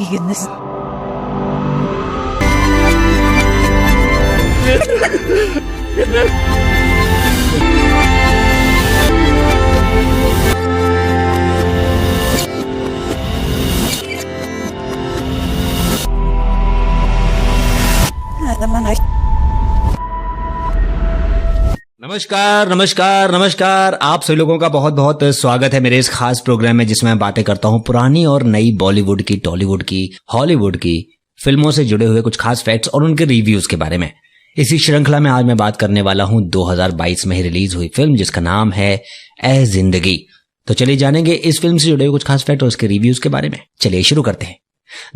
goodness. नमस्कार नमस्कार नमस्कार। आप सभी लोगों का बहुत बहुत स्वागत है मेरे इस खास प्रोग्राम में जिसमें मैं बातें करता हूं पुरानी और नई बॉलीवुड की, टॉलीवुड की, हॉलीवुड की फिल्मों से जुड़े हुए कुछ खास फैक्ट्स और उनके रिव्यूज के बारे में। इसी श्रृंखला में आज मैं बात करने वाला हूं 2022 में ही रिलीज हुई फिल्म जिसका नाम है ए जिंदगी। तो चलिए जानेंगे इस फिल्म से जुड़े हुए कुछ खास फैक्ट और उसके रिव्यूज के बारे में। चलिए शुरू करते हैं।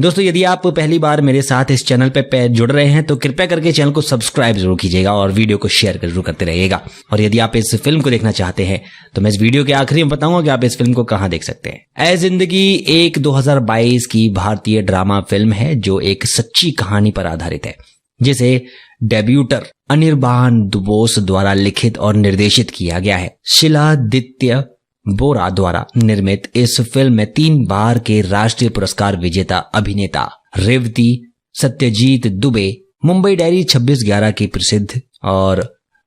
दोस्तों, यदि आप पहली बार मेरे साथ इस चैनल पे जुड़ रहे हैं तो कृपया करके चैनल को सब्सक्राइब जरूर कीजिएगा और वीडियो को शेयर जरूर करते रहिएगा। और यदि आप इस फिल्म को देखना चाहते हैं तो मैं इस वीडियो के आखिरी में बताऊंगा कि आप इस फिल्म को कहां देख सकते हैं। ए जिंदगी एक 2022 की भारतीय ड्रामा फिल्म है जो एक सच्ची कहानी पर आधारित है, जिसे डेब्यूटर अनिर्बान बोस द्वारा लिखित और निर्देशित किया गया है। शिलादित्य बोरा द्वारा निर्मित इस फिल्म में 3 बार के राष्ट्रीय पुरस्कार विजेता अभिनेता रेवती सत्यजीत दुबे, मुंबई डायरी 26/11 की प्रसिद्ध और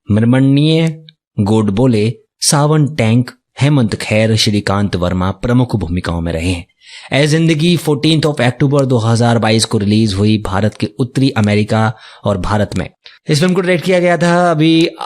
मृमण्य गोडबोले, सावन टैंक, हेमंत खैर, श्रीकांत वर्मा प्रमुख भूमिकाओं में रहे हैं। ए जिंदगी 14 अक्टूबर 2022 को रिलीज हुई भारत के उत्तरी अमेरिका और भारत में। इस फिल्म को डायरेक्ट किया गया था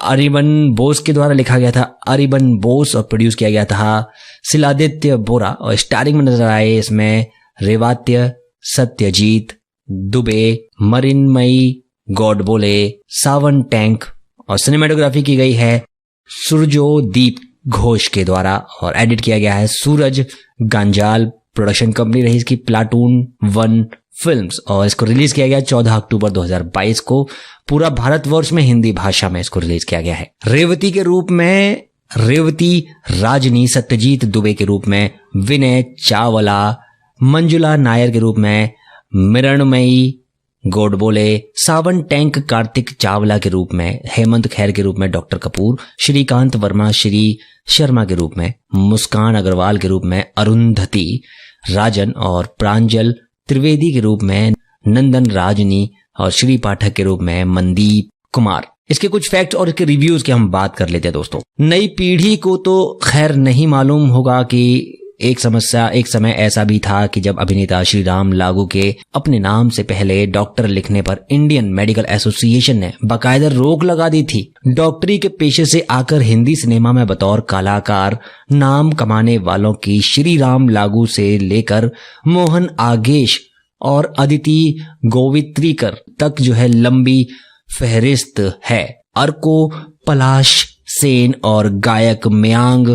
अरिबन बोस के द्वारा, लिखा गया था अरिबन बोस और प्रोड्यूस किया गया था शिलादित्य बोरा। और स्टारिंग में नजर आए इसमें रेवात्य सत्यजीत दुबे, मरिन्मयी गोडबोले, सावन टैंक। और सिनेमेटोग्राफी की गई है सुरजोदीप घोष के द्वारा और एडिट किया गया है सूरज गांजाल। प्रोडक्शन कंपनी रही इसकी प्लाटून 1 फिल्म्स और इसको रिलीज किया गया 14 अक्टूबर 2022 को। पूरा भारतवर्ष में हिंदी भाषा में इसको रिलीज किया गया है। रेवती के रूप में रेवती राजनी, सत्यजीत दुबे के रूप में विनय चावला, मंजुला नायर के रूप में मृण्मयी गोडबोले, सावन टैंक कार्तिक चावला के रूप में, हेमंत खैर के रूप में डॉक्टर कपूर, श्रीकांत वर्मा श्री शर्मा के रूप में, मुस्कान अग्रवाल के रूप में अरुंधति राजन और प्रांजल त्रिवेदी के रूप में नंदन राजनी और श्री पाठक के रूप में मनदीप कुमार। इसके कुछ फैक्ट और इसके रिव्यूज की हम बात कर लेते हैं। दोस्तों, नई पीढ़ी को तो खैर नहीं मालूम होगा कि एक समय ऐसा भी था कि जब अभिनेता श्री राम लागू के अपने नाम से पहले डॉक्टर लिखने पर इंडियन मेडिकल एसोसिएशन ने बाकायदा रोक लगा दी थी। डॉक्टरी के पेशे से आकर हिंदी सिनेमा में बतौर कलाकार नाम कमाने वालों की श्री राम लागू से लेकर मोहन आगेश और अदिति गोवित्रीकर तक जो है लंबी फहरिस्त है। अर्को पलाश सेन और गायक मयांग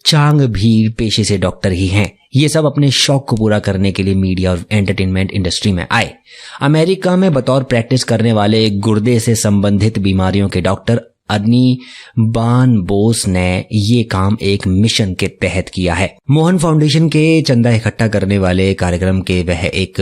चांग भी पेशे से डॉक्टर ही हैं। ये सब अपने शौक को पूरा करने के लिए मीडिया और एंटरटेनमेंट इंडस्ट्री में आए। अमेरिका में बतौर प्रैक्टिस करने वाले गुर्दे से संबंधित बीमारियों के डॉक्टर अनिर्बान बोस ने ये काम एक मिशन के तहत किया है। मोहन फाउंडेशन के चंदा इकट्ठा करने वाले कार्यक्रम के वह एक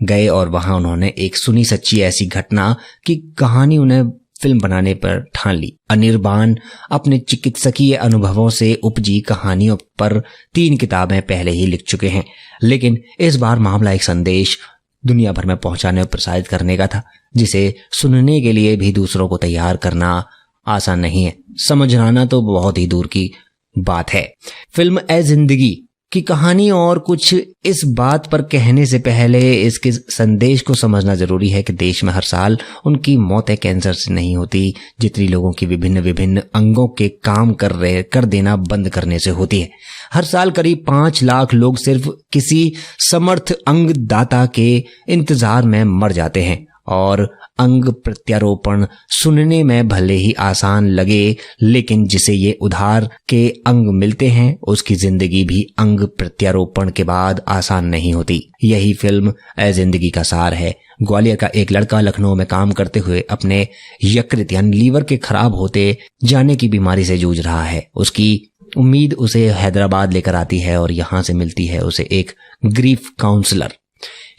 गए और वहां उन्होंने एक सुनी सच्ची ऐसी घटना की कहानी उन्हें फिल्म बनाने पर ठान ली। अनिर्बान अपने चिकित्सकीय अनुभवों से उपजी कहानियों पर 3 किताबें पहले ही लिख चुके हैं, लेकिन इस बार मामला एक संदेश दुनिया भर में पहुंचाने और प्रसारित करने का था, जिसे सुनने के लिए भी दूसरों को तैयार करना आसान नहीं है। समझना तो बहुत ही दूर की बात है। फिल्म ए जिंदगी की कहानी और कुछ इस बात पर कहने से पहले इसके संदेश को समझना जरूरी है कि देश में हर साल उनकी मौतें कैंसर से नहीं होती जितनी लोगों की विभिन्न अंगों के काम कर देना बंद करने से होती है। हर साल करीब 5 लाख लोग सिर्फ किसी समर्थ अंग दाता के इंतजार में मर जाते हैं और अंग प्रत्यारोपण सुनने में भले ही आसान लगे, लेकिन जिसे ये उधार के अंग मिलते हैं उसकी जिंदगी भी अंग प्रत्यारोपण के बाद आसान नहीं होती। यही फिल्म ए जिंदगी का सार है। ग्वालियर का एक लड़का लखनऊ में काम करते हुए अपने यकृत यानी लीवर के खराब होते जाने की बीमारी से जूझ रहा है। उसकी उम्मीद उसे हैदराबाद लेकर आती है और यहाँ से मिलती है उसे एक ग्रीफ काउंसलर।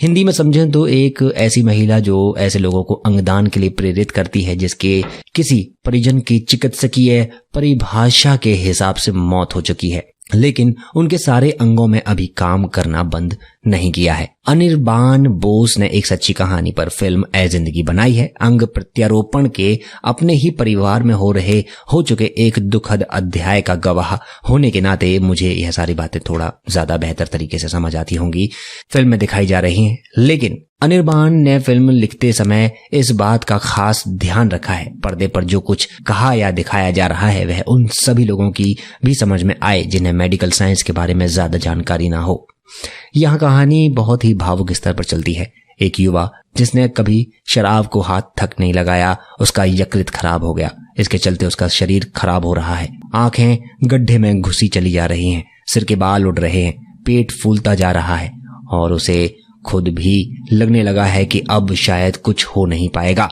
हिंदी में समझें तो एक ऐसी महिला जो ऐसे लोगों को अंगदान के लिए प्रेरित करती है जिसके किसी परिजन की चिकित्सकीय परिभाषा के हिसाब से मौत हो चुकी है। लेकिन उनके सारे अंगों में अभी काम करना बंद नहीं किया है। अनिर्बान बोस ने एक सच्ची कहानी पर फिल्म ए जिंदगी बनाई है। अंग प्रत्यारोपण के अपने ही परिवार में हो चुके एक दुखद अध्याय का गवाह होने के नाते मुझे यह सारी बातें थोड़ा ज्यादा बेहतर तरीके से समझ आती होंगी, फिल्म में दिखाई जा रही हैं। लेकिन अनिर्बान ने फिल्म लिखते समय इस बात का खास ध्यान रखा है, पर्दे पर जो कुछ कहा या दिखाया जा रहा है वह उन सभी लोगों की भी समझ में आए जिन्हें मेडिकल साइंस के बारे में ज्यादा जानकारी ना हो। यह कहानी बहुत ही भावुक स्तर पर चलती है। एक युवा जिसने कभी शराब को हाथ तक नहीं लगाया, उसका यकृत खराब हो गया। इसके चलते उसका शरीर खराब हो रहा है, आंखें गड्ढे में घुसी चली जा रही हैं, सिर के बाल उड़ रहे हैं, पेट फूलता जा रहा है और उसे खुद भी लगने लगा है कि अब शायद कुछ हो नहीं पाएगा।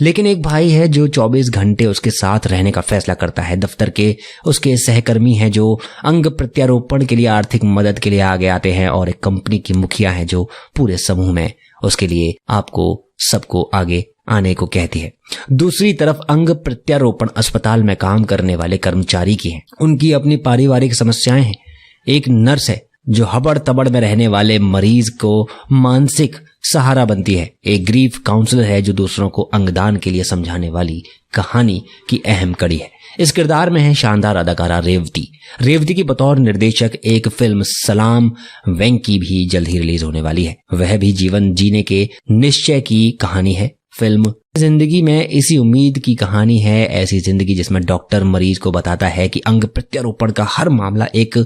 लेकिन एक भाई है जो 24 घंटे उसके साथ रहने का फैसला करता है। दफ्तर के उसके सहकर्मी हैं जो अंग प्रत्यारोपण के लिए आर्थिक मदद के लिए आगे आते हैं और एक कंपनी की मुखिया है जो पूरे समूह में उसके लिए आपको सबको आगे आने को कहती है। दूसरी तरफ अंग प्रत्यारोपण अस्पताल में काम करने वाले कर्मचारी की है, उनकी अपनी पारिवारिक समस्याएं हैं। एक नर्स है जो हबड़ तबड़ में रहने वाले मरीज को मानसिक सहारा बनती है। एक ग्रीफ काउंसलर है जो दूसरों को अंगदान के लिए समझाने वाली कहानी की अहम कड़ी है। इस किरदार में है शानदार अदाकारा रेवती की बतौर निर्देशक। एक फिल्म सलाम वेंकी भी जल्द ही रिलीज होने वाली है, वह भी जीवन जीने के निश्चय की कहानी है। फिल्म जिंदगी में इसी उम्मीद की कहानी है, ऐसी जिंदगी जिसमें डॉक्टर मरीज को बताता है कि अंग प्रत्यारोपण का हर मामला एक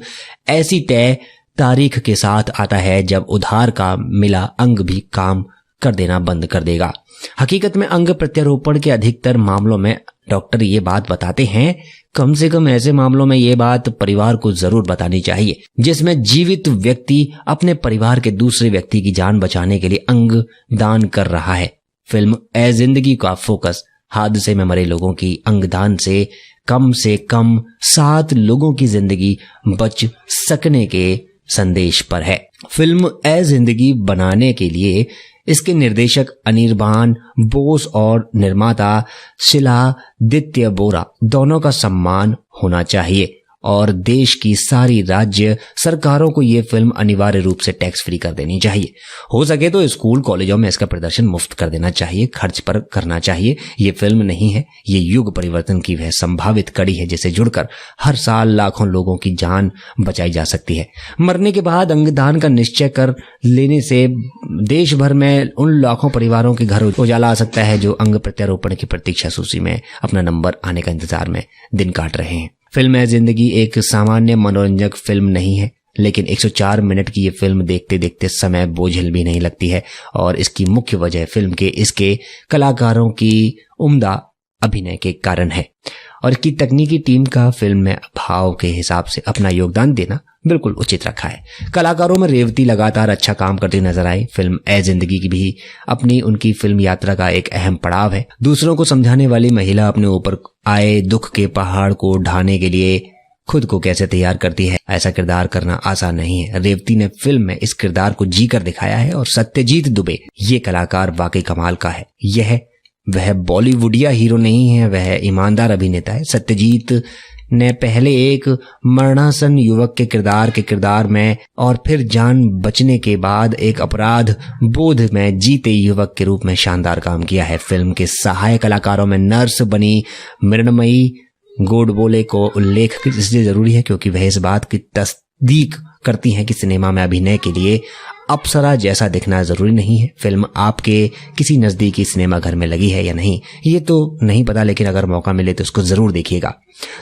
ऐसी तय तारीख के साथ आता है जब उधार का मिला अंग भी काम कर देना बंद कर देगा। हकीकत में अंग प्रत्यारोपण के अधिकतर मामलों में डॉक्टर ये बात बताते हैं, कम से कम ऐसे मामलों में ये बात परिवार को जरूर बतानी चाहिए जिसमें जीवित व्यक्ति अपने परिवार के दूसरे व्यक्ति की जान बचाने के लिए अंग दान कर रहा है। फिल्म ए जिंदगी का फोकस हादसे में मरे लोगों की अंगदान से कम 7 लोगों की जिंदगी बच सकने के संदेश पर है। फिल्म ए जिंदगी बनाने के लिए इसके निर्देशक अनिर्बान बोस और निर्माता शिलादित्य बोरा दोनों का सम्मान होना चाहिए और देश की सारी राज्य सरकारों को ये फिल्म अनिवार्य रूप से टैक्स फ्री कर देनी चाहिए। हो सके तो स्कूल कॉलेजों में इसका प्रदर्शन मुफ्त कर देना चाहिए, खर्च पर करना चाहिए। ये फिल्म नहीं है, ये युग परिवर्तन की वह संभावित कड़ी है जिसे जुड़कर हर साल लाखों लोगों की जान बचाई जा सकती है। मरने के बाद अंगदान का निश्चय कर लेने से देश भर में उन लाखों परिवारों के घर उजाला आ सकता है जो अंग प्रत्यारोपण की प्रतीक्षा सूची में अपना नंबर आने का इंतजार में दिन काट रहे हैं। फिल्म है जिंदगी एक सामान्य मनोरंजक फिल्म नहीं है, लेकिन 104 मिनट की ये फिल्म देखते देखते समय बोझिल भी नहीं लगती है और इसकी मुख्य वजह फिल्म के इसके कलाकारों की उम्दा अभिनय के कारण है और इसकी तकनीकी टीम का फिल्म में भाव के हिसाब से अपना योगदान देना बिल्कुल उचित रखा है। कलाकारों में रेवती लगातार अच्छा काम करती नजर आई। फिल्म ए जिंदगी की भी अपनी उनकी फिल्म यात्रा का एक अहम पड़ाव है। दूसरों को समझाने वाली महिला अपने ऊपर आए दुख के पहाड़ को ढाने के लिए खुद को कैसे तैयार करती है, ऐसा किरदार करना आसान नहीं है। रेवती ने फिल्म में इस किरदार को जी कर दिखाया है और सत्यजीत दुबे ये कलाकार वाकई कमाल का है। यह वह बॉलीवुडिया हीरो नहीं है, वह ईमानदार अभिनेता है। सत्यजीत ने पहले एक मरणासन युवक के किरदार में और फिर जान बचने के बाद एक अपराध बोध में जीते युवक के रूप में शानदार काम किया है। फिल्म के सहायक कलाकारों में नर्स बनी मृणमयी गोडबोले को उल्लेख इसलिए जरूरी है क्योंकि वह इस बात की तस्दीक करती हैं कि सिनेमा में अभिनय के लिए अप्सरा जैसा दिखना जरूरी नहीं है। फिल्म आपके किसी नजदीकी सिनेमा घर में लगी है या नहीं ये तो नहीं पता, लेकिन अगर मौका मिले तो उसको जरूर देखिएगा।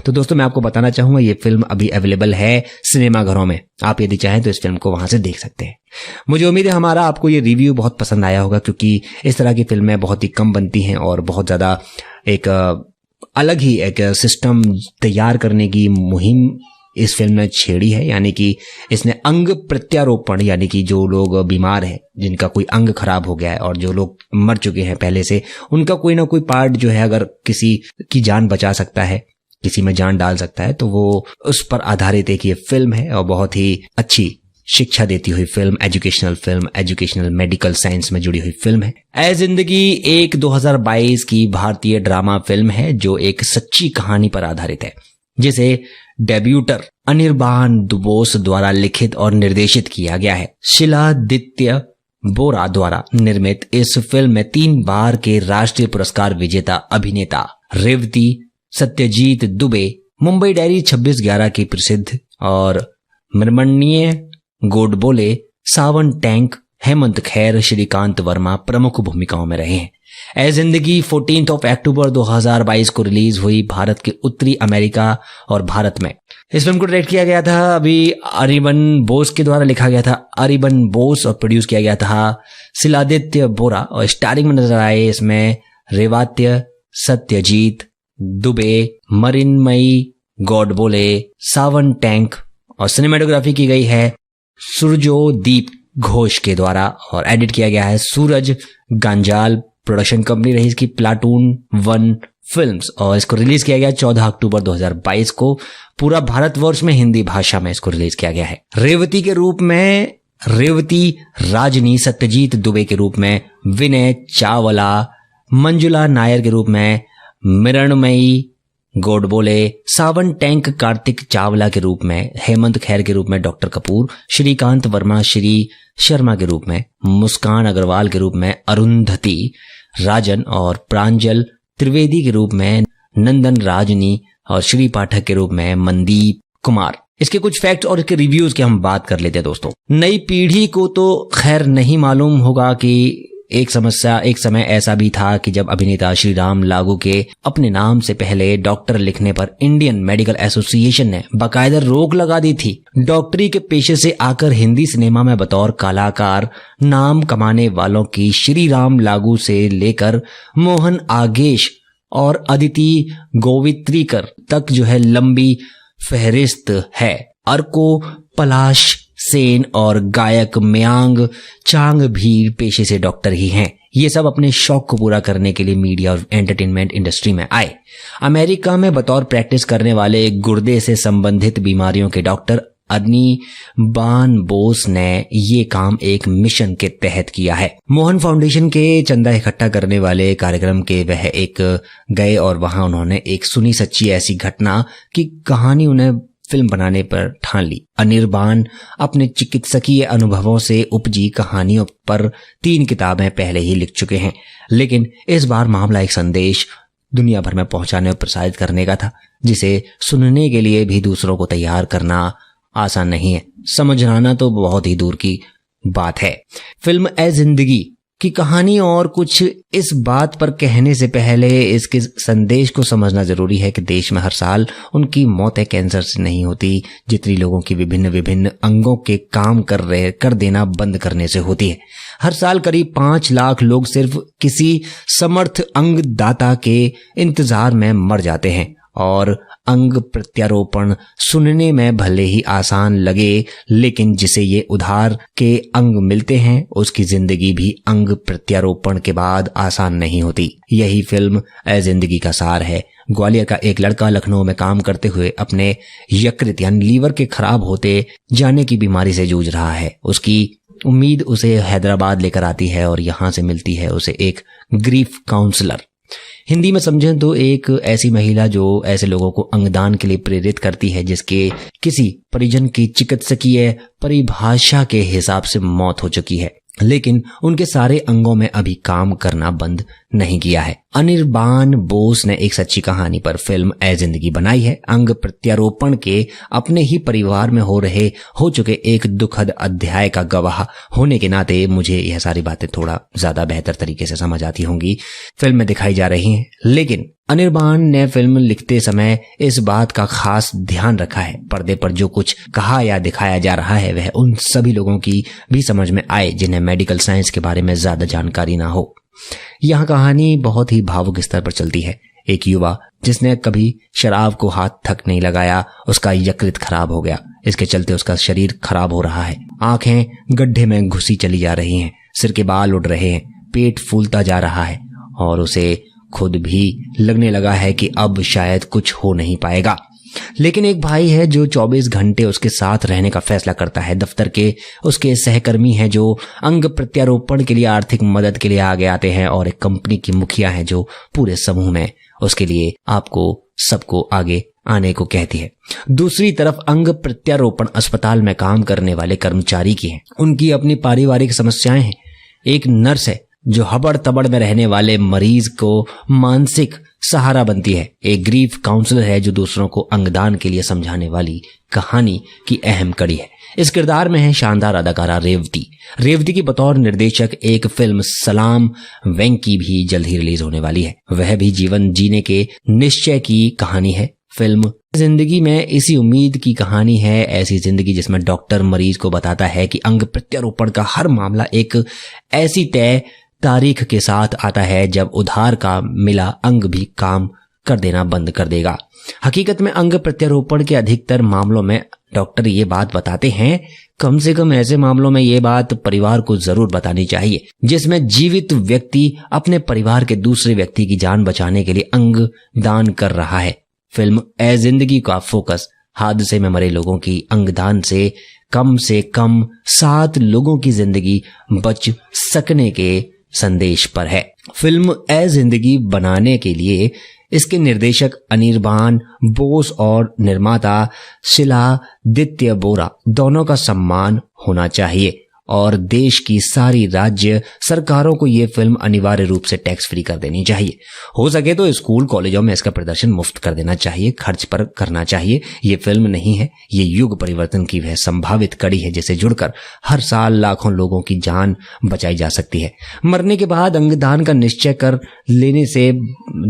तो दोस्तों मैं आपको बताना चाहूंगा ये फिल्म अभी अवेलेबल है सिनेमा घरों में, आप यदि चाहें तो इस फिल्म को वहां से देख सकते हैं। मुझे उम्मीद है हमारा आपको ये रिव्यू बहुत पसंद आया होगा क्योंकि इस तरह की फिल्में बहुत ही कम बनती हैं और बहुत ज्यादा एक अलग ही एक सिस्टम तैयार करने की मुहिम इस फिल्म ने छेड़ी है। यानी कि इसने अंग प्रत्यारोपण यानी कि जो लोग बीमार हैं, जिनका कोई अंग खराब हो गया है और जो लोग मर चुके हैं पहले से, उनका कोई ना कोई पार्ट जो है अगर किसी की जान बचा सकता है, किसी में जान डाल सकता है, तो वो उस पर आधारित एक ये फिल्म है और बहुत ही अच्छी शिक्षा देती हुई फिल्म, एजुकेशनल मेडिकल साइंस में जुड़ी हुई फिल्म है। ए जिंदगी एक 2022 की भारतीय ड्रामा फिल्म है जो एक सच्ची कहानी पर आधारित है जिसे डेब्यूटर अनिर्बान बोस द्वारा लिखित और निर्देशित किया गया है। शिलादित्य बोरा द्वारा निर्मित इस फिल्म में 3 बार के राष्ट्रीय पुरस्कार विजेता अभिनेता रेवती सत्यजीत दुबे, मुंबई डायरी 26/11 की प्रसिद्ध और मृमणीय गोडबोले, सावन टैंक, हेमंत खैर, श्रीकांत वर्मा प्रमुख भूमिकाओं में रहे हैं। ए जिंदगी 14 अक्टूबर 2022 को रिलीज हुई भारत के उत्तरी अमेरिका और भारत में। इस फिल्म को डायरेक्ट किया गया था अभी अरिबन बोस के द्वारा, लिखा गया था अरिबन बोस और प्रोड्यूस किया गया था शिलादित्य बोरा। और स्टारिंग में नजर आए इसमें रेवात्य सत्यजीत दुबे, मरिनमयी गोडबोले, सावन टैंक और सिनेमेटोग्राफी की गई है सुरजोदीप घोष के द्वारा और एडिट किया गया है सूरज गांजाल। प्रोडक्शन कंपनी रही इसकी प्लाटून 1 फिल्म्स और इसको रिलीज किया गया 14 अक्टूबर 2022 को। पूरा भारतवर्ष में हिंदी भाषा में इसको रिलीज किया गया है। रेवती के रूप में रेवती राजनी, सत्यजीत दुबे के रूप में विनय चावला, मंजुला नायर के रूप में मृणमयी गोडबोले, सावन टैंक कार्तिक चावला के रूप में, हेमंत खैर के रूप में डॉक्टर कपूर, श्रीकांत वर्मा श्री शर्मा के रूप में, मुस्कान अग्रवाल के रूप में अरुंधति राजन और प्रांजल त्रिवेदी के रूप में नंदन राजनी और श्री पाठक के रूप में मनदीप कुमार। इसके कुछ फैक्ट्स और इसके रिव्यूज की हम बात कर लेते हैं दोस्तों। नई पीढ़ी को तो खैर नहीं मालूम होगा कि एक समय ऐसा भी था कि जब अभिनेता श्री राम लागू के अपने नाम से पहले डॉक्टर लिखने पर इंडियन मेडिकल एसोसिएशन ने बाकायदा रोक लगा दी थी। डॉक्टरी के पेशे से आकर हिंदी सिनेमा में बतौर कलाकार नाम कमाने वालों की श्री राम लागू से लेकर मोहन आगेश और अदिति गोवित्रीकर तक जो है लंबी फहरिस्त है। अर्को पलाश सेन और गायक मयांग चांग भी पेशे से डॉक्टर ही हैं। ये सब अपने शौक को पूरा करने के लिए मीडिया और एंटरटेनमेंट इंडस्ट्री में आए। अमेरिका में बतौर प्रैक्टिस करने वाले गुर्दे से संबंधित बीमारियों के डॉक्टर अनिर्बान बोस ने ये काम एक मिशन के तहत किया है। मोहन फाउंडेशन के चंदा इकट्ठा करने वाले कार्यक्रम के वह एक गए और वहां उन्होंने एक सुनी सच्ची ऐसी घटना की कहानी उन्हें फिल्म बनाने पर ठान ली। अनिर्बान अपने चिकित्सकीय अनुभवों से उपजी कहानियों पर 3 किताबें पहले ही लिख चुके हैं, लेकिन इस बार मामला एक संदेश दुनिया भर में पहुंचाने और प्रसारित करने का था, जिसे सुनने के लिए भी दूसरों को तैयार करना आसान नहीं है। समझना तो बहुत ही दूर की बात है। फिल्म ए जिंदगी की कहानी और कुछ इस बात पर कहने से पहले इसके संदेश को समझना जरूरी है कि देश में हर साल उनकी मौतें कैंसर से नहीं होती जितनी लोगों की विभिन्न अंगों के काम कर देना बंद करने से होती है। हर साल करीब 5 लाख लोग सिर्फ किसी समर्थ अंग दाता के इंतजार में मर जाते हैं और अंग प्रत्यारोपण सुनने में भले ही आसान लगे, लेकिन जिसे ये उधार के अंग मिलते हैं उसकी जिंदगी भी अंग प्रत्यारोपण के बाद आसान नहीं होती। यही फिल्म ए जिंदगी का सार है। ग्वालियर का एक लड़का लखनऊ में काम करते हुए अपने यकृत यानी लीवर के खराब होते जाने की बीमारी से जूझ रहा है। उसकी उम्मीद उसे हैदराबाद लेकर आती है और यहाँ से मिलती है उसे एक ग्रीफ काउंसलर। हिंदी में समझें तो एक ऐसी महिला जो ऐसे लोगों को अंगदान के लिए प्रेरित करती है जिसके किसी परिजन की चिकित्सकीय परिभाषा के हिसाब से मौत हो चुकी है, लेकिन उनके सारे अंगों में अभी काम करना बंद नहीं किया है। अनिर्बान बोस ने एक सच्ची कहानी पर फिल्म ए जिंदगी बनाई है। अंग प्रत्यारोपण के अपने ही परिवार में हो चुके एक दुखद अध्याय का गवाह होने के नाते मुझे यह सारी बातें थोड़ा ज्यादा बेहतर तरीके से समझ आती होंगी, फिल्म में दिखाई जा रही हैं। लेकिन अनिर्बान ने फिल्म लिखते समय इस बात का खास ध्यान रखा है पर्दे पर जो कुछ कहा या दिखाया जा रहा है वह उन सभी लोगों की भी समझ में आए जिन्हें मेडिकल साइंस के बारे में ज्यादा जानकारी ना हो। यह कहानी बहुत ही भावुक स्तर पर चलती है। एक युवा जिसने कभी शराब को हाथ तक नहीं लगाया, उसका यकृत खराब हो गया। इसके चलते उसका शरीर खराब हो रहा है, आंखें गड्ढे में घुसी चली जा रही हैं, सिर के बाल उड़ रहे हैं, पेट फूलता जा रहा है और उसे खुद भी लगने लगा है कि अब शायद कुछ हो नहीं पाएगा। लेकिन एक भाई है जो 24 घंटे उसके साथ रहने का फैसला करता है। दफ्तर के उसके सहकर्मी हैं जो अंग प्रत्यारोपण के लिए आर्थिक मदद के लिए आगे आते हैं और एक कंपनी की मुखिया है जो पूरे समूह में उसके लिए आपको सबको आगे आने को कहती है। दूसरी तरफ अंग प्रत्यारोपण अस्पताल में काम करने वाले कर्मचारी की है। उनकी अपनी पारिवारिक समस्याएं हैं। एक नर्स है जो हबड़ तबड़ में रहने वाले मरीज को मानसिक सहारा बनती है। एक ग्रीफ काउंसलर है जो दूसरों को अंगदान के लिए समझाने वाली कहानी की अहम कड़ी है। इस किरदार में है शानदार अदाकारा रेवती की बतौर निर्देशक एक फिल्म सलाम वेंकी भी जल्द ही रिलीज होने वाली है। वह भी जीवन जीने के निश्चय की कहानी है। फिल्म जिंदगी में इसी उम्मीद की कहानी है, ऐसी जिंदगी जिसमें डॉक्टर मरीज को बताता है कि अंग प्रत्यारोपण का हर मामला एक ऐसी तय तारीख के साथ आता है जब उधार का मिला अंग भी काम कर देना बंद कर देगा। हकीकत में अंग प्रत्यारोपण के अधिकतर मामलों में डॉक्टर ये बात बताते हैं, कम से कम ऐसे मामलों में ये बात परिवार को जरूर बतानी चाहिए जिसमें जीवित व्यक्ति अपने परिवार के दूसरे व्यक्ति की जान बचाने के लिए अंग दान कर रहा है। फिल्म ए जिंदगी का फोकस हादसे में मरे लोगों की अंगदान से कम 7 लोगों की जिंदगी बच सकने के संदेश पर है। फिल्म ए जिंदगी बनाने के लिए इसके निर्देशक अनिर्बान बोस और निर्माता शिलादित्य बोरा दोनों का सम्मान होना चाहिए और देश की सारी राज्य सरकारों को ये फिल्म अनिवार्य रूप से टैक्स फ्री कर देनी चाहिए। हो सके तो स्कूल कॉलेजों में इसका प्रदर्शन मुफ्त कर देना चाहिए, खर्च पर करना चाहिए। ये फिल्म नहीं है, ये युग परिवर्तन की वह संभावित कड़ी है जिसे जुड़कर हर साल लाखों लोगों की जान बचाई जा सकती है। मरने के बाद अंगदान का निश्चय कर लेने से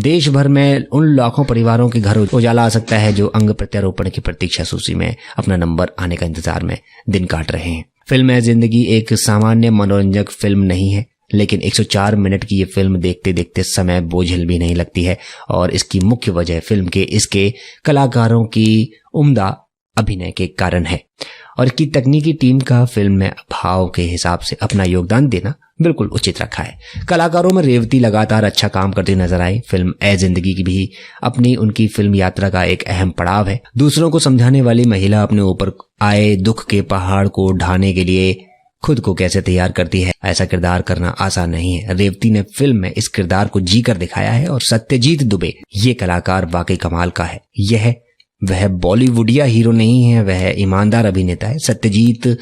देश भर में उन लाखों परिवारों के घर उजाला आ सकता है जो अंग प्रत्यारोपण की प्रतीक्षा सूची में अपना नंबर आने का इंतजार में दिन काट रहे हैं। फिल्म है जिंदगी एक सामान्य मनोरंजक फिल्म नहीं है, लेकिन 104 मिनट की ये फिल्म देखते देखते समय बोझिल भी नहीं लगती है और इसकी मुख्य वजह फिल्म के इसके कलाकारों की उम्दा अभिनय के कारण है और इसकी तकनीकी टीम का फिल्म में भाव के हिसाब से अपना योगदान देना बिल्कुल उचित रखा है। कलाकारों में रेवती लगातार अच्छा काम करती नजर आई। फिल्म ए जिंदगी की भी अपनी उनकी फिल्म यात्रा का एक अहम पड़ाव है। दूसरों को समझाने वाली महिला अपने ऊपर आए दुख के पहाड़ को ढाने के लिए खुद को कैसे तैयार करती है, ऐसा किरदार करना आसान नहीं है। रेवती ने फिल्म में इस किरदार को जी कर दिखाया है और सत्यजीत दुबे ये कलाकार वाकई कमाल का है। यह वह बॉलीवुडिया हीरो नहीं है, वह ईमानदार अभिनेता है। सत्यजीत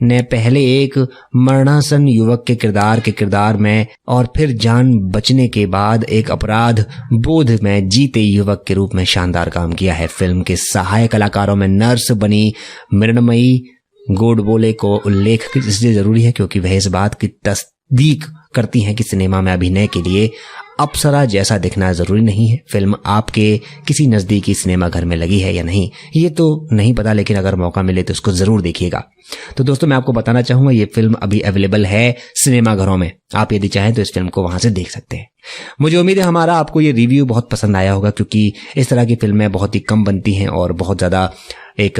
ने पहले एक मरणासन युवक के किरदार में और फिर जान बचने के बाद एक अपराध बोध में जीते युवक के रूप में शानदार काम किया है। फिल्म के सहायक कलाकारों में नर्स बनी मृण्मयी गोडबोले को उल्लेख इसलिए जरूरी है क्योंकि वह इस बात की तस्दीक करती हैं कि सिनेमा में अभिनय के लिए अप्सरा जैसा दिखना जरूरी नहीं है। फिल्म आपके किसी नजदीकी सिनेमा घर में लगी है या नहीं ये तो नहीं पता, लेकिन अगर मौका मिले तो उसको जरूर देखिएगा। तो दोस्तों मैं आपको बताना चाहूंगा ये फिल्म अभी अवेलेबल है सिनेमा घरों में, आप यदि चाहें तो इस फिल्म को वहां से देख सकते हैं। मुझे उम्मीद है हमारा आपको ये रिव्यू बहुत पसंद आया होगा क्योंकि इस तरह की फिल्में बहुत ही कम बनती हैं और बहुत ज्यादा एक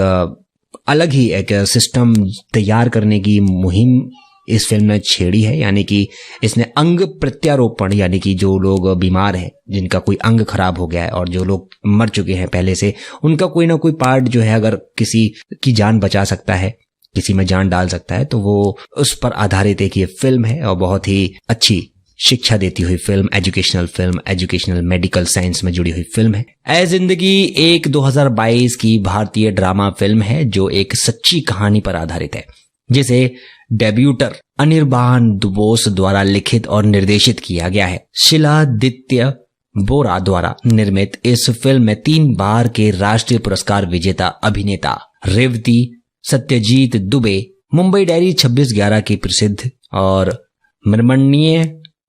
अलग ही एक सिस्टम तैयार करने की मुहिम इस फिल्म ने छेड़ी है। यानी कि इसने अंग प्रत्यारोपण यानी कि जो लोग बीमार हैं, जिनका कोई अंग खराब हो गया है और जो लोग मर चुके हैं पहले से, उनका कोई ना कोई पार्ट जो है अगर किसी की जान बचा सकता है, किसी में जान डाल सकता है, तो वो उस पर आधारित एक ये फिल्म है और बहुत ही अच्छी शिक्षा देती हुई फिल्म, एजुकेशनल मेडिकल साइंस में जुड़ी हुई फिल्म है। ए जिंदगी एक 2022 की भारतीय ड्रामा फिल्म है जो एक सच्ची कहानी पर आधारित है जिसे डेब्यूटर अनिर्बान बोस द्वारा लिखित और निर्देशित किया गया है। शिलादित्य बोरा द्वारा निर्मित इस फिल्म में 3 बार के राष्ट्रीय पुरस्कार विजेता अभिनेता रेवती, सत्यजीत दुबे, मुंबई डायरी 26/11 की प्रसिद्ध और मृण्मयी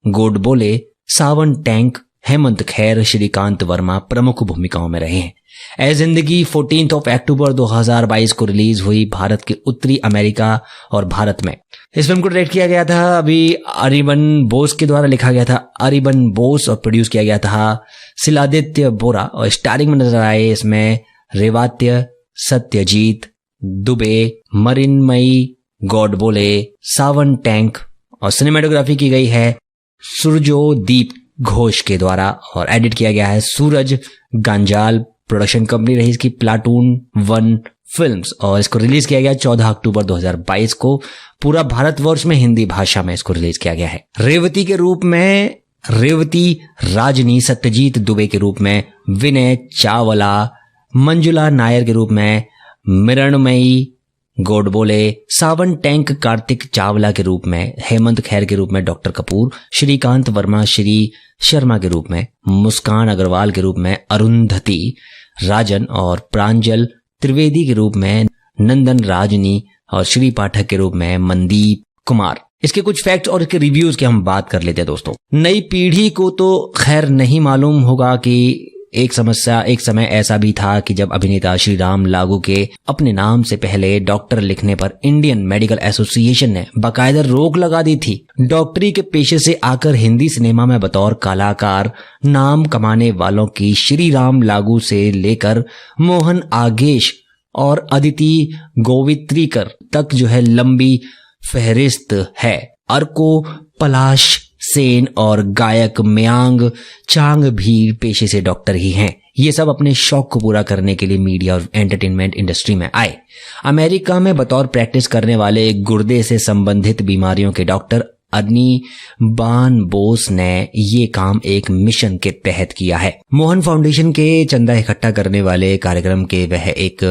गोडबोले, सावन टैंक, हेमंत खैर, श्रीकांत वर्मा प्रमुख भूमिकाओं में रहे हैं। ए जिंदगी 14 अक्टूबर 2022 को रिलीज हुई भारत के उत्तरी अमेरिका और भारत में। इस फिल्म को डायरेक्ट किया गया था अभी अरिबन बोस के द्वारा, लिखा गया था अरिबन बोस और प्रोड्यूस किया गया था शिलादित्य बोरा और स्टारिंग में नजर आए इसमें रेवात्य, सत्यजीत दुबे, मृण्मयी गोडबोले, सावन टैंक और सिनेमेटोग्राफी की गई है सुरजोदीप घोष के द्वारा और एडिट किया गया है सूरज गांजाल। प्रोडक्शन कंपनी रही इसकी प्लाटून 1 फिल्म्स और इसको रिलीज किया गया 14 अक्टूबर 2022 को। पूरा भारतवर्ष में हिंदी भाषा में इसको रिलीज किया गया है। रेवती के रूप में रेवती राजनी सत्यजीत दुबे के रूप में, विनय चावला, मंजुला नायर के रूप में, मृणमयी गोडबोले, सावन टैंक कार्तिक चावला के रूप में, हेमंत खैर के रूप में डॉक्टर कपूर, श्रीकांत वर्मा श्री शर्मा के रूप में, मुस्कान अग्रवाल के रूप में अरुंधति राजन और प्रांजल त्रिवेदी के रूप में नंदन राजनी और श्री पाठक के रूप में मनदीप कुमार। इसके कुछ फैक्ट्स और इसके रिव्यूज की हम बात कर लेते हैं दोस्तों। नई पीढ़ी को तो खैर नहीं मालूम होगा कि एक समय ऐसा भी था कि जब अभिनेता श्री राम लागू के अपने नाम से पहले डॉक्टर लिखने पर इंडियन मेडिकल एसोसिएशन ने बाकायदा रोक लगा दी थी। डॉक्टरी के पेशे से आकर हिंदी सिनेमा में बतौर कलाकार नाम कमाने वालों की श्री राम लागू से लेकर मोहन आगेश और अदिति गोवित्रीकर तक जो है लंबी फहरिस्त है। अर्को, पलाश सेन और गायक मयांग चांग भी पेशे से डॉक्टर ही हैं। ये सब अपने शौक को पूरा करने के लिए मीडिया और एंटरटेनमेंट इंडस्ट्री में आए। अमेरिका में बतौर प्रैक्टिस करने वाले गुर्दे से संबंधित बीमारियों के डॉक्टर अनिबान बोस ने ये काम एक मिशन के तहत किया है। मोहन फाउंडेशन के चंदा इकट्ठा करने वाले कार्यक्रम के वह एक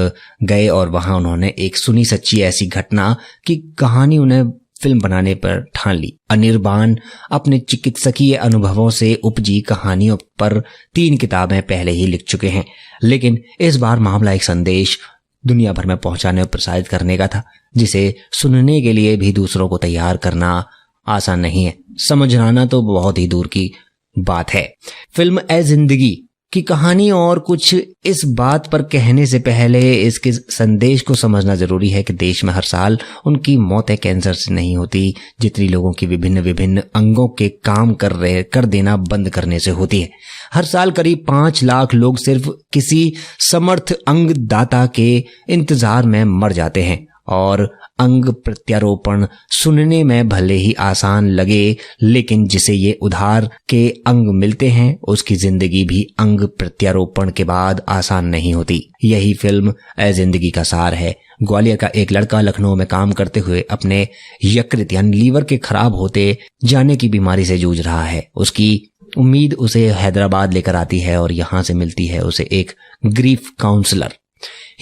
गए और वहां उन्होंने एक सुनी सच्ची ऐसी घटना की कहानी उन्हें फिल्म बनाने पर ठान ली। अनिर्बान अपने चिकित्सकीय अनुभवों से उपजी कहानियों पर 3 किताबें पहले ही लिख चुके हैं, लेकिन इस बार मामला एक संदेश दुनिया भर में पहुंचाने और प्रसारित करने का था, जिसे सुनने के लिए भी दूसरों को तैयार करना आसान नहीं है। समझाना तो बहुत ही दूर की बात है। फिल्म ए जिंदगी की कहानी और कुछ इस बात पर कहने से पहले इसके संदेश को समझना जरूरी है कि देश में हर साल उनकी मौतें कैंसर से नहीं होती जितनी लोगों की विभिन्न अंगों के काम कर देना बंद करने से होती है। हर साल करीब 5 लाख लोग सिर्फ किसी समर्थ अंग दाता के इंतजार में मर जाते हैं और अंग प्रत्यारोपण सुनने में भले ही आसान लगे, लेकिन जिसे ये उधार के अंग मिलते हैं उसकी जिंदगी भी अंग प्रत्यारोपण के बाद आसान नहीं होती। यही फिल्म ए जिंदगी का सार है। ग्वालियर का एक लड़का लखनऊ में काम करते हुए अपने यकृत यानी लीवर के खराब होते जाने की बीमारी से जूझ रहा है। उसकी उम्मीद उसे हैदराबाद लेकर आती है और यहाँ से मिलती है उसे एक ग्रीफ काउंसलर।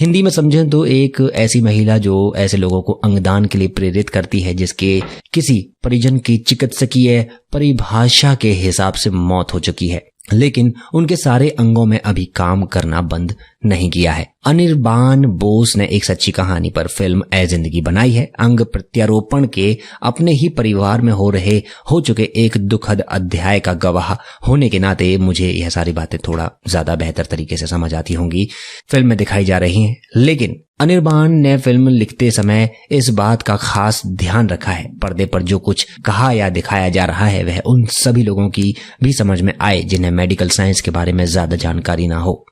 हिंदी में समझें तो एक ऐसी महिला जो ऐसे लोगों को अंगदान के लिए प्रेरित करती है जिसके किसी परिजन की चिकित्सकीय परिभाषा के हिसाब से मौत हो चुकी है, लेकिन उनके सारे अंगों में अभी काम करना बंद नहीं किया है। अनिर्बान बोस ने एक सच्ची कहानी पर फिल्म ए जिंदगी बनाई है। अंग प्रत्यारोपण के अपने ही परिवार में हो चुके एक दुखद अध्याय का गवाह होने के नाते मुझे यह सारी बातें थोड़ा ज्यादा बेहतर तरीके से समझ आती होंगी, फिल्म में दिखाई जा रही हैं। लेकिन अनिर्बान ने फिल्म लिखते समय इस बात का खास ध्यान रखा है पर्दे पर जो कुछ कहा या दिखाया जा रहा है वह उन सभी लोगों की भी समझ में आए जिन्हें मेडिकल साइंस के बारे में ज्यादा जानकारी ना हो।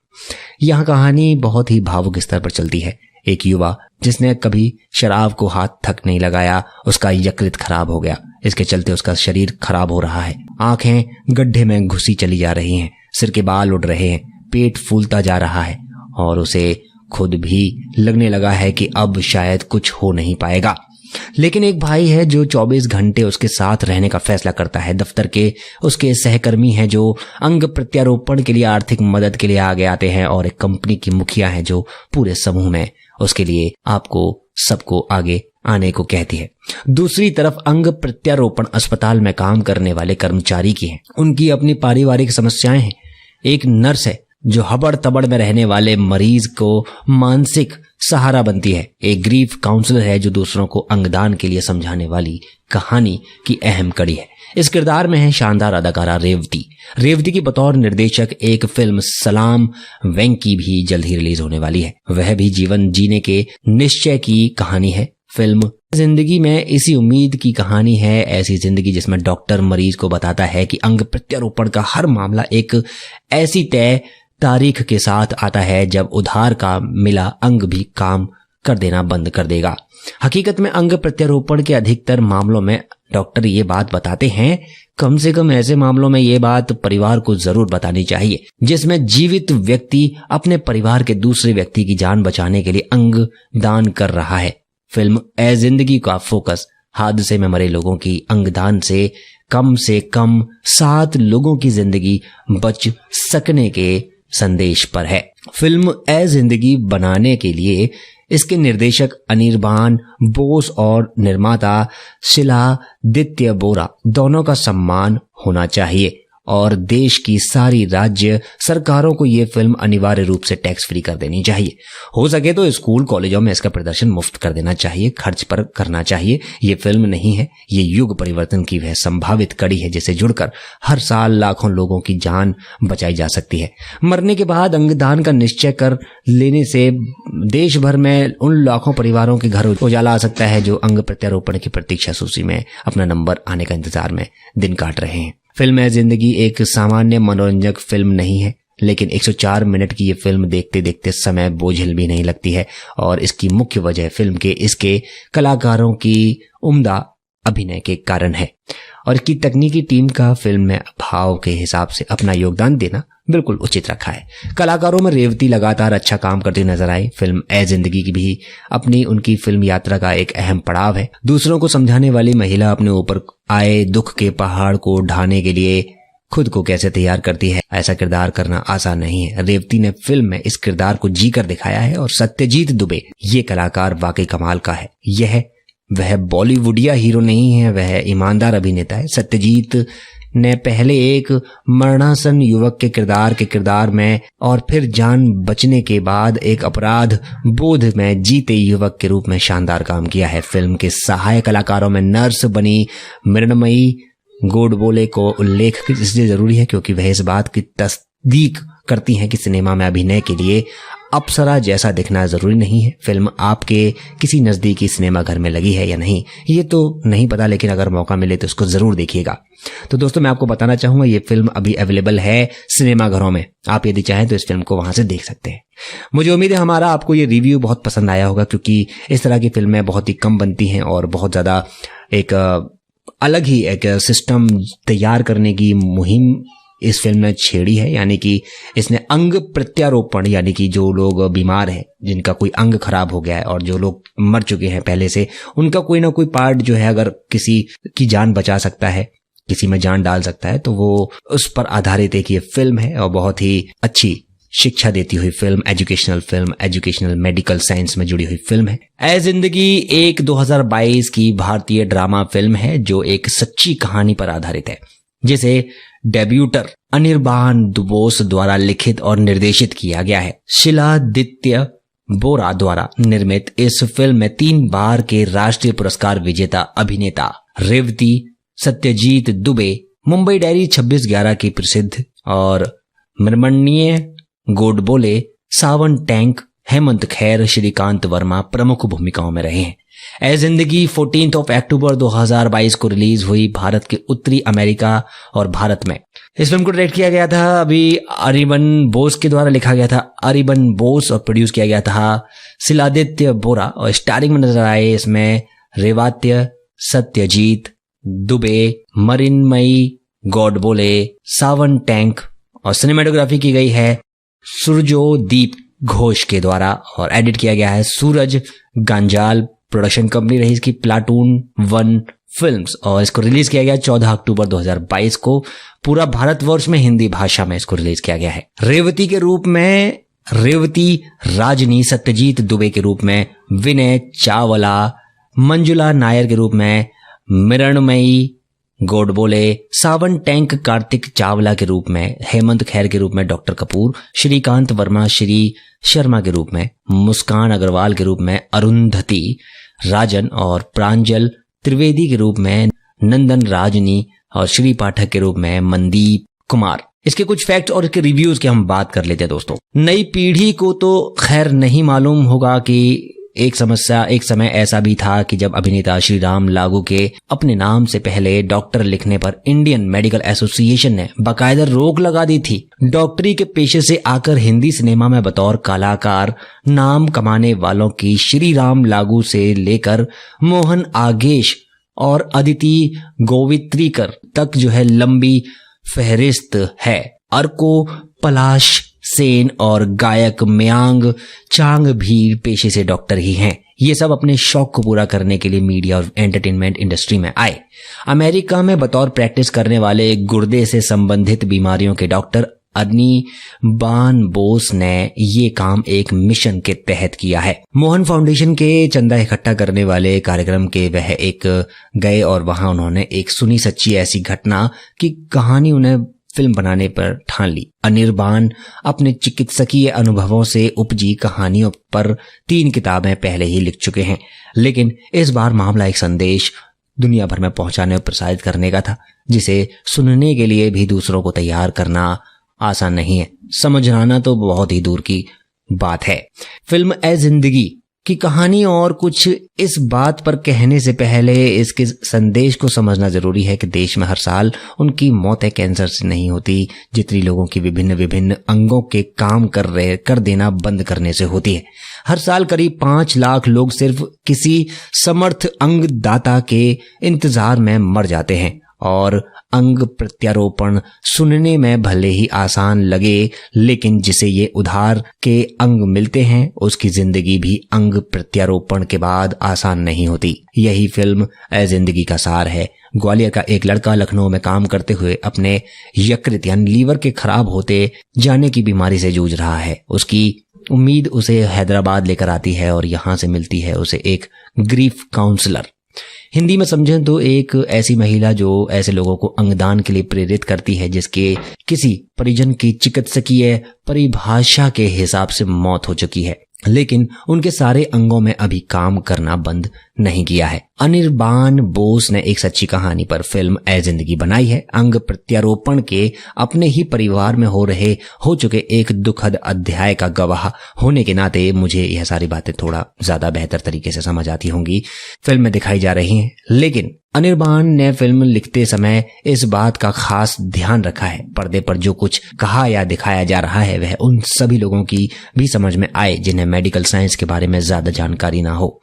यह कहानी बहुत ही भावुक स्तर पर चलती है। एक युवा जिसने कभी शराब को हाथ तक नहीं लगाया, उसका यकृत खराब हो गया। इसके चलते उसका शरीर खराब हो रहा है, आंखें गड्ढे में घुसी चली जा रही हैं, सिर के बाल उड़ रहे हैं, पेट फूलता जा रहा है और उसे खुद भी लगने लगा है कि अब शायद कुछ हो नहीं पाएगा। लेकिन एक भाई है जो 24 घंटे उसके साथ रहने का फैसला करता है। दफ्तर के उसके सहकर्मी हैं जो अंग प्रत्यारोपण के लिए आर्थिक मदद के लिए आगे आते हैं और एक कंपनी की मुखिया है जो पूरे समूह में उसके लिए आपको सबको आगे आने को कहती है। दूसरी तरफ अंग प्रत्यारोपण अस्पताल में काम करने वाले कर्मचारी की है। उनकी अपनी पारिवारिक समस्याएं हैं। एक नर्स है जो हबड़ तबड़ में रहने वाले मरीज को मानसिक सहारा बनती है। एक ग्रीफ काउंसलर है जो दूसरों को अंगदान के लिए समझाने वाली कहानी की अहम कड़ी है। इस किरदार में है शानदार अदाकारा रेवती की बतौर निर्देशक। एक फिल्म सलाम वेंकी भी जल्द ही रिलीज होने वाली है। वह भी जीवन जीने के निश्चय की कहानी है। फिल्म जिंदगी में इसी उम्मीद की कहानी है, ऐसी जिंदगी जिसमें डॉक्टर मरीज को बताता है कि अंग प्रत्यारोपण का हर मामला एक ऐसी तय तारीख के साथ आता है जब उधार का मिला अंग भी काम कर देना बंद कर देगा। हकीकत में अंग प्रत्यारोपण के अधिकतर मामलों में डॉक्टर ये बात बताते हैं। कम से कम ऐसे मामलों में ये बात परिवार को जरूर बतानी चाहिए जिसमें जीवित व्यक्ति अपने परिवार के दूसरे व्यक्ति की जान बचाने के लिए अंग दान कर रहा है। फिल्म ए जिंदगी का फोकस हादसे में मरे लोगों की अंगदान से कम से कम 7 लोगों की जिंदगी बच सकने के संदेश पर है। फिल्म ए जिंदगी बनाने के लिए इसके निर्देशक अनिर्बान बोस और निर्माता शिलादित्य बोरा दोनों का सम्मान होना चाहिए और देश की सारी राज्य सरकारों को ये फिल्म अनिवार्य रूप से टैक्स फ्री कर देनी चाहिए। हो सके तो स्कूल कॉलेजों में इसका प्रदर्शन मुफ्त कर देना चाहिए, खर्च पर करना चाहिए। ये फिल्म नहीं है, ये युग परिवर्तन की वह संभावित कड़ी है जिसे जुड़कर हर साल लाखों लोगों की जान बचाई जा सकती है। मरने के बाद अंगदान का निश्चय कर लेने से देश भर में उन लाखों परिवारों के घर उजाला आ सकता है जो अंग प्रत्यारोपण की प्रतीक्षा सूची में अपना नंबर आने का इंतजार में दिन काट रहे हैं। फिल्म है जिंदगी एक सामान्य मनोरंजक फिल्म नहीं है, लेकिन 104 मिनट की ये फिल्म देखते देखते समय बोझिल भी नहीं लगती है और इसकी मुख्य वजह फिल्म के इसके कलाकारों की उम्दा अभिनय के कारण है और इसकी तकनीकी टीम का फिल्म में भाव के हिसाब से अपना योगदान देना बिल्कुल उचित रखा है। कलाकारों में रेवती लगातार अच्छा काम करती नजर आई। फिल्म ए जिंदगी की भी अपनी उनकी फिल्म यात्रा का एक अहम पड़ाव है। दूसरों को समझाने वाली महिला अपने ऊपर आए दुख के पहाड़ को ढाने के लिए खुद को कैसे तैयार करती है, ऐसा किरदार करना आसान नहीं है। रेवती ने फिल्म में इस किरदार को जी कर दिखाया है और सत्यजीत दुबे ये कलाकार वाकई कमाल का है। यह वह बॉलीवुडिया हीरो नहीं है, वह ईमानदार अभिनेता है। सत्यजीत ने पहले एक मरणासन युवक के किरदार में और फिर जान बचने के बाद एक अपराध बोध में जीते युवक के रूप में शानदार काम किया है। फिल्म के सहायक कलाकारों में नर्स बनी मृण्मयी गोडबोले को उल्लेख इसलिए जरूरी है क्योंकि वह इस बात की तस्दीक करती हैं कि सिनेमा में अभिनय के लिए अप्सरा जैसा दिखना जरूरी नहीं है। फिल्म आपके किसी नजदीकी सिनेमा घर में लगी है या नहीं ये तो नहीं पता, लेकिन अगर मौका मिले तो इसको जरूर देखिएगा। तो दोस्तों मैं आपको बताना चाहूंगा ये फिल्म अभी अवेलेबल है सिनेमा घरों में, आप यदि चाहें तो इस फिल्म को वहां से देख सकते हैं। मुझे उम्मीद है हमारा आपको ये रिव्यू बहुत पसंद आया होगा क्योंकि इस तरह की फिल्में बहुत ही कम बनती हैं और बहुत ज्यादा एक अलग ही एक सिस्टम तैयार करने की मुहिम इस फिल्म ने छेड़ी है। यानी कि इसने अंग प्रत्यारोपण, यानी कि जो लोग बीमार हैं, जिनका कोई अंग खराब हो गया है और जो लोग मर चुके हैं पहले से, उनका कोई ना कोई पार्ट जो है अगर किसी की जान बचा सकता है, किसी में जान डाल सकता है, तो वो उस पर आधारित एक ये फिल्म है और बहुत ही अच्छी शिक्षा देती हुई फिल्म, एजुकेशनल मेडिकल साइंस में जुड़ी हुई फिल्म है। ए जिंदगी एक 2022 की भारतीय ड्रामा फिल्म है जो एक सच्ची कहानी पर आधारित है, जिसे डेब्यूटर अनिर्बान बोस द्वारा लिखित और निर्देशित किया गया है। शिलादित्य बोरा द्वारा निर्मित इस फिल्म में 3 बार के राष्ट्रीय पुरस्कार विजेता अभिनेता रेवती, सत्यजीत दुबे, मुंबई डायरी 26/11 की प्रसिद्ध और मृण्मयी गोडबोले, सावन टैंक, हेमंत खैर, श्रीकांत वर्मा प्रमुख भूमिकाओं में रहे हैं। ए जिंदगी 14 अक्टूबर 2022 को रिलीज हुई भारत के उत्तरी अमेरिका और भारत में। इस फिल्म को डायरेक्ट किया गया था अभी अरिबन बोस के द्वारा, लिखा गया था अरिबन बोस और प्रोड्यूस किया गया था शिलादित्य बोरा और स्टारिंग में नजर आए इसमें रेवात्य, सत्यजीत दुबे, मृण्मयी गोडबोले, सावन टैंक और सिनेमेटोग्राफी की गई है सुरजोदीप घोष के द्वारा और एडिट किया गया है सूरज गांजाल। प्रोडक्शन कंपनी रही इसकी प्लाटून 1 फिल्म्स और इसको रिलीज किया गया 14 अक्टूबर 2022 को। पूरा भारतवर्ष में हिंदी भाषा में इसको रिलीज किया गया है। रेवती के रूप में रेवती राजनी, सत्यजीत दुबे के रूप में विनय चावला, मंजुला नायर के रूप में मृण्मयी गोडबोले, सावन टैंक कार्तिक चावला के रूप में, हेमंत खैर के रूप में डॉक्टर कपूर, श्रीकांत वर्मा श्री शर्मा के रूप में, मुस्कान अग्रवाल के रूप में अरुंधति राजन और प्रांजल त्रिवेदी के रूप में नंदन राजनी और श्री पाठक के रूप में मनदीप कुमार। इसके कुछ फैक्ट्स और इसके रिव्यूज की हम बात कर लेते हैं दोस्तों। नई पीढ़ी को तो खैर नहीं मालूम होगा कि एक समय ऐसा भी था कि जब अभिनेता श्री राम लागू के अपने नाम से पहले डॉक्टर लिखने पर इंडियन मेडिकल एसोसिएशन ने बाकायदा रोक लगा दी थी। डॉक्टरी के पेशे से आकर हिंदी सिनेमा में बतौर कलाकार नाम कमाने वालों की श्री राम लागू से लेकर मोहन आगेश और अदिति गोवित्रीकर तक जो है लंबी फहरिस्त है। अर्को पलाश सेन और गायक मयांग चांग भी पेशे से डॉक्टर ही हैं। ये सब अपने शौक को पूरा करने के लिए मीडिया और एंटरटेनमेंट इंडस्ट्री में आए। अमेरिका में बतौर प्रैक्टिस करने वाले गुर्दे से संबंधित बीमारियों के डॉक्टर अनिर्बान बोस ने ये काम एक मिशन के तहत किया है। मोहन फाउंडेशन के चंदा इकट्ठा करने वाले कार्यक्रम के वह एक गए और वहां उन्होंने एक सुनी सच्ची ऐसी घटना की कहानी उन्हें फिल्म बनाने पर ठान ली। अनिर्बान अपने चिकित्सकीय अनुभवों से उपजी कहानियों पर 3 किताबें पहले ही लिख चुके हैं, लेकिन इस बार मामला एक संदेश दुनिया भर में पहुंचाने और प्रसारित करने का था, जिसे सुनने के लिए भी दूसरों को तैयार करना आसान नहीं है। समझाना तो बहुत ही दूर की बात है। फिल्म ए जिंदगी की कहानी और कुछ इस बात पर कहने से पहले इसके संदेश को समझना जरूरी है कि देश में हर साल उनकी मौतें कैंसर से नहीं होती, जितनी लोगों की विभिन्न अंगों के काम कर देना बंद करने से होती है। हर साल करीब 5 लाख लोग सिर्फ किसी समर्थ अंग दाता के इंतजार में मर जाते हैं और अंग प्रत्यारोपण सुनने में भले ही आसान लगे, लेकिन जिसे ये उधार के अंग मिलते हैं उसकी जिंदगी भी अंग प्रत्यारोपण के बाद आसान नहीं होती। यही फिल्म ए जिंदगी का सार है। ग्वालियर का एक लड़का लखनऊ में काम करते हुए अपने यकृत यानी लीवर के खराब होते जाने की बीमारी से जूझ रहा है। उसकी उम्मीद उसे हैदराबाद लेकर आती है और यहाँ से मिलती है उसे एक ग्रीफ काउंसलर। हिंदी में समझें तो एक ऐसी महिला जो ऐसे लोगों को अंगदान के लिए प्रेरित करती है जिसके किसी परिजन की चिकित्सकीय परिभाषा के हिसाब से मौत हो चुकी है, लेकिन उनके सारे अंगों में अभी काम करना बंद नहीं किया है। अनिर्बान बोस ने एक सच्ची कहानी पर फिल्म ए जिंदगी बनाई है। अंग प्रत्यारोपण के अपने ही परिवार में हो चुके एक दुखद अध्याय का गवाह होने के नाते मुझे यह सारी बातें थोड़ा ज्यादा बेहतर तरीके से समझ आती होंगी। फिल्म में दिखाई जा रही हैं, लेकिन अनिर्बान ने फिल्म लिखते समय इस बात का खास ध्यान रखा है पर्दे पर जो कुछ कहा या दिखाया जा रहा है वह उन सभी लोगों की भी समझ में आए जिन्हें मेडिकल साइंस के बारे में ज्यादा जानकारी ना हो।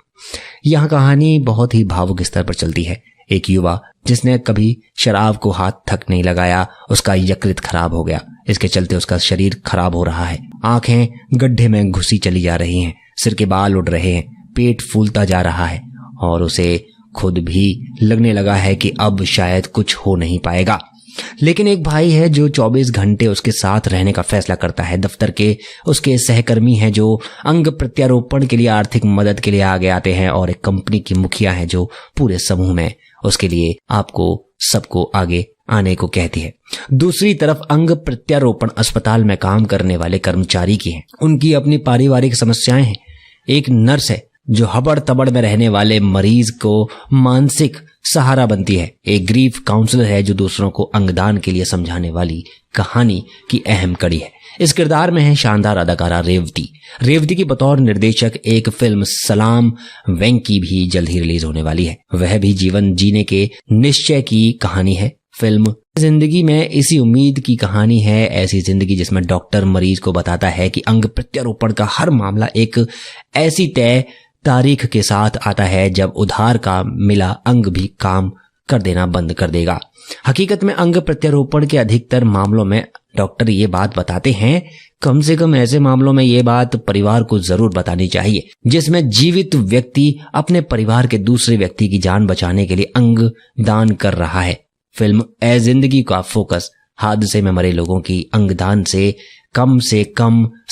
यह कहानी बहुत ही भावुक स्तर पर चलती है। एक युवा जिसने कभी शराब को हाथ तक नहीं लगाया, उसका यकृत खराब हो गया। इसके चलते उसका शरीर खराब हो रहा है। आंखें गड्ढे में घुसी चली जा रही हैं, सिर के बाल उड़ रहे हैं, पेट फूलता जा रहा है और उसे खुद भी लगने लगा है कि अब शायद कुछ हो नहीं पाएगा। लेकिन एक भाई है जो 24 घंटे उसके साथ रहने का फैसला करता है। दफ्तर के उसके सहकर्मी हैं जो अंग प्रत्यारोपण के लिए आर्थिक मदद के लिए आगे आते हैं और एक कंपनी की मुखिया है जो पूरे समूह में उसके लिए आपको सबको आगे आने को कहती है। दूसरी तरफ अंग प्रत्यारोपण अस्पताल में काम करने वाले कर्मचारी की है। उनकी अपनी पारिवारिक समस्याएं हैं। एक नर्स है जो हबड़ तबड़ में रहने वाले मरीज को मानसिक सहारा बनती है। एक ग्रीफ काउंसलर है जो दूसरों को अंगदान के लिए समझाने वाली कहानी की अहम कड़ी है। इस किरदार में है शानदार अदाकारा रेवती की बतौर निर्देशक। एक फिल्म सलाम वेंकी भी जल्द ही रिलीज होने वाली है। वह भी जीवन जीने के निश्चय की कहानी है। फिल्म जिंदगी में इसी उम्मीद की कहानी है, ऐसी जिंदगी जिसमें डॉक्टर मरीज को बताता है कि अंग प्रत्यारोपण का हर मामला एक ऐसी तय तारीख के साथ आता है जब उधार का मिला अंग भी काम कर देना बंद कर देगा। हकीकत में अंग प्रत्यारोपण के अधिकतर मामलों में डॉक्टर ये बात बताते हैं, कम से कम ऐसे मामलों में ये बात परिवार को जरूर बतानी चाहिए जिसमें जीवित व्यक्ति अपने परिवार के दूसरे व्यक्ति की जान बचाने के लिए अंग दान कर रहा है। फिल्म ए जिंदगी का फोकस हादसे में मरे लोगों की अंगदान से कम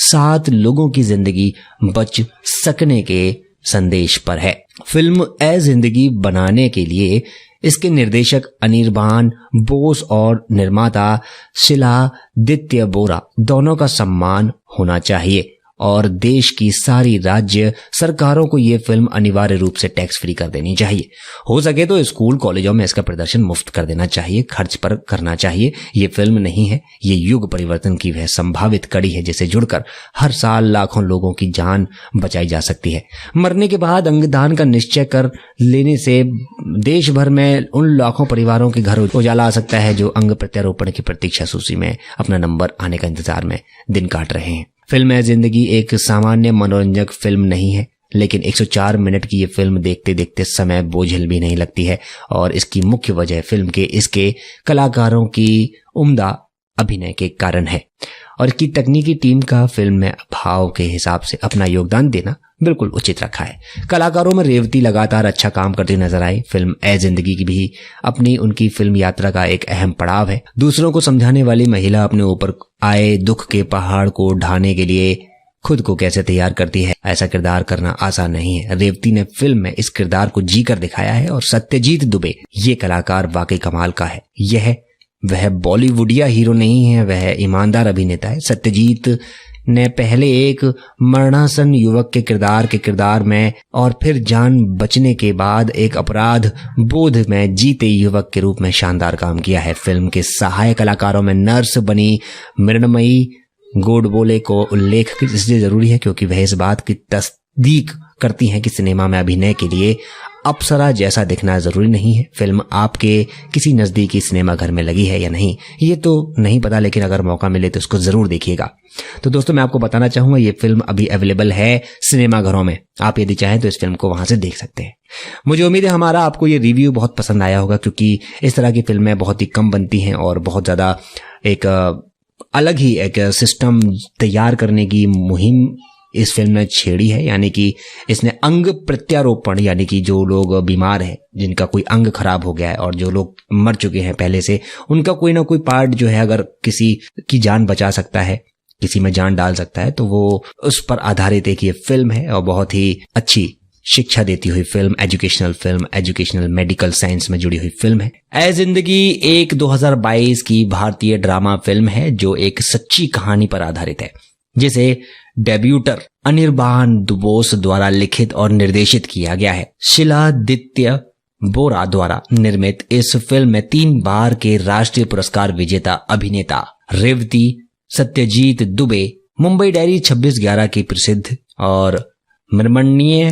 7 लोगों की जिंदगी बच सकने के संदेश पर है। फिल्म ए जिंदगी बनाने के लिए इसके निर्देशक अनिर्बान बोस और निर्माता शिलादित्य बोरा दोनों का सम्मान होना चाहिए और देश की सारी राज्य सरकारों को ये फिल्म अनिवार्य रूप से टैक्स फ्री कर देनी चाहिए। हो सके तो स्कूल कॉलेजों में इसका प्रदर्शन मुफ्त कर देना चाहिए, खर्च पर करना चाहिए। ये फिल्म नहीं है, ये युग परिवर्तन की वह संभावित कड़ी है जिसे जुड़कर हर साल लाखों लोगों की जान बचाई जा सकती है। मरने के बाद अंगदान का निश्चय कर लेने से देश भर में उन लाखों परिवारों के घर उजाला आ सकता है जो अंग प्रत्यारोपण की प्रतीक्षा सूची में अपना नंबर आने का इंतजार में दिन काट रहे हैं। फिल्म ए जिंदगी एक सामान्य मनोरंजक फिल्म नहीं है, लेकिन 104 मिनट की ये फिल्म देखते देखते समय बोझिल भी नहीं लगती है और इसकी मुख्य वजह फिल्म के इसके कलाकारों की उम्दा अभिनय के कारण है और इसकी तकनीकी टीम का फिल्म में भाव के हिसाब से अपना योगदान देना बिल्कुल उचित रखा है। कलाकारों में रेवती लगातार अच्छा काम करती नजर आई। फिल्म ए जिंदगी की भी अपनी उनकी फिल्म यात्रा का एक अहम पड़ाव है। दूसरों को समझाने वाली महिला अपने ऊपर आए दुख के पहाड़ को ढाने के लिए खुद को कैसे तैयार करती है, ऐसा किरदार करना आसान नहीं है। रेवती ने फिल्म में इस किरदार को जी कर दिखाया है और सत्यजीत दुबे ये कलाकार वाकई कमाल का है। यह वह बॉलीवुडिया हीरो नहीं है, वह ईमानदार अभिनेता है। सत्यजीत ने पहले एक मरणासन युवक के किरदार में और फिर जान बचने के बाद एक अपराध बोध में जीते युवक के रूप में शानदार काम किया है। फिल्म के सहायक कलाकारों में नर्स बनी मृण्मयी गोडबोले को उल्लेख इसलिए जरूरी है क्योंकि वह इस बात की तस्दीक करती हैं कि सिनेमा में अभिनय के लिए अप्सरा जैसा दिखना जरूरी नहीं है। फिल्म आपके किसी नजदीकी सिनेमा घर में लगी है या नहीं ये तो नहीं पता, लेकिन अगर मौका मिले तो उसको जरूर देखिएगा। तो दोस्तों मैं आपको बताना चाहूंगा ये फिल्म अभी अवेलेबल है सिनेमा घरों में, आप यदि चाहें तो इस फिल्म को वहां से देख सकते हैं। मुझे उम्मीद है हमारा आपको ये रिव्यू बहुत पसंद आया होगा, क्योंकि इस तरह की फिल्में बहुत ही कम बनती हैं और बहुत ज्यादा एक अलग ही एक सिस्टम तैयार करने की मुहिम इस फिल्म ने छेड़ी है। यानी कि इसने अंग प्रत्यारोपण, यानी कि जो लोग बीमार हैं, जिनका कोई अंग खराब हो गया है और जो लोग मर चुके हैं पहले से, उनका कोई ना कोई पार्ट जो है अगर किसी की जान बचा सकता है, किसी में जान डाल सकता है, तो वो उस पर आधारित एक ये फिल्म है और बहुत ही अच्छी शिक्षा देती हुई फिल्म, एजुकेशनल मेडिकल साइंस में जुड़ी हुई फिल्म है। ए जिंदगी एक 2022 की भारतीय ड्रामा फिल्म है जो एक सच्ची कहानी पर आधारित है, जिसे डेब्यूटर अनिर्बान बोस द्वारा लिखित और निर्देशित किया गया है। शिलादित्य बोरा द्वारा निर्मित इस फिल्म में 3 बार के राष्ट्रीय पुरस्कार विजेता अभिनेता रेवती, सत्यजीत दुबे, मुंबई डायरी 26/11 की प्रसिद्ध और मृण्मयी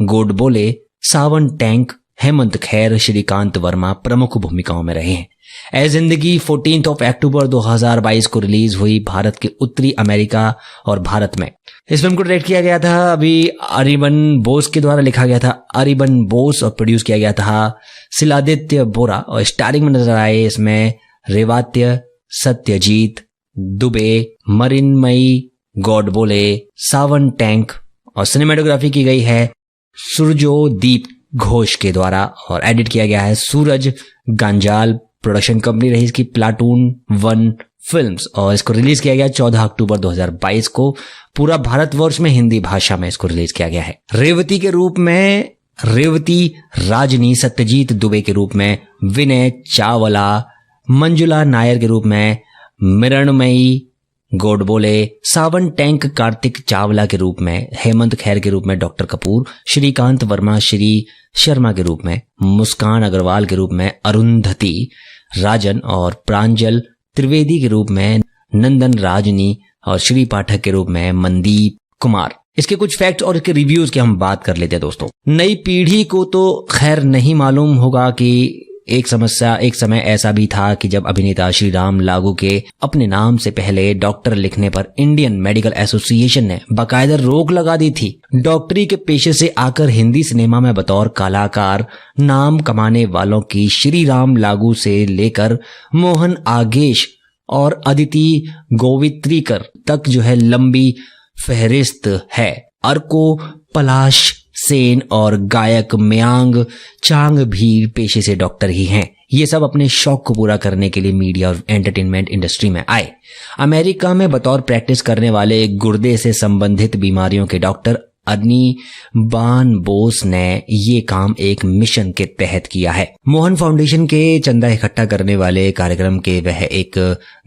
गोडबोले, सावन टैंक, हेमंत खैर, श्रीकांत वर्मा प्रमुख भूमिकाओं में रहे हैं। ए जिंदगी 14 अक्टूबर 2022 को रिलीज हुई भारत के उत्तरी अमेरिका और भारत में। इस फिल्म को डायरेक्ट किया गया था अभी अरिबन बोस के द्वारा, लिखा गया था अरिबन बोस और प्रोड्यूस किया गया था शिलादित्य बोरा। और स्टारिंग में नजर आए इसमें रेवात्य, सत्यजीत दुबे, मृण्मयी गोडबोले, सावन टैंक और सिनेमेटोग्राफी की गई है सुरजोदीप घोष के द्वारा और एडिट किया गया है सूरज गांजाल। प्रोडक्शन कंपनी रही इसकी प्लाटून 1 फिल्म्स और इसको रिलीज किया गया 14 अक्टूबर 2022 को। पूरा भारतवर्ष में हिंदी भाषा में इसको रिलीज किया गया है। रेवती के रूप में रेवती राजनी, सत्यजीत दुबे के रूप में विनय चावला, मंजुला नायर के रूप में मृण्मयी गोडबोले, सावन टैंक कार्तिक चावला के रूप में, हेमंत खैर के रूप में डॉक्टर कपूर, श्रीकांत वर्मा श्री शर्मा के रूप में, मुस्कान अग्रवाल के रूप में अरुंधति राजन और प्रांजल त्रिवेदी के रूप में नंदन राजनी और श्री पाठक के रूप में मनदीप कुमार। इसके कुछ फैक्ट्स और इसके रिव्यूज की हम बात कर लेते हैं दोस्तों। नई पीढ़ी को तो खैर नहीं मालूम होगा कि एक समय ऐसा भी था कि जब अभिनेता श्री राम लागू के अपने नाम से पहले डॉक्टर लिखने पर इंडियन मेडिकल एसोसिएशन ने बाकायदा रोक लगा दी थी। डॉक्टरी के पेशे से आकर हिंदी सिनेमा में बतौर कलाकार नाम कमाने वालों की श्री राम लागू से लेकर मोहन आगेश और अदिति गोवित्रीकर तक जो है लंबी फहरिस्त है। अर्को पलाश सेन और गायक मयांग चांग भी पेशे से डॉक्टर ही हैं। ये सब अपने शौक को पूरा करने के लिए मीडिया और एंटरटेनमेंट इंडस्ट्री में आए। अमेरिका में बतौर प्रैक्टिस करने वाले गुर्दे से संबंधित बीमारियों के डॉक्टर अनिर्बान बोस ने ये काम एक मिशन के तहत किया है। मोहन फाउंडेशन के चंदा इकट्ठा करने वाले कार्यक्रम के वह एक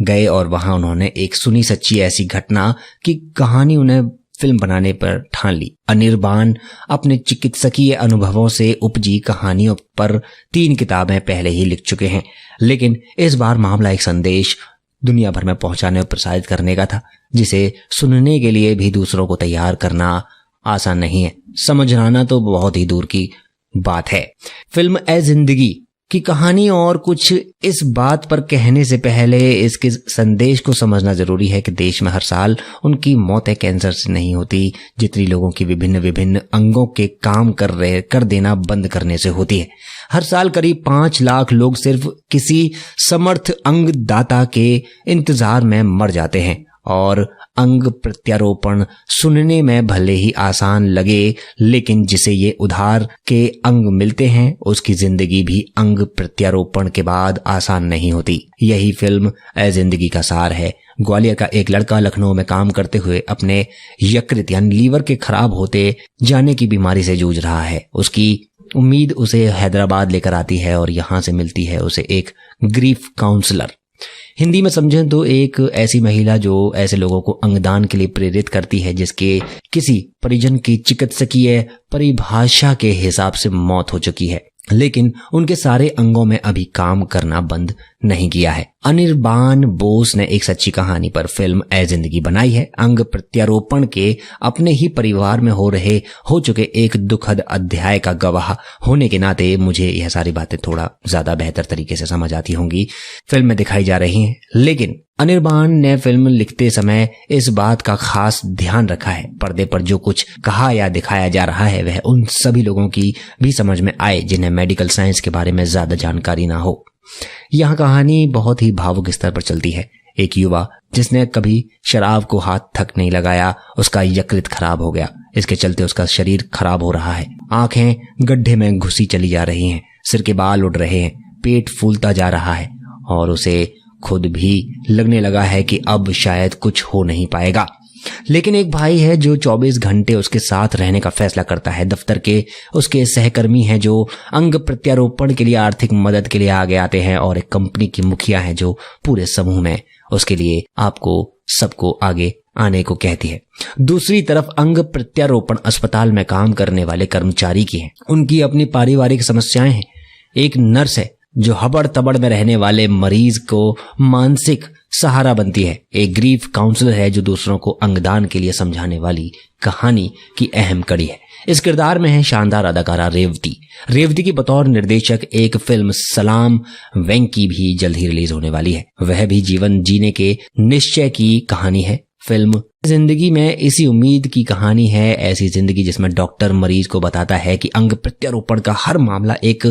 गए और वहां उन्होंने एक सुनी सच्ची ऐसी घटना की कहानी उन्हें फिल्म बनाने पर ठान ली। अनिर्बान अपने चिकित्सकीय अनुभवों से उपजी कहानियों पर 3 किताबें पहले ही लिख चुके हैं, लेकिन इस बार मामला एक संदेश दुनिया भर में पहुंचाने और प्रसारित करने का था, जिसे सुनने के लिए भी दूसरों को तैयार करना आसान नहीं है। समझना तो बहुत ही दूर की बात है। फिल्म ए जिंदगी की कहानी और कुछ इस बात पर कहने से पहले इसके संदेश को समझना जरूरी है कि देश में हर साल उनकी मौतें कैंसर से नहीं होती जितनी लोगों की विभिन्न अंगों के काम कर देना बंद करने से होती है। हर साल करीब 5 लाख लोग सिर्फ किसी समर्थ अंग दाता के इंतजार में मर जाते हैं और अंग प्रत्यारोपण सुनने में भले ही आसान लगे, लेकिन जिसे ये उधार के अंग मिलते हैं उसकी जिंदगी भी अंग प्रत्यारोपण के बाद आसान नहीं होती। यही फिल्म ए जिंदगी का सार है। ग्वालियर का एक लड़का लखनऊ में काम करते हुए अपने यकृत यानी लीवर के खराब होते जाने की बीमारी से जूझ रहा है। उसकी उम्मीद उसे हैदराबाद लेकर आती है और यहाँ से मिलती है उसे एक ग्रीफ काउंसलर। हिंदी में समझें तो एक ऐसी महिला जो ऐसे लोगों को अंगदान के लिए प्रेरित करती है जिसके किसी परिजन की चिकित्सकीय परिभाषा के हिसाब से मौत हो चुकी है, लेकिन उनके सारे अंगों में अभी काम करना बंद नहीं किया है। अनिर्बान बोस ने एक सच्ची कहानी पर फिल्म ए जिंदगी बनाई है। अंग प्रत्यारोपण के अपने ही परिवार में हो चुके एक दुखद अध्याय का गवाह होने के नाते मुझे यह सारी बातें थोड़ा ज्यादा बेहतर तरीके से समझ आती होंगी, फिल्म में दिखाई जा रही हैं। लेकिन अनिर्बान ने फिल्म लिखते समय इस बात का खास ध्यान रखा है पर्दे पर जो कुछ कहा या दिखाया जा रहा है वह उन सभी लोगों की भी समझ में आए जिन्हें मेडिकल साइंस के बारे में ज्यादा जानकारी ना हो। यह कहानी बहुत ही भावुक स्तर पर चलती है। एक युवा जिसने कभी शराब को हाथ तक नहीं लगाया, उसका यकृत खराब हो गया। इसके चलते उसका शरीर खराब हो रहा है, आंखें गड्ढे में घुसी चली जा रही हैं, सिर के बाल उड़ रहे हैं, पेट फूलता जा रहा है और उसे खुद भी लगने लगा है कि अब शायद कुछ हो नहीं पाएगा। लेकिन एक भाई है जो 24 घंटे उसके साथ रहने का फैसला करता है। दफ्तर के उसके सहकर्मी हैं जो अंग प्रत्यारोपण के लिए आर्थिक मदद के लिए आगे आते हैं और एक कंपनी की मुखिया है जो पूरे समूह में उसके लिए आपको सबको आगे आने को कहती है। दूसरी तरफ अंग प्रत्यारोपण अस्पताल में काम करने वाले कर्मचारी की है, उनकी अपनी पारिवारिक समस्याएं हैं। एक नर्स है जो हबड़ तबड़ में रहने वाले मरीज को मानसिक सहारा बनती है। एक ग्रीफ काउंसलर है जो दूसरों को अंगदान के लिए समझाने वाली कहानी की अहम कड़ी है। इस किरदार में है शानदार अदाकारा रेवती की बतौर निर्देशक। एक फिल्म सलाम वेंकी भी जल्द ही रिलीज होने वाली है, वह भी जीवन जीने के निश्चय की कहानी है। फिल्म जिंदगी में इसी उम्मीद की कहानी है, ऐसी जिंदगी जिसमें डॉक्टर मरीज को बताता है कि अंग प्रत्यारोपण का हर मामला एक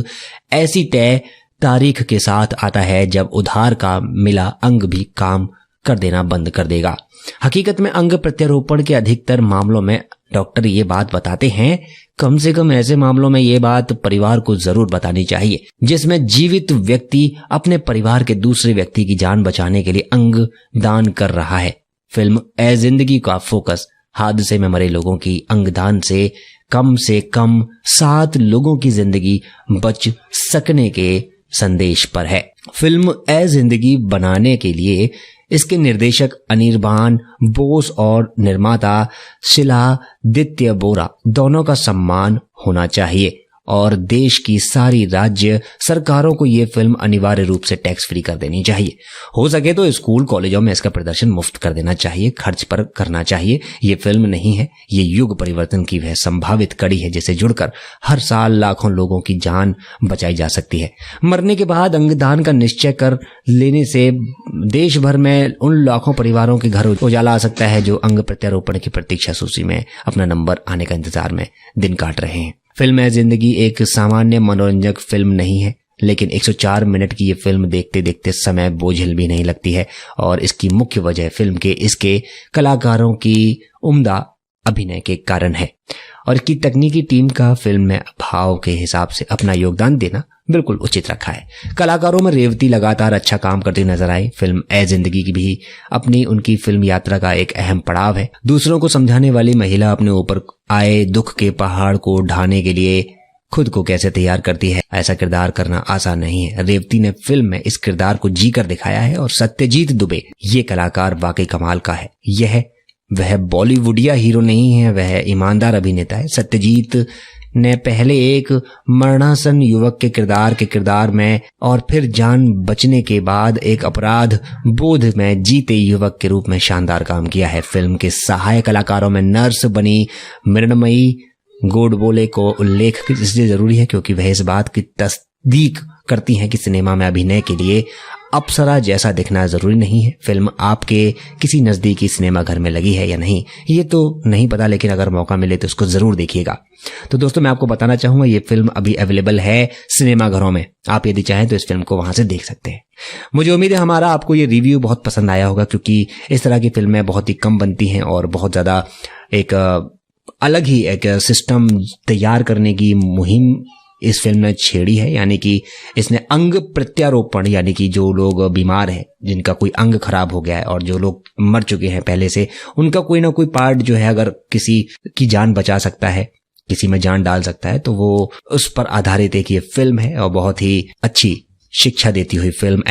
ऐसी तय तारीख के साथ आता है जब उधार का मिला अंग भी काम कर देना बंद कर देगा। हकीकत में अंग प्रत्यारोपण के अधिकतर मामलों में डॉक्टर ये बात बताते हैं, कम से कम ऐसे मामलों में ये बात परिवार को जरूर बतानी चाहिए जिसमें जीवित व्यक्ति अपने परिवार के दूसरे व्यक्ति की जान बचाने के लिए अंग दान कर रहा है। फिल्म ए जिंदगी का फोकस हादसे में मरे लोगों की अंगदान से कम 7 लोगों की जिंदगी बच सकने के संदेश पर है। फिल्म ए जिंदगी बनाने के लिए इसके निर्देशक अनिर्बान बोस और निर्माता शिलादित्य बोरा दोनों का सम्मान होना चाहिए और देश की सारी राज्य सरकारों को ये फिल्म अनिवार्य रूप से टैक्स फ्री कर देनी चाहिए। हो सके तो स्कूल कॉलेजों में इसका प्रदर्शन मुफ्त कर देना चाहिए, खर्च पर करना चाहिए। ये फिल्म नहीं है, ये युग परिवर्तन की वह संभावित कड़ी है जिसे जुड़कर हर साल लाखों लोगों की जान बचाई जा सकती है। मरने के बाद अंगदान का निश्चय कर लेने से देश भर में उन लाखों परिवारों के घर उजाला आ सकता है जो अंग प्रत्यारोपण की प्रतीक्षा सूची में अपना नंबर आने का इंतजार में दिन काट रहे हैं। फिल्म ए जिंदगी एक सामान्य मनोरंजक फिल्म नहीं है, लेकिन 104 मिनट की ये फिल्म देखते देखते समय बोझिल भी नहीं लगती है और इसकी मुख्य वजह फिल्म के इसके कलाकारों की उम्दा अभिनय के कारण है और इसकी तकनीकी टीम का फिल्म में भाव के हिसाब से अपना योगदान देना बिल्कुल उचित रखा है। कलाकारों में रेवती लगातार अच्छा काम करती नजर आई। फिल्म ए जिंदगी की भी अपनी उनकी फिल्म यात्रा का एक अहम पड़ाव है। दूसरों को समझाने वाली महिला अपने ऊपर आए दुख के पहाड़ को ढाने के लिए खुद को कैसे तैयार करती है, ऐसा किरदार करना आसान नहीं है। रेवती ने फिल्म में इस किरदार को जी कर दिखाया है और सत्यजीत दुबे ये कलाकार वाकई कमाल का है। यह वह बॉलीवुडिया हीरो नहीं है, वह ईमानदार अभिनेता है। सत्यजीत ने पहले एक मरणासन युवक के किरदार में और फिर जान बचने के बाद एक अपराध बोध में जीते युवक के रूप में शानदार काम किया है। फिल्म के सहायक कलाकारों में नर्स बनी मृणमयी गोडबोले को उल्लेख इसलिए जरूरी है क्योंकि वह इस बात की तस्दीक करती हैं कि सिनेमा में अभिनय के लिए अप्सरा जैसा दिखना जरूरी नहीं है। फिल्म आपके किसी नजदीकी सिनेमा घर में लगी है या नहीं ये तो नहीं पता, लेकिन अगर मौका मिले तो उसको जरूर देखिएगा। तो दोस्तों मैं आपको बताना चाहूंगा ये फिल्म अभी अवेलेबल है सिनेमा घरों में, आप यदि चाहें तो इस फिल्म को वहां से देख सकते हैं। मुझे उम्मीद है हमारा आपको ये रिव्यू बहुत पसंद आया होगा, क्योंकि इस तरह की फिल्में बहुत ही कम बनती हैं और बहुत ज्यादा एक अलग ही एक सिस्टम तैयार करने की मुहिम इस फिल्म ने छेड़ी है। यानी कि इसने अंग प्रत्यारोपण, यानी कि जो लोग बीमार हैं, जिनका कोई अंग खराब हो गया है और जो लोग मर चुके हैं पहले से, उनका कोई ना कोई पार्ट जो है अगर किसी की जान बचा सकता है, किसी में जान डाल सकता है, तो वो उस पर आधारित एक ये फिल्म है और बहुत ही अच्छी शिक्षा देती हुई फिल्म,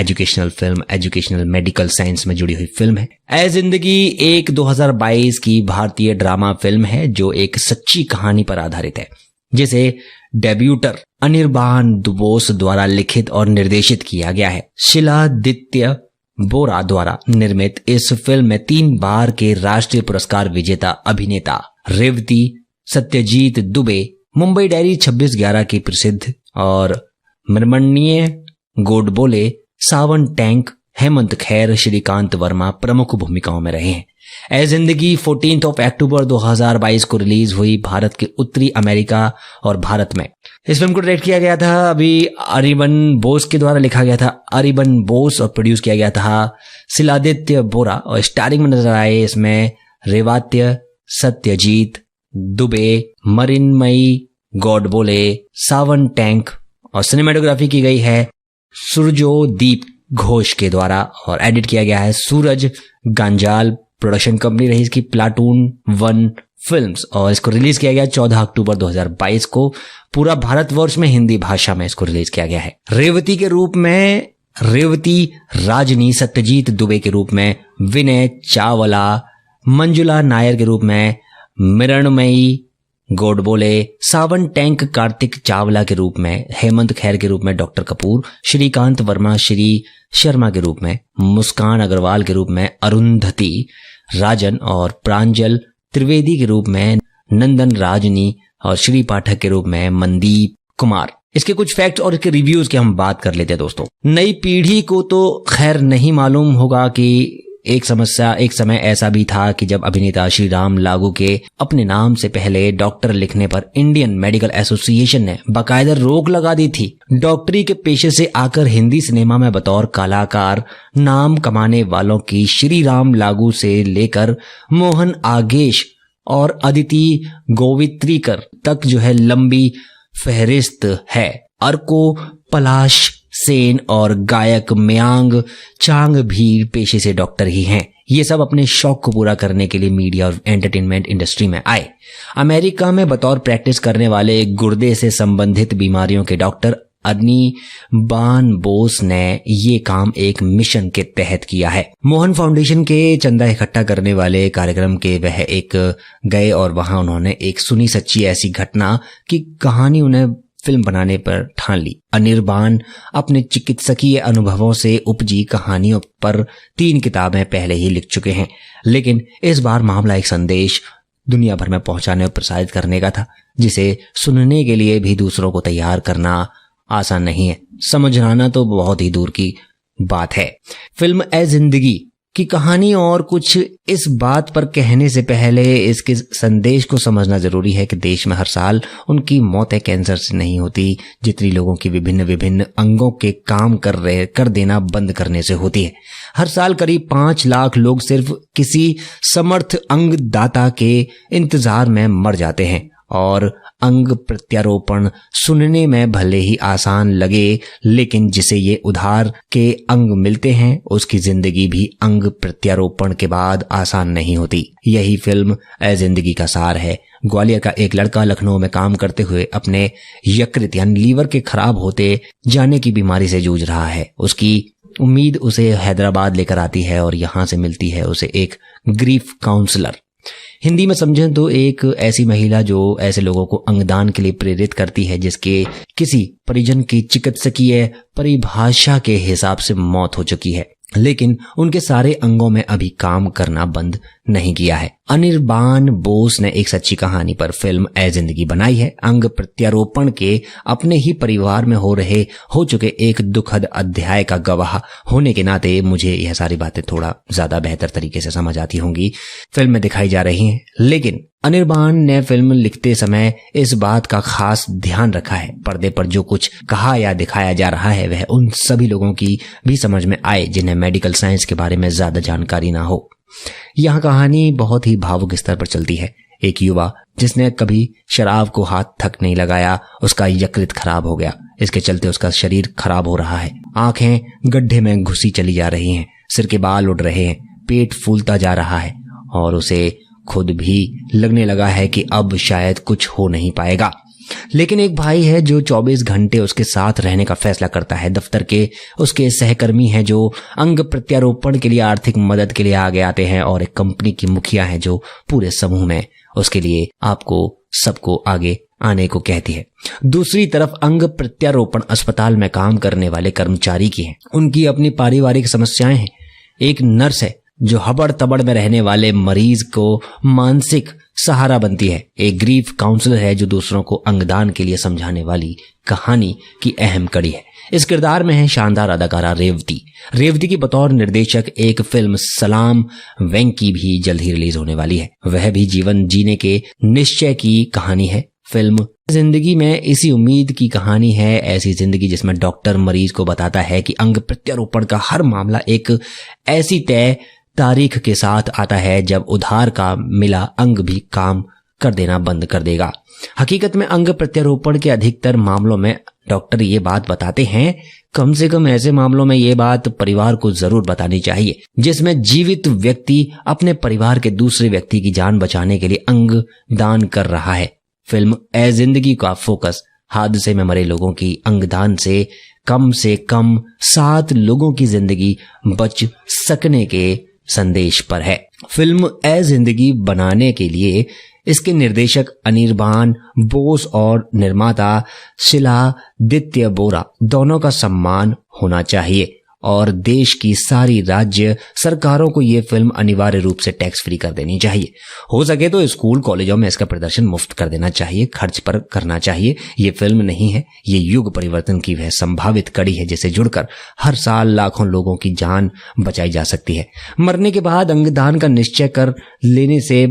एजुकेशनल मेडिकल साइंस में जुड़ी हुई फिल्म है। ए जिंदगी एक 2022 की भारतीय ड्रामा फिल्म है जो एक सच्ची कहानी पर आधारित है, जिसे डेब्यूटर अनिर्बान बोस द्वारा लिखित और निर्देशित किया गया है। शिलादित्य बोरा द्वारा निर्मित इस फिल्म में 3 बार के राष्ट्रीय पुरस्कार विजेता अभिनेता रेवती सत्यजीत दुबे, मुंबई डायरी 26/11 की प्रसिद्ध और मरमण्य गोडबोले, सावन टैंक, हेमंत खैर, श्रीकांत वर्मा प्रमुख भूमिकाओं में रहे हैं। ए जिंदगी 14 अक्टूबर 2022 को रिलीज हुई भारत के उत्तरी अमेरिका और भारत में। इस फिल्म को डायरेक्ट किया गया था अभी अरिबन बोस के द्वारा, लिखा गया था अरिबन बोस और प्रोड्यूस किया गया था शिलादित्य बोरा, और स्टारिंग में नजर आए इसमें रेवात्य सत्यजीत दुबे, मरिन्मयी गोडबोले, सावन टैंक, और सिनेमेटोग्राफी की गई है सुरजोदीप घोष के द्वारा और एडिट किया गया है सूरज गांजाल। प्रोडक्शन कंपनी रही इसकी प्लाटून 1 फिल्म्स और इसको रिलीज किया गया 14 अक्टूबर 2022 को। पूरा भारतवर्ष में हिंदी भाषा में इसको रिलीज किया गया है। रेवती के रूप में रेवती राजनी, सत्यजीत दुबे के रूप में विनय चावला, मंजुला नायर के रूप में मृण्मयी गोडबोले, सावन टैंक कार्तिक चावला के रूप में, हेमंत खैर के रूप में डॉक्टर कपूर, श्रीकांत वर्मा श्री शर्मा के रूप में, मुस्कान अग्रवाल के रूप में अरुंधति राजन और प्रांजल त्रिवेदी के रूप में नंदन राजनी और श्री पाठक के रूप में मनदीप कुमार। इसके कुछ फैक्ट्स और इसके रिव्यूज की हम बात कर लेते हैं दोस्तों। नई पीढ़ी को तो खैर नहीं मालूम होगा कि एक समय ऐसा भी था कि जब अभिनेता श्री राम लागू के अपने नाम से पहले डॉक्टर लिखने पर इंडियन मेडिकल एसोसिएशन ने बाकायदा रोक लगा दी थी। डॉक्टरी के पेशे से आकर हिंदी सिनेमा में बतौर कलाकार नाम कमाने वालों की श्री राम लागू से लेकर मोहन आगेश और अदिति गोवित्रीकर तक जो है लंबी फहरिस्त है। अर्को पलाश सेन और गायक मयांग चांग भी पेशे से डॉक्टर ही हैं। ये सब अपने शौक को पूरा करने के लिए मीडिया और एंटरटेनमेंट इंडस्ट्री में आए। अमेरिका में बतौर प्रैक्टिस करने वाले गुर्दे से संबंधित बीमारियों के डॉक्टर अनिर्बान बोस ने ये काम एक मिशन के तहत किया है। मोहन फाउंडेशन के चंदा इकट्ठा करने वाले कार्यक्रम के वह एक गए और वहां उन्होंने एक सुनी सच्ची ऐसी घटना की कहानी उन्हें फिल्म बनाने पर ठान ली। अनिर्बान अपने चिकित्सकीय अनुभवों से उपजी कहानियों पर 3 किताबें पहले ही लिख चुके हैं, लेकिन इस बार मामला एक संदेश दुनिया भर में पहुंचाने और प्रसारित करने का था, जिसे सुनने के लिए भी दूसरों को तैयार करना आसान नहीं है। समझाना तो बहुत ही दूर की बात है। फिल्म ए जिंदगी की कहानी और कुछ इस बात पर कहने से पहले इसके संदेश को समझना जरूरी है कि देश में हर साल उनकी मौतें कैंसर से नहीं होती जितनी लोगों की विभिन्न अंगों के काम कर देना बंद करने से होती है। हर साल करीब 5 लाख लोग सिर्फ किसी समर्थ अंग दाता के इंतजार में मर जाते हैं और अंग प्रत्यारोपण सुनने में भले ही आसान लगे, लेकिन जिसे ये उधार के अंग मिलते हैं उसकी जिंदगी भी अंग प्रत्यारोपण के बाद आसान नहीं होती। यही फिल्म ए जिंदगी का सार है। ग्वालियर का एक लड़का लखनऊ में काम करते हुए अपने यकृत यानी लीवर के खराब होते जाने की बीमारी से जूझ रहा है। उसकी उम्मीद उसे हैदराबाद लेकर आती है और यहाँ से मिलती है उसे एक ग्रीफ काउंसलर। हिंदी में समझें तो एक ऐसी महिला जो ऐसे लोगों को अंगदान के लिए प्रेरित करती है जिसके किसी परिजन की चिकित्सकीय परिभाषा के हिसाब से मौत हो चुकी है, लेकिन उनके सारे अंगों में अभी काम करना बंद नहीं किया है। अनिर्बान बोस ने एक सच्ची कहानी पर फिल्म ए जिंदगी बनाई है। अंग प्रत्यारोपण के अपने ही परिवार में हो चुके एक दुखद अध्याय का गवाह होने के नाते मुझे यह सारी बातें थोड़ा ज्यादा बेहतर तरीके से समझ आती होंगी, फिल्म में दिखाई जा रही हैं। लेकिन अनिर्बान ने फिल्म लिखते समय इस बात का खास ध्यान रखा है, पर्दे पर जो कुछ कहा या दिखाया जा रहा है वह उन सभी लोगों की भी समझ में आए जिन्हें मेडिकल साइंस के बारे में ज्यादा जानकारी ना हो। यह कहानी बहुत ही भावुक स्तर पर चलती है। एक युवा जिसने कभी शराब को हाथ तक नहीं लगाया, उसका यकृत खराब हो गया। इसके चलते उसका शरीर खराब हो रहा है, आंखें गड्ढे में घुसी चली जा रही हैं, सिर के बाल उड़ रहे हैं, पेट फूलता जा रहा है और उसे खुद भी लगने लगा है कि अब शायद कुछ हो नहीं पाएगा। लेकिन एक भाई है जो 24 घंटे उसके साथ रहने का फैसला करता है। दफ्तर के उसके सहकर्मी हैं जो अंग प्रत्यारोपण के लिए आर्थिक मदद के लिए आगे आते हैं, और एक कंपनी की मुखिया है जो पूरे समूह में उसके लिए आपको सबको आगे आने को कहती है। दूसरी तरफ अंग प्रत्यारोपण अस्पताल में काम करने वाले कर्मचारी की है। उनकी अपनी पारिवारिक समस्याएं हैं। एक नर्स है जो हबड़ तबड़ में रहने वाले मरीज को मानसिक सहारा बनती है। एक ग्रीफ काउंसलर है जो दूसरों को अंगदान के लिए समझाने वाली कहानी की अहम कड़ी है। इस किरदार में है शानदार अदाकारा रेवती की बतौर निर्देशक। एक फिल्म सलाम वेंकी भी जल्द ही रिलीज होने वाली है। वह भी जीवन जीने के निश्चय की कहानी है। फिल्म जिंदगी में इसी उम्मीद की कहानी है, ऐसी जिंदगी जिसमें डॉक्टर मरीज को बताता है कि अंग प्रत्यारोपण का हर मामला एक ऐसी तय तारीख के साथ आता है जब उधार का मिला अंग भी काम कर देना बंद कर देगा। हकीकत में अंग प्रत्यारोपण के अधिकतर मामलों में डॉक्टर ये बात बताते हैं। कम से कम ऐसे मामलों में ये बात परिवार को जरूर बतानी चाहिए जिसमें जीवित व्यक्ति अपने परिवार के दूसरे व्यक्ति की जान बचाने के लिए अंग दान कर रहा है। फिल्म ए जिंदगी का फोकस हादसे में मरे लोगों की अंगदान से कम 7 लोगों की जिंदगी बच सकने के संदेश पर है। फिल्म ए जिंदगी बनाने के लिए इसके निर्देशक अनिर्बान बोस और निर्माता शिलादित्य बोरा दोनों का सम्मान होना चाहिए, और देश की सारी राज्य सरकारों को ये फिल्म अनिवार्य रूप से टैक्स फ्री कर देनी चाहिए। हो सके तो स्कूल कॉलेजों में इसका प्रदर्शन मुफ्त कर देना चाहिए, खर्च पर करना चाहिए। ये फिल्म नहीं है, ये युग परिवर्तन की वह संभावित कड़ी है जिसे जुड़कर हर साल लाखों लोगों की जान बचाई जा सकती है। मरने के बाद अंगदान का निश्चय कर लेने से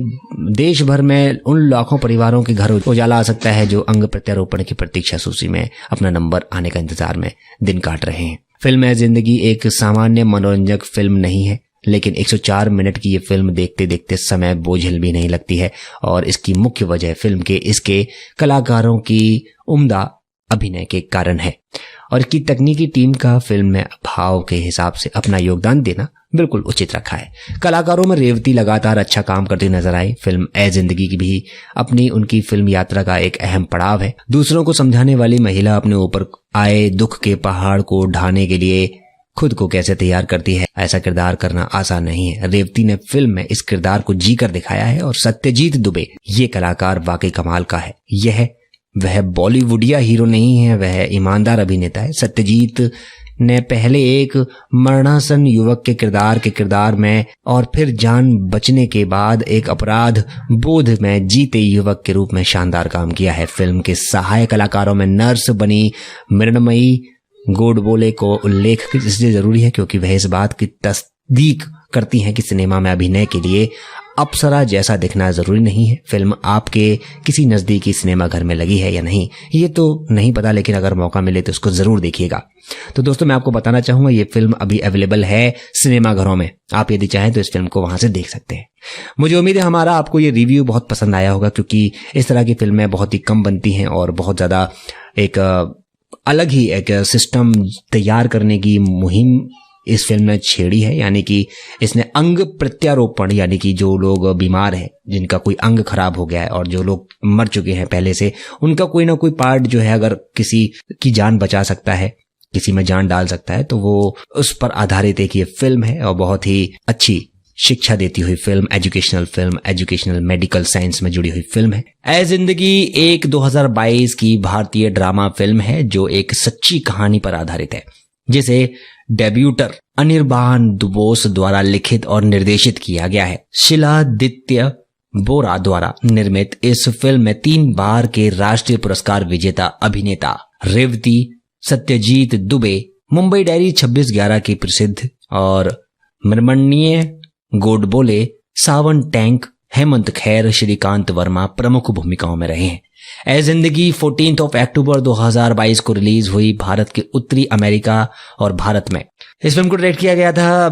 देश भर में उन लाखों परिवारों के घर उजाला आ सकता है जो अंग प्रत्यारोपण की प्रतीक्षा सूची में अपना नंबर आने का इंतजार में दिन काट रहे हैं। फिल्म है जिंदगी एक सामान्य मनोरंजक फिल्म नहीं है, लेकिन 104 मिनट की ये फिल्म देखते देखते समय बोझिल भी नहीं लगती है, और इसकी मुख्य वजह फिल्म के इसके कलाकारों की उम्दा अभिनय के कारण है, और इसकी तकनीकी टीम का फिल्म में भाव के हिसाब से अपना योगदान देना बिल्कुल उचित रखा है। कलाकारों में रेवती लगातार अच्छा काम करती नजर आई। फिल्म ए जिंदगी की भी अपनी उनकी फिल्म यात्रा का एक अहम पड़ाव है। दूसरों को समझाने वाली महिला अपने ऊपर आए दुख के पहाड़ को ढाने के लिए खुद को कैसे तैयार करती है, ऐसा किरदार करना आसान नहीं है। रेवती ने फिल्म में इस किरदार को जी कर दिखाया है, और सत्यजीत दुबे ये कलाकार वाकई कमाल का है। यह वह बॉलीवुडिया हीरो नहीं है, वह ईमानदार अभिनेता है। सत्यजीत ने पहले एक मरणासन युवक के किरदार में और फिर जान बचने के बाद एक अपराध बोध में जीते युवक के रूप में शानदार काम किया है। फिल्म के सहायक कलाकारों में नर्स बनी मृण्मयी गोडबोले को उल्लेख इसलिए जरूरी है क्योंकि वह इस बात की तस्दीक करती हैं कि सिनेमा में अभिनय के लिए अप्सरा जैसा दिखना जरूरी नहीं है। फिल्म आपके किसी नजदीकी सिनेमा घर में लगी है या नहीं ये तो नहीं पता, लेकिन अगर मौका मिले तो इसको जरूर देखिएगा। तो दोस्तों मैं आपको बताना चाहूंगा ये फिल्म अभी अवेलेबल है सिनेमा घरों में, आप यदि चाहें तो इस फिल्म को वहां से देख सकते हैं। मुझे उम्मीद है हमारा आपको ये रिव्यू बहुत पसंद आया होगा, क्योंकि इस तरह की फिल्में बहुत ही कम बनती हैं और बहुत ज्यादा एक अलग ही एक सिस्टम तैयार करने की मुहिम इस फिल्म ने छेड़ी है। यानी कि इसने अंग प्रत्यारोपण, यानी कि जो लोग बीमार हैं, जिनका कोई अंग खराब हो गया है और जो लोग मर चुके हैं पहले से, उनका कोई ना कोई पार्ट जो है अगर किसी की जान बचा सकता है, किसी में जान डाल सकता है, तो वो उस पर आधारित एक ये फिल्म है और बहुत ही अच्छी शिक्षा देती हुई फिल्म, एजुकेशनल मेडिकल साइंस में जुड़ी हुई फिल्म है। ए जिंदगी एक 2022 की भारतीय ड्रामा फिल्म है जो एक सच्ची कहानी पर आधारित है। जिसे डेब्यूटर अनिर्बान बोस द्वारा लिखित और निर्देशित किया गया है। शिलादित्य बोरा द्वारा निर्मित इस फिल्म में 3 बार के राष्ट्रीय पुरस्कार विजेता अभिनेता रेवती सत्यजीत दुबे, मुंबई डायरी 26/11 की प्रसिद्ध और मृमण्य गोडबोले, सावन टैंक, हेमंत खैर, श्रीकांत वर्मा प्रमुख भूमिकाओं में रहे हैं। ए जिंदगी 14 अक्टूबर 2022 को रिलीज हुई भारत के उत्तरी अमेरिका और भारत में। इस फिल्म को डायरेक्ट किया गया था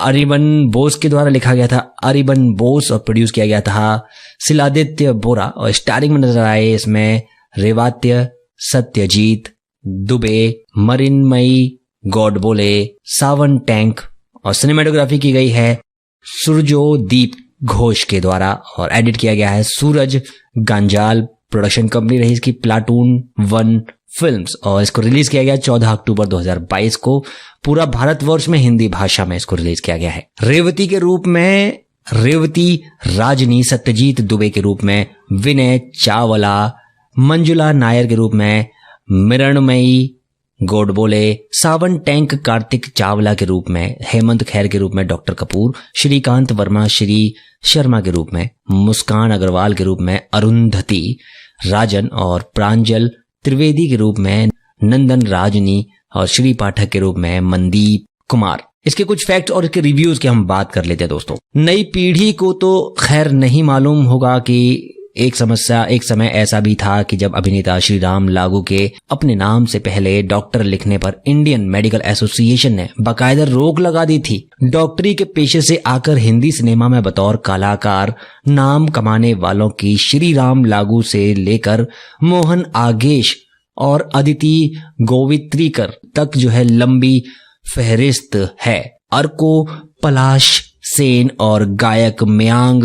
अरिबन बोस के द्वारा, लिखा गया था अरिबन बोस और प्रोड्यूस किया गया था शिलादित्य बोरा। और स्टारिंग में नजर आए इसमें रेवात्य सत्यजीत दुबे, मरिन्मयी गोडबोले, सावन टैंक। और सिनेमेटोग्राफी की गई है सुरजोदीप घोष के द्वारा और एडिट किया गया है सूरज गांजाल। प्रोडक्शन कंपनी रही इसकी प्लाटून 1 फिल्म्स और इसको रिलीज किया गया 14 अक्टूबर 2022 को। पूरा भारतवर्ष में हिंदी भाषा में इसको रिलीज किया गया है। रेवती के रूप में रेवती राजनी, सत्यजीत दुबे के रूप में विनय चावला, मंजुला नायर के रूप में मृण्मयी गोडबोले, सावन टैंक कार्तिक चावला के रूप में, हेमंत खैर के रूप में डॉक्टर कपूर, श्रीकांत वर्मा श्री शर्मा के रूप में, मुस्कान अग्रवाल के रूप में अरुंधति राजन और प्रांजल त्रिवेदी के रूप में नंदन राजनी और श्री पाठक के रूप में मनदीप कुमार। इसके कुछ फैक्ट्स और इसके रिव्यूज की हम बात कर लेते हैं दोस्तों। नई पीढ़ी को तो खैर नहीं मालूम होगा कि एक समय ऐसा भी था कि जब अभिनेता श्री राम लागू के अपने नाम से पहले डॉक्टर लिखने पर इंडियन मेडिकल एसोसिएशन ने बाकायदा रोक लगा दी थी। डॉक्टरी के पेशे से आकर हिंदी सिनेमा में बतौर कलाकार नाम कमाने वालों की श्री राम लागू से लेकर मोहन आगेश और अदिति गोवित्रीकर तक जो है लंबी फहरिस्त है। अर्को पलाश सेन और गायक मयांग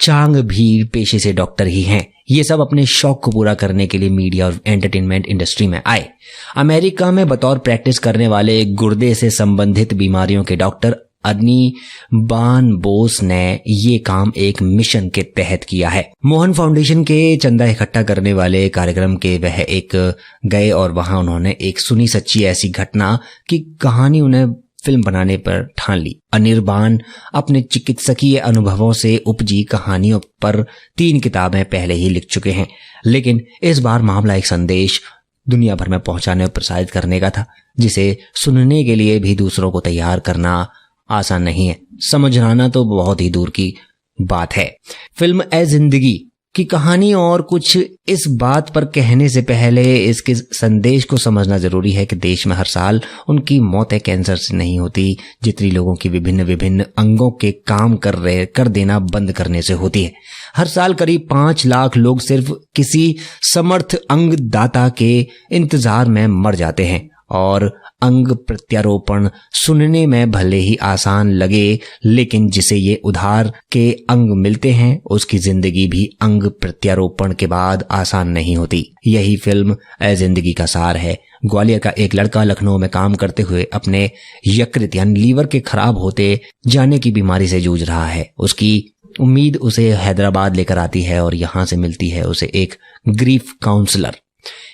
चांग भी पेशे से डॉक्टर ही हैं। ये सब अपने शौक को पूरा करने के लिए मीडिया और एंटरटेनमेंट इंडस्ट्री में आए। अमेरिका में बतौर प्रैक्टिस करने वाले गुर्दे से संबंधित बीमारियों के डॉक्टर अनिर्बान बोस ने ये काम एक मिशन के तहत किया है। मोहन फाउंडेशन के चंदा इकट्ठा करने वाले कार्यक्रम के वह एक गए और वहां उन्होंने एक सुनी सच्ची ऐसी घटना की कहानी उन्हें फिल्म बनाने पर ठान ली। अनिर्बान अपने चिकित्सकीय अनुभवों से उपजी कहानियों पर 3 किताबें पहले ही लिख चुके हैं, लेकिन इस बार मामला एक संदेश दुनिया भर में पहुंचाने और प्रसारित करने का था, जिसे सुनने के लिए भी दूसरों को तैयार करना आसान नहीं है। समझाना तो बहुत ही दूर की बात है। फिल्म ए जिंदगी की कहानी और कुछ इस बात पर कहने से पहले इसके संदेश को समझना जरूरी है कि देश में हर साल उनकी मौतें कैंसर से नहीं होती, जितनी लोगों की विभिन्न अंगों के काम कर देना बंद करने से होती है। हर साल करीब 5 लाख लोग सिर्फ किसी समर्थ अंग दाता के इंतजार में मर जाते हैं। और अंग प्रत्यारोपण सुनने में भले ही आसान लगे, लेकिन जिसे ये उधार के अंग मिलते हैं उसकी जिंदगी भी अंग प्रत्यारोपण के बाद आसान नहीं होती। यही फिल्म ए जिंदगी का सार है। ग्वालियर का एक लड़का लखनऊ में काम करते हुए अपने यकृत यानी लीवर के खराब होते जाने की बीमारी से जूझ रहा है। उसकी उम्मीद उसे हैदराबाद लेकर आती है और यहाँ से मिलती है उसे एक ग्रीफ काउंसलर।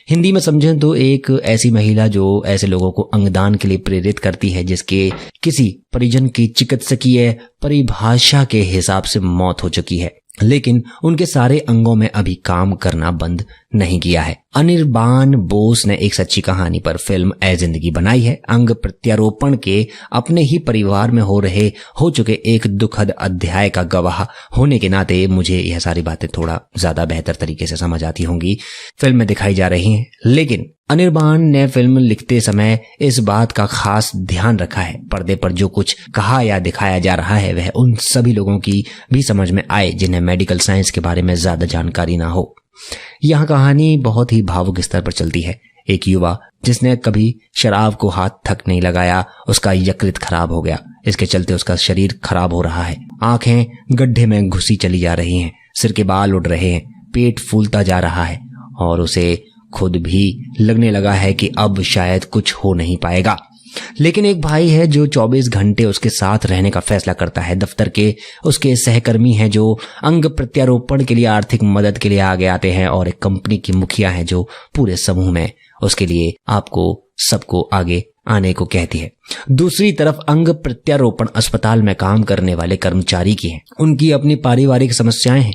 हिंदी में समझें तो एक ऐसी महिला जो ऐसे लोगों को अंगदान के लिए प्रेरित करती है जिसके किसी परिजन की चिकित्सकीय परिभाषा के हिसाब से मौत हो चुकी है, लेकिन उनके सारे अंगों में अभी काम करना बंद नहीं किया है। अनिर्बान बोस ने एक सच्ची कहानी पर फिल्म ए जिंदगी बनाई है। अंग प्रत्यारोपण के अपने ही परिवार में हो चुके एक दुखद अध्याय का गवाह होने के नाते मुझे यह सारी बातें थोड़ा ज्यादा बेहतर तरीके से समझ आती होंगी। फिल्म में दिखाई जा रही हैं, लेकिन अनिर्बान ने फिल्म लिखते समय इस बात का खास ध्यान रखा है पर्दे पर जो कुछ कहा या दिखाया जा रहा है वह उन सभी लोगों की भी समझ में आए जिन्हें मेडिकल साइंस के बारे में ज्यादा जानकारी ना हो। यहाँ कहानी बहुत ही भावुक स्तर पर चलती है। एक युवा जिसने कभी शराब को हाथ तक नहीं लगाया, उसका यकृत खराब हो गया। इसके चलते उसका शरीर खराब हो रहा है। आंखें गड्ढे में घुसी चली जा रही हैं, सिर के बाल उड़ रहे हैं, पेट फूलता जा रहा है और उसे खुद भी लगने लगा है कि अब शायद कुछ हो नहीं पाएगा। लेकिन एक भाई है जो 24 घंटे उसके साथ रहने का फैसला करता है। दफ्तर के उसके सहकर्मी हैं जो अंग प्रत्यारोपण के लिए आर्थिक मदद के लिए आगे आते हैं और एक कंपनी की मुखिया है जो पूरे समूह में उसके लिए आपको सबको आगे आने को कहती है। दूसरी तरफ अंग प्रत्यारोपण अस्पताल में काम करने वाले कर्मचारी की है। उनकी अपनी पारिवारिक समस्याएं हैं।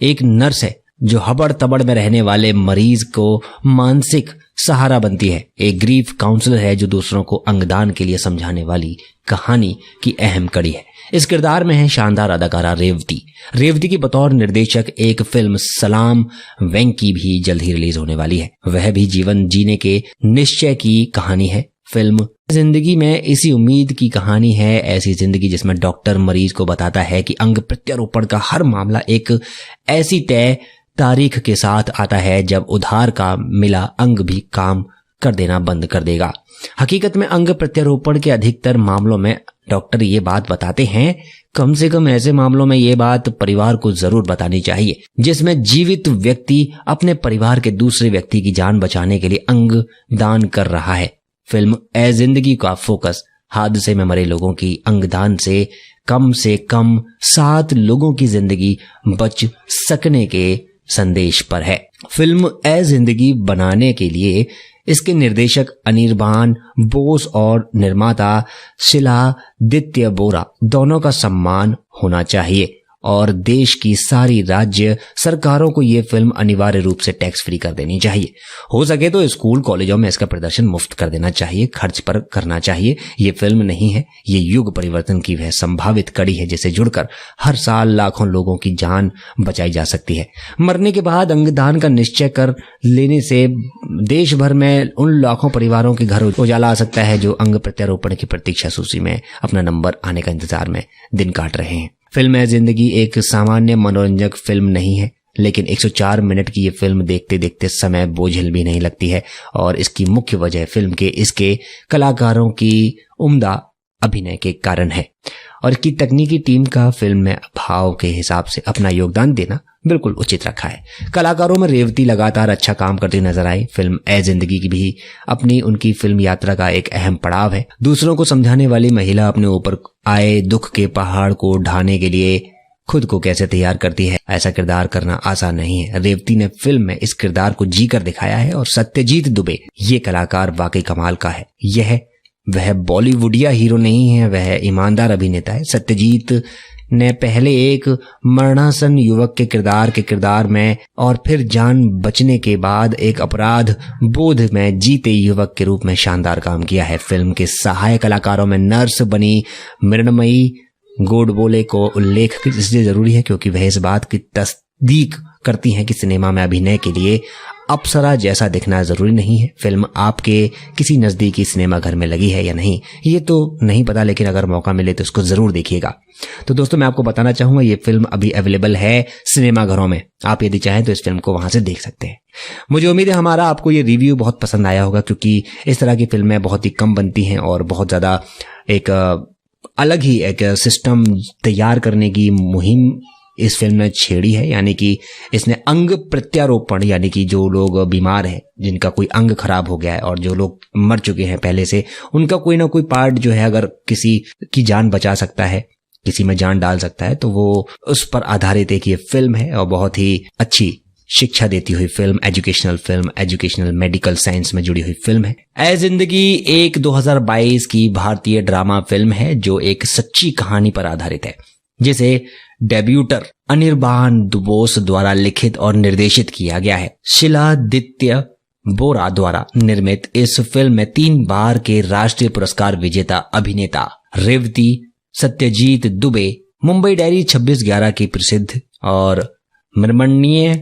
एक नर्स है जो हबड़ तबड़ में रहने वाले मरीज को मानसिक सहारा बनती है। एक ग्रीफ काउंसलर है जो दूसरों को अंगदान के लिए समझाने वाली कहानी की अहम कड़ी है। इस किरदार में है शानदार अदाकारा रेवती की बतौर निर्देशक एक फिल्म सलाम वेंकी भी जल्द ही रिलीज होने वाली है। वह भी जीवन जीने के निश्चय की कहानी है। फिल्म जिंदगी में इसी उम्मीद की कहानी है, ऐसी जिंदगी जिसमें डॉक्टर मरीज को बताता है कि अंग प्रत्यारोपण का हर मामला एक ऐसी तय तारीख के साथ आता है जब उधार का मिला अंग भी काम कर देना बंद कर देगा। हकीकत में अंग प्रत्यारोपण के अधिकतर मामलों में डॉक्टर ये बात बताते हैं, कम से कम ऐसे मामलों में ये बात परिवार को जरूर बतानी चाहिए जिसमें जीवित व्यक्ति अपने परिवार के दूसरे व्यक्ति की जान बचाने के लिए अंग दान कर रहा है। फिल्म ए जिंदगी का फोकस हादसे में मरे लोगों की अंगदान से कम 7 लोगों की जिंदगी बच सकने के संदेश पर है। फिल्म ए जिंदगी बनाने के लिए इसके निर्देशक अनिर्बान बोस और निर्माता शिलादित्य बोरा दोनों का सम्मान होना चाहिए और देश की सारी राज्य सरकारों को ये फिल्म अनिवार्य रूप से टैक्स फ्री कर देनी चाहिए। हो सके तो स्कूल कॉलेजों में इसका प्रदर्शन मुफ्त कर देना चाहिए, खर्च पर करना चाहिए। ये फिल्म नहीं है, ये युग परिवर्तन की वह संभावित कड़ी है जिसे जुड़कर हर साल लाखों लोगों की जान बचाई जा सकती है। मरने के बाद अंगदान का निश्चय कर लेने से देश भर में उन लाखों परिवारों के घर उजाला आ सकता है जो अंग प्रत्यारोपण की प्रतीक्षा सूची में अपना नंबर आने का इंतजार में दिन काट रहे हैं। फिल्म है जिंदगी एक सामान्य मनोरंजक फिल्म नहीं है, लेकिन 104 मिनट की ये फिल्म देखते देखते समय बोझिल भी नहीं लगती है और इसकी मुख्य वजह फिल्म के इसके कलाकारों की उम्दा अभिनय के कारण है और इसकी तकनीकी टीम का फिल्म में भाव के हिसाब से अपना योगदान देना बिल्कुल उचित रखा है। कलाकारों में रेवती लगातार अच्छा काम करती नजर आई। फिल्म ए जिंदगी की भी अपनी उनकी फिल्म यात्रा का एक अहम पड़ाव है। दूसरों को समझाने वाली महिला अपने ऊपर आए दुख के पहाड़ को ढाने के लिए खुद को कैसे तैयार करती है, ऐसा किरदार करना आसान नहीं है। रेवती ने फिल्म में इस किरदार को जी कर दिखाया है और सत्यजीत दुबे ये कलाकार वाकई कमाल का है। यह वह बॉलीवुडिया हीरो नहीं है, वह ईमानदार अभिनेता है। सत्यजीत ने पहले एक मरणासन युवक के किरदार में और फिर जान बचने के बाद एक अपराध बोध में जीते युवक के रूप में शानदार काम किया है। फिल्म के सहायक कलाकारों में नर्स बनी मृण्मयी गोडबोले को उल्लेख इसलिए जरूरी है क्योंकि वह इस बात की तस्दीक करती हैं कि सिनेमा में अभिनय के लिए अप्सरा जैसा दिखना जरूरी नहीं है। फिल्म आपके किसी नजदीकी सिनेमा घर में लगी है या नहीं ये तो नहीं पता, लेकिन अगर मौका मिले तो उसको जरूर देखिएगा। तो दोस्तों मैं आपको बताना चाहूंगा ये फिल्म अभी अवेलेबल है सिनेमा घरों में, आप यदि चाहें तो इस फिल्म को वहां से देख सकते हैं। मुझे उम्मीद है हमारा आपको ये रिव्यू बहुत पसंद आया होगा क्योंकि इस तरह की फिल्में बहुत ही कम बनती हैं और बहुत ज्यादा एक अलग ही एक सिस्टम तैयार करने की मुहिम इस फिल्म ने छेड़ी है। यानी कि इसने अंग प्रत्यारोपण यानी कि जो लोग बीमार हैं, जिनका कोई अंग खराब हो गया है और जो लोग मर चुके हैं पहले से, उनका कोई ना कोई पार्ट जो है अगर किसी की जान बचा सकता है, किसी में जान डाल सकता है, तो वो उस पर आधारित एक ये फिल्म है और बहुत ही अच्छी शिक्षा देती हुई फिल्म, एजुकेशनल मेडिकल साइंस में जुड़ी हुई फिल्म है। ए जिंदगी एक 2022 की भारतीय ड्रामा फिल्म है जो एक सच्ची कहानी पर आधारित है जिसे डेब्यूटर अनिर्बान बोस द्वारा लिखित और निर्देशित किया गया है। शिलादित्य बोरा द्वारा निर्मित इस फिल्म में 3 बार के राष्ट्रीय पुरस्कार विजेता अभिनेता रेवती, सत्यजीत दुबे, मुंबई डायरी 26/11 की प्रसिद्ध और मृण्मयी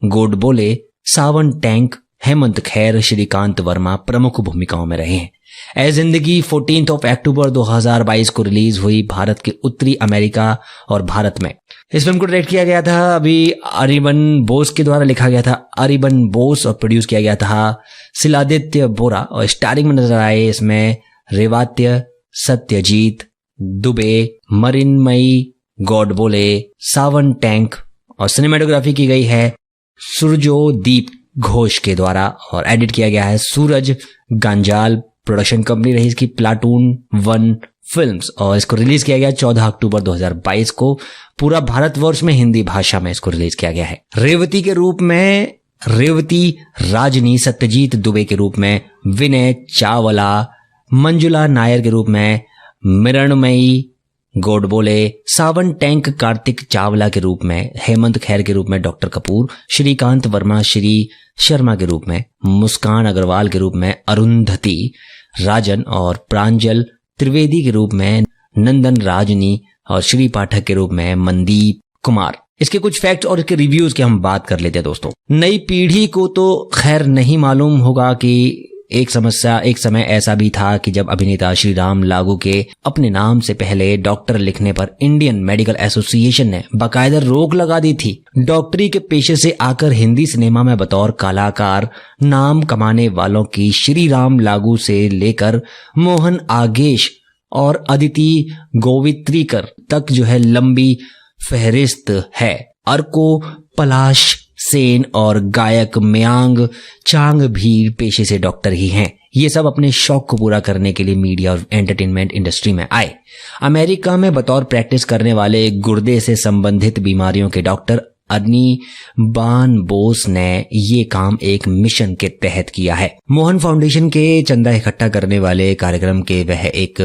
गोडबोले, सावन टैंक, हेमंत खैर, श्रीकांत वर्मा प्रमुख भूमिकाओं में रहे हैं। ए जिंदगी 14 अक्टूबर 2022 को रिलीज हुई भारत के उत्तरी अमेरिका और भारत में। इस फिल्म को डायरेक्ट किया गया था अभी अरिबन बोस के द्वारा, लिखा गया था अरिबन बोस और प्रोड्यूस किया गया था शिलादित्य बोरा और स्टारिंग में नजर आए इसमें रेवात्य, सत्यजीत दुबे, मृण्मयी गोडबोले, सावन टैंक और सिनेमेटोग्राफी की गई है सुरजोदीप घोष के द्वारा और एडिट किया गया है सूरज गांजाल। प्रोडक्शन कंपनी रही इसकी प्लाटून 1 फिल्म्स और इसको रिलीज किया गया 14 अक्टूबर 2022 को। पूरा भारतवर्ष में हिंदी भाषा में इसको रिलीज किया गया है। रेवती के रूप में रेवती राजनी, सत्यजीत दुबे के रूप में विनय चावला, मंजुला नायर के रूप में मृण्मयी गोडबोले, सावन टैंक कार्तिक चावला के रूप में, हेमंत खैर के रूप में डॉक्टर कपूर, श्रीकांत वर्मा श्री शर्मा के रूप में, मुस्कान अग्रवाल के रूप में अरुंधति राजन और प्रांजल त्रिवेदी के रूप में नंदन राजनी और श्री पाठक के रूप में मनदीप कुमार। इसके कुछ फैक्ट्स और इसके रिव्यूज की हम बात कर लेते हैं दोस्तों। नई पीढ़ी को तो खैर नहीं मालूम होगा कि एक समय ऐसा भी था कि जब अभिनेता श्री राम लागू के अपने नाम से पहले डॉक्टर लिखने पर इंडियन मेडिकल एसोसिएशन ने बाकायदा रोक लगा दी थी। डॉक्टरी के पेशे से आकर हिंदी सिनेमा में बतौर कलाकार नाम कमाने वालों की श्री राम लागू से लेकर मोहन आगेश और अदिति गोवित्रीकर तक जो है लंबी फहरिस्त है। अर्को, पलाश सेन और गायक मयांग चांग भी पेशे से डॉक्टर ही हैं। ये सब अपने शौक को पूरा करने के लिए मीडिया और एंटरटेनमेंट इंडस्ट्री में आए। अमेरिका में बतौर प्रैक्टिस करने वाले गुर्दे से संबंधित बीमारियों के डॉक्टर अनिर्बान बोस ने ये काम एक मिशन के तहत किया है। मोहन फाउंडेशन के चंदा इकट्ठा करने वाले कार्यक्रम के वह एक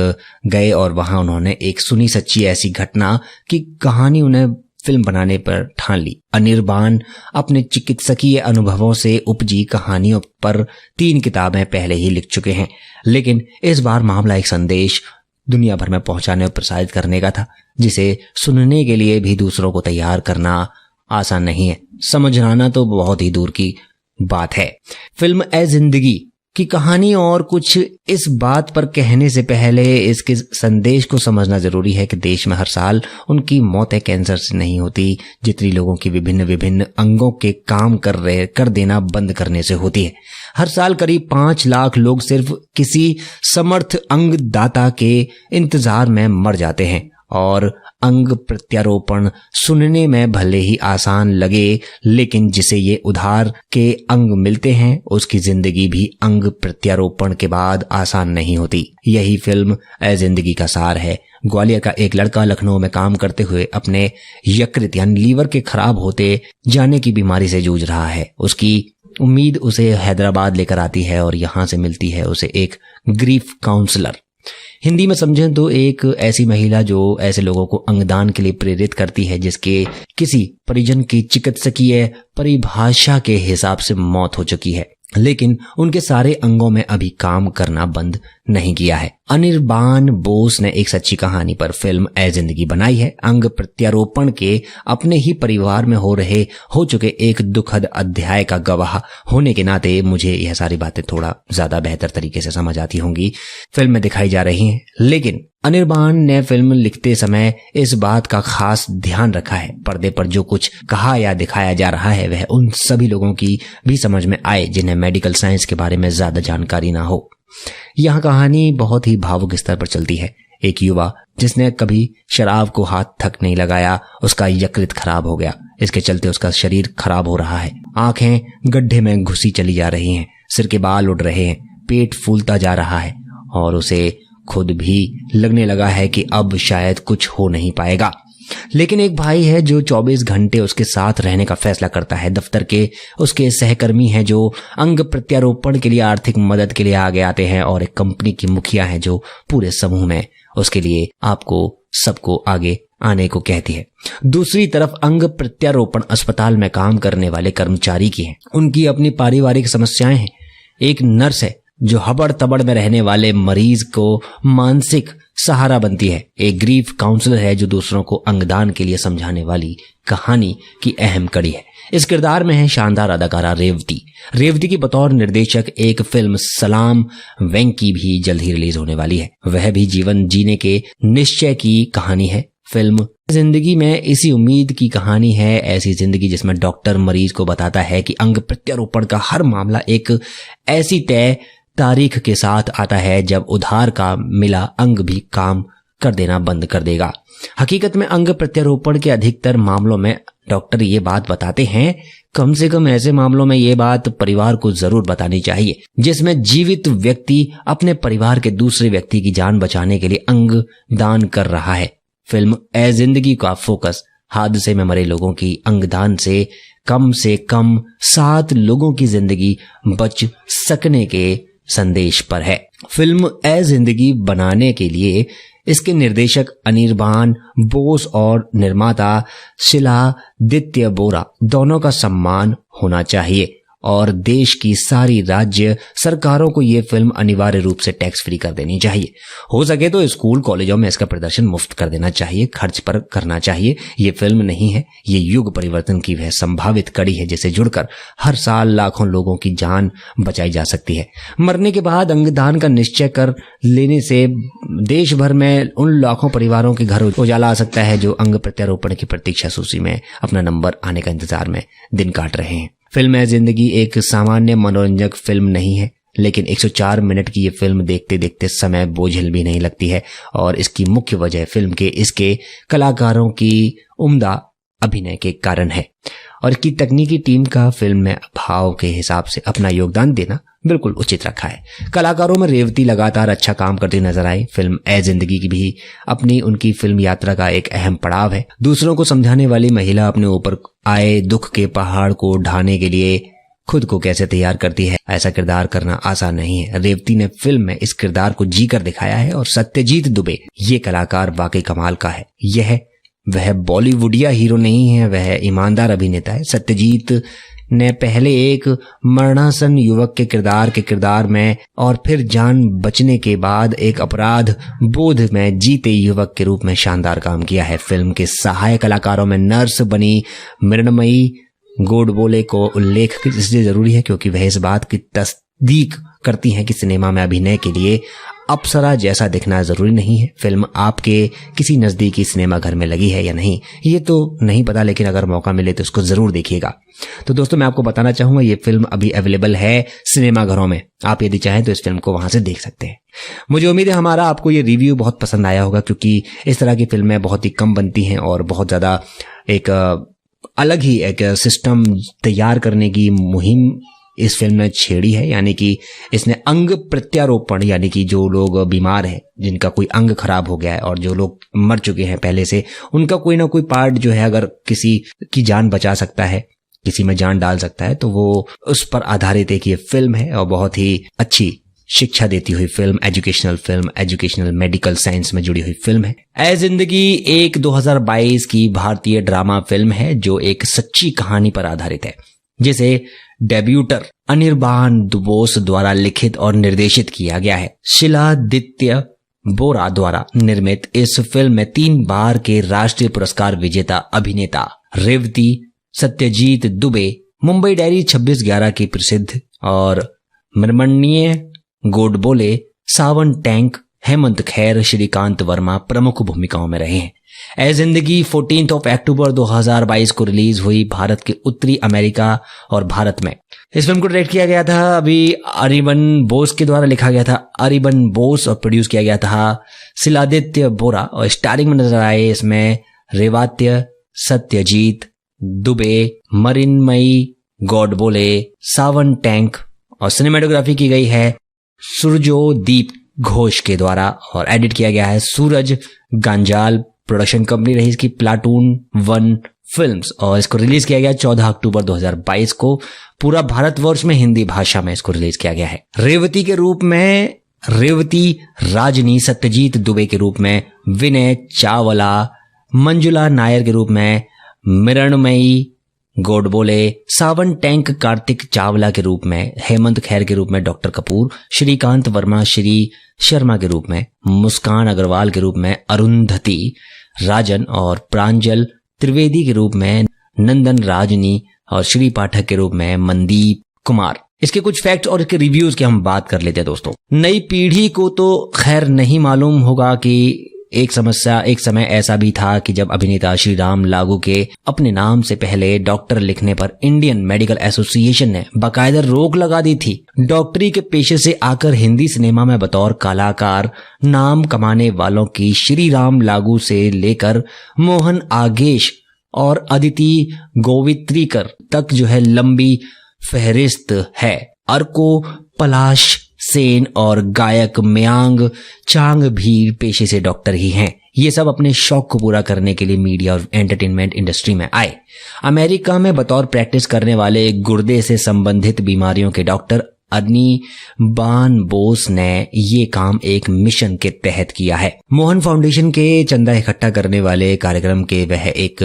गए और वहां उन्होंने एक सुनी सच्ची ऐसी घटना की कहानी उन्हें फिल्म बनाने पर ठान ली। अनिर्बान अपने चिकित्सकीय अनुभवों से उपजी कहानियों पर 3 किताबें पहले ही लिख चुके हैं, लेकिन इस बार मामला एक संदेश दुनिया भर में पहुंचाने और प्रसारित करने का था, जिसे सुनने के लिए भी दूसरों को तैयार करना आसान नहीं है। समझाना तो बहुत ही दूर की बात है। फिल्म ए जिंदगी की कहानी और कुछ इस बात पर कहने से पहले इसके संदेश को समझना जरूरी है कि देश में हर साल उनकी मौतें कैंसर से नहीं होती जितनी लोगों की विभिन्न अंगों के काम कर देना बंद करने से होती है। हर साल करीब 5 लाख लोग सिर्फ किसी समर्थ अंग दाता के इंतजार में मर जाते हैं और अंग प्रत्यारोपण सुनने में भले ही आसान लगे, लेकिन जिसे ये उधार के अंग मिलते हैं उसकी जिंदगी भी अंग प्रत्यारोपण के बाद आसान नहीं होती। यही फिल्म ए जिंदगी का सार है। ग्वालियर का एक लड़का लखनऊ में काम करते हुए अपने यकृत यानी लीवर के खराब होते जाने की बीमारी से जूझ रहा है। उसकी उम्मीद उसे हैदराबाद लेकर आती है और यहाँ से मिलती है उसे एक ग्रीफ काउंसलर। हिंदी में समझें तो एक ऐसी महिला जो ऐसे लोगों को अंगदान के लिए प्रेरित करती है जिसके किसी परिजन की चिकित्सकीय परिभाषा के हिसाब से मौत हो चुकी है, लेकिन उनके सारे अंगों में अभी काम करना बंद नहीं किया है। अनिर्बान बोस ने एक सच्ची कहानी पर फिल्म ए जिंदगी बनाई है। अंग प्रत्यारोपण के अपने ही परिवार में हो चुके एक दुखद अध्याय का गवाह होने के नाते मुझे यह सारी बातें थोड़ा ज्यादा बेहतर तरीके से समझ आती होंगी, फिल्म में दिखाई जा रही हैं। लेकिन अनिर्बान ने फिल्म लिखते समय इस बात का खास ध्यान रखा है पर्दे पर जो कुछ कहा या दिखाया जा रहा है वह उन सभी लोगों की भी समझ में आए जिन्हें मेडिकल साइंस के बारे में ज्यादा जानकारी ना हो। यह कहानी बहुत ही भावुक स्तर पर चलती है। एक युवा जिसने कभी शराब को हाथ तक नहीं लगाया, उसका यकृत खराब हो गया। इसके चलते उसका शरीर खराब हो रहा है, आंखें गड्ढे में घुसी चली जा रही हैं, सिर के बाल उड़ रहे हैं, पेट फूलता जा रहा है और उसे खुद भी लगने लगा है कि अब शायद कुछ हो नहीं पाएगा। लेकिन एक भाई है जो 24 घंटे उसके साथ रहने का फैसला करता है। दफ्तर के उसके सहकर्मी हैं जो अंग प्रत्यारोपण के लिए आर्थिक मदद के लिए आगे आते हैं और एक कंपनी की मुखिया है जो पूरे समूह में उसके लिए आपको सबको आगे आने को कहती है। दूसरी तरफ अंग प्रत्यारोपण अस्पताल में काम करने वाले कर्मचारी की है, उनकी अपनी पारिवारिक समस्याएं हैं। एक नर्स है जो हबड़ तबड़ में रहने वाले मरीज को मानसिक सहारा बनती है। एक ग्रीफ काउंसलर है जो दूसरों को अंगदान के लिए समझाने वाली कहानी की अहम कड़ी है। इस किरदार में है शानदार अदाकारा रेवती की बतौर निर्देशक। एक फिल्म सलाम वेंकी भी जल्द ही रिलीज होने वाली है, वह भी जीवन जीने के निश्चय की कहानी है। फिल्म जिंदगी में इसी उम्मीद की कहानी है, ऐसी जिंदगी जिसमें डॉक्टर मरीज को बताता है कि अंग प्रत्यारोपण का हर मामला एक ऐसी तय तारीख के साथ आता है जब उधार का मिला अंग भी काम कर देना बंद कर देगा। हकीकत में अंग प्रत्यारोपण के अधिकतर मामलों में डॉक्टर ये बात बताते हैं, कम से कम ऐसे मामलों में ये बात परिवार को जरूर बतानी चाहिए जिसमें जीवित व्यक्ति अपने परिवार के दूसरे व्यक्ति की जान बचाने के लिए अंग दान कर रहा है। फिल्म ए जिंदगी का फोकस हादसे में मरे लोगों की अंगदान से कम 7 लोगों की जिंदगी बच सकने के संदेश पर है। फिल्म ए जिंदगी बनाने के लिए इसके निर्देशक अनिर्बान बोस और निर्माता शिलादित्य बोरा दोनों का सम्मान होना चाहिए और देश की सारी राज्य सरकारों को ये फिल्म अनिवार्य रूप से टैक्स फ्री कर देनी चाहिए। हो सके तो स्कूल कॉलेजों में इसका प्रदर्शन मुफ्त कर देना चाहिए, खर्च पर करना चाहिए। ये फिल्म नहीं है, ये युग परिवर्तन की वह संभावित कड़ी है जिसे जुड़कर हर साल लाखों लोगों की जान बचाई जा सकती है। मरने के बाद अंगदान का निश्चय कर लेने से देश भर में उन लाखों परिवारों के घर उजाला आ सकता है जो अंग प्रत्यारोपण की प्रतीक्षा सूची में अपना नंबर आने का इंतजार में दिन काट रहे हैं। फिल्म ए जिंदगी एक सामान्य मनोरंजक फिल्म नहीं है, लेकिन 104 मिनट की ये फिल्म देखते देखते समय बोझिल भी नहीं लगती है और इसकी मुख्य वजह फिल्म के इसके कलाकारों की उम्दा अभिनय के कारण है और इसकी तकनीकी टीम का फिल्म में भाव के हिसाब से अपना योगदान देना बिल्कुल उचित रखा है। कलाकारों में रेवती लगातार अच्छा काम करती नजर आई। फिल्म ए जिंदगी की भी अपनी उनकी फिल्म यात्रा का एक अहम पड़ाव है। दूसरों को समझाने वाली महिला अपने ऊपर आए दुख के पहाड़ को ढाने के लिए खुद को कैसे तैयार करती है, ऐसा किरदार करना आसान नहीं है। रेवती ने फिल्म में इस किरदार को जी कर दिखाया है और सत्यजीत दुबे ये कलाकार वाकई कमाल का है। यह वह बॉलीवुडिया हीरो नहीं है, वह ईमानदार अभिनेता है। सत्यजीत ने पहले एक मरणासन युवक के किरदार में और फिर जान बचने के बाद एक अपराध बोध में जीते युवक के रूप में शानदार काम किया है। फिल्म के सहायक कलाकारों में नर्स बनी मृण्मयी गोडबोले को उल्लेख इसलिए जरूरी है क्योंकि वह इस बात की तस्दीक करती हैं कि सिनेमा में अभिनय के लिए अप्सरा जैसा दिखना जरूरी नहीं है। फिल्म आपके किसी नजदीकी सिनेमा घर में लगी है या नहीं ये तो नहीं पता, लेकिन अगर मौका मिले तो उसको जरूर देखिएगा। तो दोस्तों मैं आपको बताना चाहूंगा ये फिल्म अभी अवेलेबल है सिनेमा घरों में, आप यदि चाहें तो इस फिल्म को वहां से देख सकते हैं। मुझे उम्मीद है हमारा आपको ये रिव्यू बहुत पसंद आया होगा क्योंकि इस तरह की फिल्में बहुत ही कम बनती हैं और बहुत ज्यादा एक अलग ही एक सिस्टम तैयार करने की मुहिम इस फिल्म ने छेड़ी है। यानी कि इसने अंग प्रत्यारोपण यानी कि जो लोग बीमार हैं, जिनका कोई अंग खराब हो गया है और जो लोग मर चुके हैं पहले से, उनका कोई ना कोई पार्ट जो है अगर किसी की जान बचा सकता है, किसी में जान डाल सकता है, तो वो उस पर आधारित एक ये फिल्म है और बहुत ही अच्छी शिक्षा देती हुई फिल्म, एजुकेशनल मेडिकल साइंस में जुड़ी हुई फिल्म है। ए जिंदगी एक 2022 की भारतीय ड्रामा फिल्म है जो एक सच्ची कहानी पर आधारित है, जिसे डेब्यूटर अनिर्बान बोस द्वारा लिखित और निर्देशित किया गया है। शिलादित्य बोरा द्वारा निर्मित इस फिल्म में 3 बार के राष्ट्रीय पुरस्कार विजेता अभिनेता रेवती, सत्यजीत दुबे, मुंबई डायरी 26/11 की प्रसिद्ध और मृण्मयी गोडबोले, सावन टैंक, हेमंत खैर, श्रीकांत वर्मा प्रमुख भूमिकाओं में रहे हैं। ए जिंदगी 14 अक्टूबर 2022 को रिलीज हुई भारत के उत्तरी अमेरिका और भारत में। इस फिल्म को डायरेक्ट किया गया था अभी अरिबन बोस के द्वारा, लिखा गया था अरिबन बोस और प्रोड्यूस किया गया था शिलादित्य बोरा और स्टारिंग में नजर आए इसमें रेवात्य, सत्यजीत दुबे, मृण्मयी गोडबोले, सावन टैंक और सिनेमेटोग्राफी की गई है सुरजोदीप घोष के द्वारा और एडिट किया गया है सूरज गांजाल। प्रोडक्शन कंपनी रही इसकी प्लाटून 1 फिल्म्स और इसको रिलीज किया गया 14 अक्टूबर 2022 को। पूरा भारतवर्ष में हिंदी भाषा में इसको रिलीज किया गया है। रेवती के रूप में रेवती राजनी, सत्यजीत दुबे के रूप में विनय चावला, मंजुला नायर के रूप में मृण्मयी गोडबोले, सावन टैंक कार्तिक चावला के रूप में, हेमंत खैर के रूप में डॉक्टर कपूर, श्रीकांत वर्मा श्री शर्मा के रूप में, मुस्कान अग्रवाल के रूप में अरुंधति राजन और प्रांजल त्रिवेदी के रूप में नंदन राजनी और श्री पाठक के रूप में मनदीप कुमार। इसके कुछ फैक्ट्स और इसके रिव्यूज की हम बात कर लेते हैं दोस्तों। नई पीढ़ी को तो खैर नहीं मालूम होगा कि एक समय ऐसा भी था कि जब अभिनेता श्री राम लागू के अपने नाम से पहले डॉक्टर लिखने पर इंडियन मेडिकल एसोसिएशन ने बाकायदा रोक लगा दी थी। डॉक्टरी के पेशे से आकर हिंदी सिनेमा में बतौर कलाकार नाम कमाने वालों की श्री राम लागू से लेकर मोहन आगेश और अदिति गोवित्रीकर तक जो है लंबी फहरिस्त है। अर्को पलाश सेन और गायक मयांग चांग भी पेशे से डॉक्टर ही हैं। ये सब अपने शौक को पूरा करने के लिए मीडिया और एंटरटेनमेंट इंडस्ट्री में आए। अमेरिका में बतौर प्रैक्टिस करने वाले गुर्दे से संबंधित बीमारियों के डॉक्टर अनिर्बान बोस ने ये काम एक मिशन के तहत किया है। मोहन फाउंडेशन के चंदा इकट्ठा करने वाले कार्यक्रम के वह एक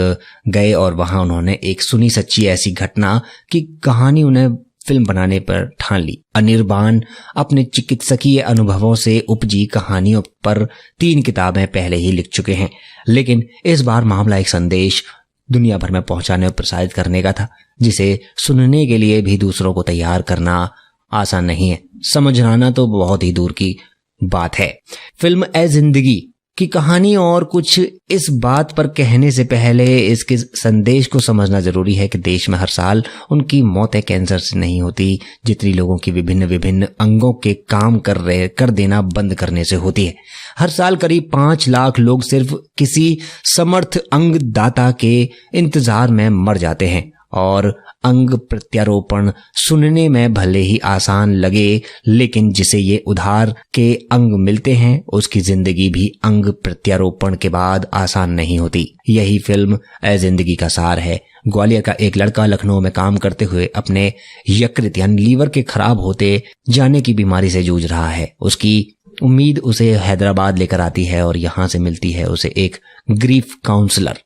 गए और वहां उन्होंने एक सुनी सच्ची ऐसी घटना की कहानी उन्हें फिल्म बनाने पर ठान ली। अनिर्बान अपने चिकित्सकीय अनुभवों से उपजी कहानियों पर 3 किताबें पहले ही लिख चुके हैं, लेकिन इस बार मामला एक संदेश दुनिया भर में पहुंचाने और प्रसारित करने का था, जिसे सुनने के लिए भी दूसरों को तैयार करना आसान नहीं है। समझाना तो बहुत ही दूर की बात है। फिल्म ए जिंदगी की कहानी और कुछ इस बात पर कहने से पहले इसके संदेश को समझना जरूरी है कि देश में हर साल उनकी मौतें कैंसर से नहीं होती जितनी लोगों की विभिन्न विभिन्न अंगों के काम कर देना बंद करने से होती है। हर साल करीब 5 लाख लोग सिर्फ किसी समर्थ अंग दाता के इंतजार में मर जाते हैं और अंग प्रत्यारोपण सुनने में भले ही आसान लगे, लेकिन जिसे ये उधार के अंग मिलते हैं उसकी जिंदगी भी अंग प्रत्यारोपण के बाद आसान नहीं होती। यही फिल्म ए जिंदगी का सार है। ग्वालियर का एक लड़का लखनऊ में काम करते हुए अपने यकृत यानी लीवर के खराब होते जाने की बीमारी से जूझ रहा है। उसकी उम्मीद उसे हैदराबाद लेकर आती है और यहाँ से मिलती है उसे एक ग्रीफ काउंसलर।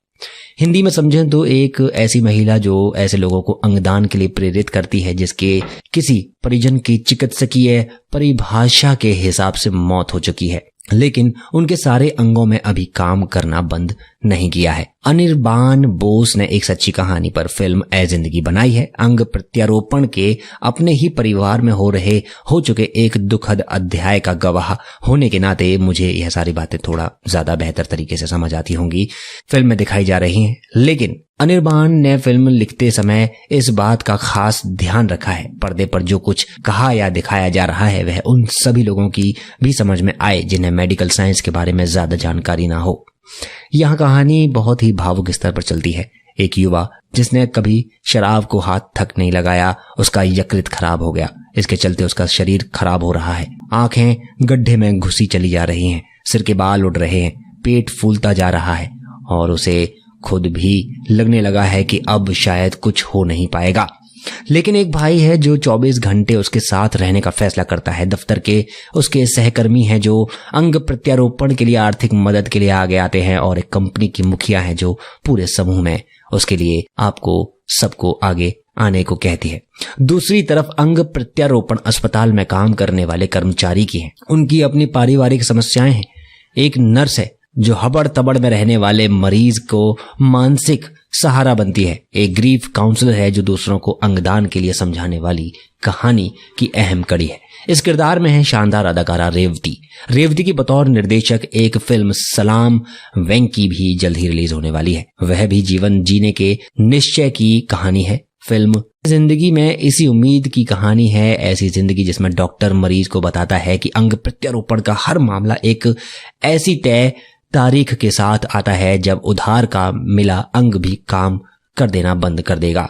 हिंदी में समझें तो एक ऐसी महिला जो ऐसे लोगों को अंगदान के लिए प्रेरित करती है जिसके किसी परिजन की चिकित्सकीय परिभाषा के हिसाब से मौत हो चुकी है, लेकिन उनके सारे अंगों में अभी काम करना बंद नहीं किया है। अनिर्बान बोस ने एक सच्ची कहानी पर फिल्म ए जिंदगी बनाई है। अंग प्रत्यारोपण के अपने ही परिवार में हो चुके एक दुखद अध्याय का गवाह होने के नाते मुझे यह सारी बातें थोड़ा ज्यादा बेहतर तरीके से समझ आती होंगी, फिल्म में दिखाई जा रही हैं। लेकिन अनिर्बान ने फिल्म लिखते समय इस बात का खास ध्यान रखा है पर्दे पर जो कुछ कहा या दिखाया जा रहा है वह उन सभी लोगों की भी समझ में आए जिन्हें मेडिकल साइंस के बारे में ज्यादा जानकारी ना हो। यह कहानी बहुत ही भावुक स्तर पर चलती है। एक युवा जिसने कभी शराब को हाथ तक नहीं लगाया, उसका यकृत खराब हो गया। इसके चलते उसका शरीर खराब हो रहा है, आंखें गड्ढे में घुसी चली जा रही हैं, सिर के बाल उड़ रहे हैं, पेट फूलता जा रहा है और उसे खुद भी लगने लगा है कि अब शायद कुछ हो नहीं पाएगा। लेकिन एक भाई है जो 24 घंटे उसके साथ रहने का फैसला करता है। दफ्तर के उसके सहकर्मी हैं जो अंग प्रत्यारोपण के लिए आर्थिक मदद के लिए आगे आते हैं और एक कंपनी की मुखिया है जो पूरे समूह में उसके लिए आपको सबको आगे आने को कहती है। दूसरी तरफ अंग प्रत्यारोपण अस्पताल में काम करने वाले कर्मचारी की है। उनकी अपनी पारिवारिक समस्याएं हैं। एक नर्स है जो हबड़ तबड़ में रहने वाले मरीज को मानसिक सहारा बनती है। एक ग्रीफ काउंसलर है जो दूसरों को अंगदान के लिए समझाने वाली कहानी की अहम कड़ी है। इस किरदार में है शानदार अदाकारा रेवती की बतौर निर्देशक। एक फिल्म सलाम वेंकी भी जल्द ही रिलीज होने वाली है। वह भी जीवन जीने के निश्चय की कहानी है। फिल्म जिंदगी में इसी उम्मीद की कहानी है, ऐसी जिंदगी जिसमें डॉक्टर मरीज को बताता है कि अंग प्रत्यारोपण का हर मामला एक ऐसी तय तारीख के साथ आता है जब उधार का मिला अंग भी काम कर देना बंद कर देगा।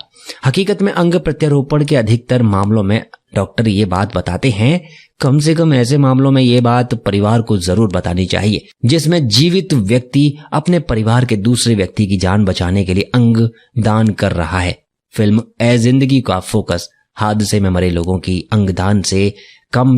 हकीकत में अंग प्रत्यारोपण के अधिकतर मामलों में डॉक्टर ये बात बताते हैं। कम से कम ऐसे मामलों में ये बात परिवार को जरूर बतानी चाहिए जिसमें जीवित व्यक्ति अपने परिवार के दूसरे व्यक्ति की जान बचाने के लिए अंग दान कर रहा है। फिल्म ए जिंदगी का फोकस हादसे में मरे लोगों की अंगदान से कम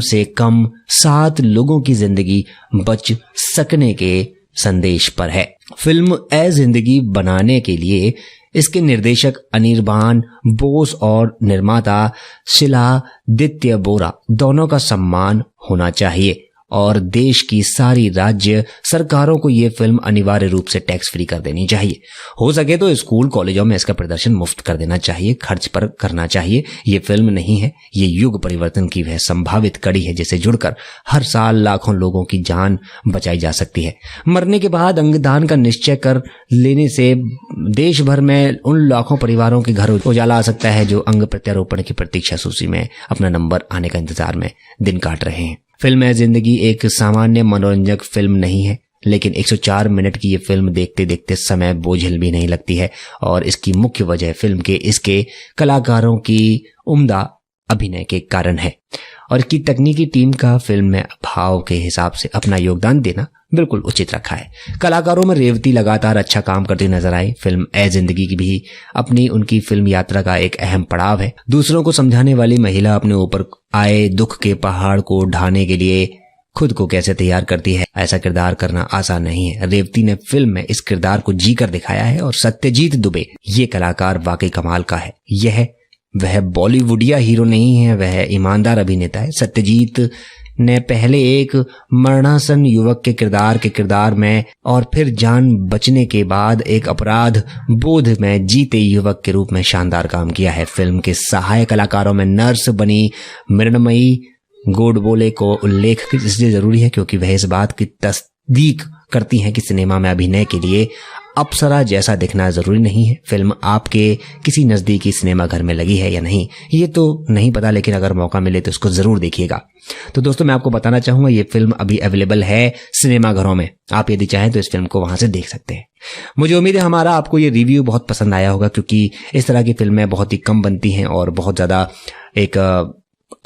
7 लोगों की जिंदगी बच सकने के संदेश पर है। फिल्म ए जिंदगी बनाने के लिए इसके निर्देशक अनिर्बान बोस और निर्माता शिलादित्य बोरा दोनों का सम्मान होना चाहिए और देश की सारी राज्य सरकारों को ये फिल्म अनिवार्य रूप से टैक्स फ्री कर देनी चाहिए। हो सके तो स्कूल कॉलेजों में इसका प्रदर्शन मुफ्त कर देना चाहिए, खर्च पर करना चाहिए। ये फिल्म नहीं है, ये युग परिवर्तन की वह संभावित कड़ी है जिसे जुड़कर हर साल लाखों लोगों की जान बचाई जा सकती है। मरने के बाद अंगदान का निश्चय कर लेने से देश भर में उन लाखों परिवारों के घर उजाला आ सकता है जो अंग प्रत्यारोपण की प्रतीक्षा सूची में अपना नंबर आने का इंतजार में दिन काट रहे हैं। फिल्म है जिंदगी एक सामान्य मनोरंजक फिल्म नहीं है, लेकिन 104 मिनट की ये फिल्म देखते देखते समय बोझिल भी नहीं लगती है और इसकी मुख्य वजह फिल्म के इसके कलाकारों की उम्दा अभिनय के कारण है और इसकी तकनीकी टीम का फिल्म में भाव के हिसाब से अपना योगदान देना बिल्कुल उचित रखा है। कलाकारों में रेवती लगातार अच्छा काम करती नजर आई। फिल्म ए जिंदगी की भी अपनी उनकी फिल्म यात्रा का एक अहम पड़ाव है। दूसरों को समझाने वाली महिला अपने ऊपर आए दुख के पहाड़ को ढाने के लिए खुद को कैसे तैयार करती है, ऐसा किरदार करना आसान नहीं है। रेवती ने फिल्म में इस किरदार को जी कर दिखाया है और सत्यजीत दुबे ये कलाकार वाकई कमाल का है। यह वह बॉलीवुडिया हीरो नहीं है, वह ईमानदार अभिनेता है। सत्यजीत ने पहले एक मरणासन युवक के किरदार में और फिर जान बचने के बाद एक अपराध बोध में जीते युवक के रूप में शानदार काम किया है। फिल्म के सहायक कलाकारों में नर्स बनी मृण्मयी गोडबोले को उल्लेख इसलिए जरूरी है क्योंकि वह इस बात की तस्दीक करती हैं कि सिनेमा में अभिनय के लिए अप्सरा जैसा दिखना जरूरी नहीं है। फिल्म आपके किसी नजदीकी सिनेमा घर में लगी है या नहीं ये तो नहीं पता, लेकिन अगर मौका मिले तो इसको जरूर देखिएगा। तो दोस्तों मैं आपको बताना चाहूंगा ये फिल्म अभी अवेलेबल है सिनेमा घरों में, आप यदि चाहें तो इस फिल्म को वहां से देख सकते हैं। मुझे उम्मीद है हमारा आपको ये रिव्यू बहुत पसंद आया होगा क्योंकि इस तरह की फिल्में बहुत ही कम बनती हैं और बहुत ज्यादा एक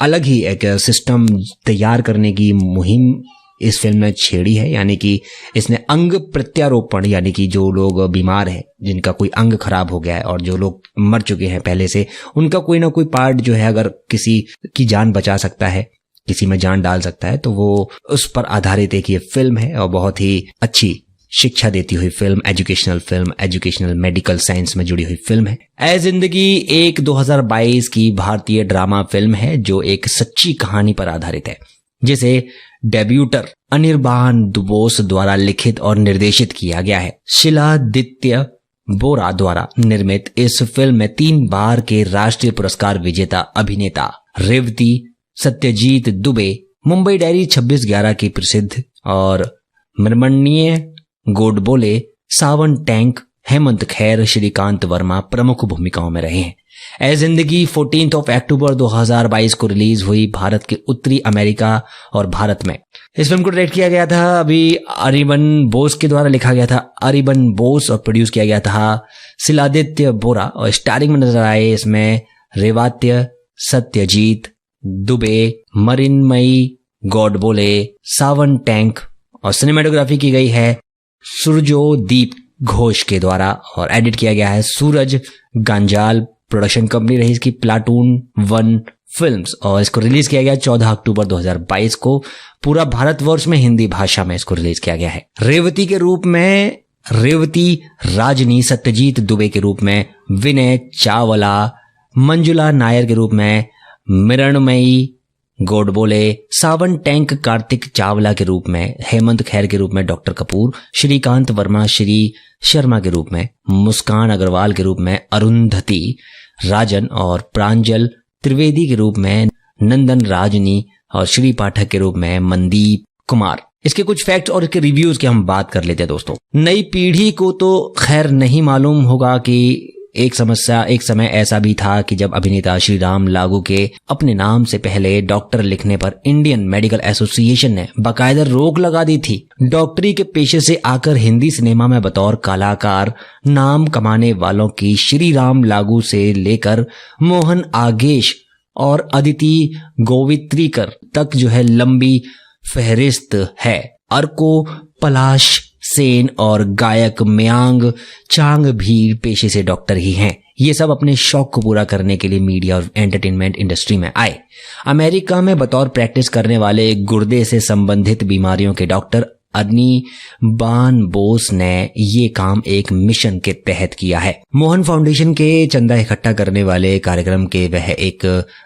अलग ही एक सिस्टम तैयार करने की मुहिम इस फिल्म ने छेड़ी है। यानी कि इसने अंग प्रत्यारोपण, यानी कि जो लोग बीमार हैं, जिनका कोई अंग खराब हो गया है और जो लोग मर चुके हैं पहले से, उनका कोई ना कोई पार्ट जो है अगर किसी की जान बचा सकता है, किसी में जान डाल सकता है, तो वो उस पर आधारित एक ये फिल्म है और बहुत ही अच्छी शिक्षा देती हुई फिल्म, एजुकेशनल मेडिकल साइंस में जुड़ी हुई फिल्म है। ए जिंदगी एक 2022 की भारतीय ड्रामा फिल्म है जो एक सच्ची कहानी पर आधारित है, जिसे डेब्यूटर अनिर्बान बोस द्वारा लिखित और निर्देशित किया गया है। शिलादित्य बोरा द्वारा निर्मित इस फिल्म में 3 बार के राष्ट्रीय पुरस्कार विजेता अभिनेता रेवती सत्यजीत दुबे, मुंबई डायरी 26/11 की प्रसिद्ध और मृण्मयी गोडबोले, सावन टैंक, हेमंत खैर, श्रीकांत वर्मा प्रमुख भूमिकाओं में रहे हैं। ए जिंदगी 14 अक्टूबर 2022 को रिलीज हुई भारत के उत्तरी अमेरिका और भारत में। इस फिल्म को डायरेक्ट किया गया था अभी अरिबन बोस के द्वारा, लिखा गया था अरिबन बोस और प्रोड्यूस किया गया था शिलादित्य बोरा और स्टारिंग में नजर आए इसमें रेवात्य, सत्यजीत दुबे, मृण्मयी गोडबोले, सावन टैंक और सिनेमेटोग्राफी की गई है सुरजोदीप घोष के द्वारा और एडिट किया गया है सूरज गांजाल। प्रोडक्शन कंपनी रही इसकी प्लाटून 1 फिल्म्स और इसको रिलीज किया गया 14 अक्टूबर 2022 को। पूरा भारतवर्ष में हिंदी भाषा में इसको रिलीज किया गया है। रेवती के रूप में रेवती राजनी, सत्यजीत दुबे के रूप में विनय चावला, मंजुला नायर के रूप में मृण्मयी गोडबोले, सावन टैंक कार्तिक चावला के रूप में, हेमंत खैर के रूप में डॉक्टर कपूर, श्रीकांत वर्मा श्री शर्मा के रूप में, मुस्कान अग्रवाल के रूप में अरुंधति राजन और प्रांजल त्रिवेदी के रूप में नंदन राजनी और श्री पाठक के रूप में मनदीप कुमार। इसके कुछ फैक्ट्स और इसके रिव्यूज की हम बात कर लेते हैं दोस्तों। नई पीढ़ी को तो खैर नहीं मालूम होगा कि एक समय ऐसा भी था कि जब अभिनेता श्री राम लागू के अपने नाम से पहले डॉक्टर लिखने पर इंडियन मेडिकल एसोसिएशन ने बाकायदा रोक लगा दी थी। डॉक्टरी के पेशे से आकर हिंदी सिनेमा में बतौर कलाकार नाम कमाने वालों की श्री राम लागू से लेकर मोहन आगेश और अदिति गोवित्रीकर तक जो है लंबी फहरिस्त है। अर्को पलाश सेन और गायक मयांग चांग भी पेशे से डॉक्टर ही हैं। ये सब अपने शौक को पूरा करने के लिए मीडिया और एंटरटेनमेंट इंडस्ट्री में आए। अमेरिका में बतौर प्रैक्टिस करने वाले गुर्दे से संबंधित बीमारियों के डॉक्टर अनिर्बान बोस ने ये काम एक मिशन के तहत किया है। मोहन फाउंडेशन के चंदा इकट्ठा करने वाले कार्यक्रम के वह एक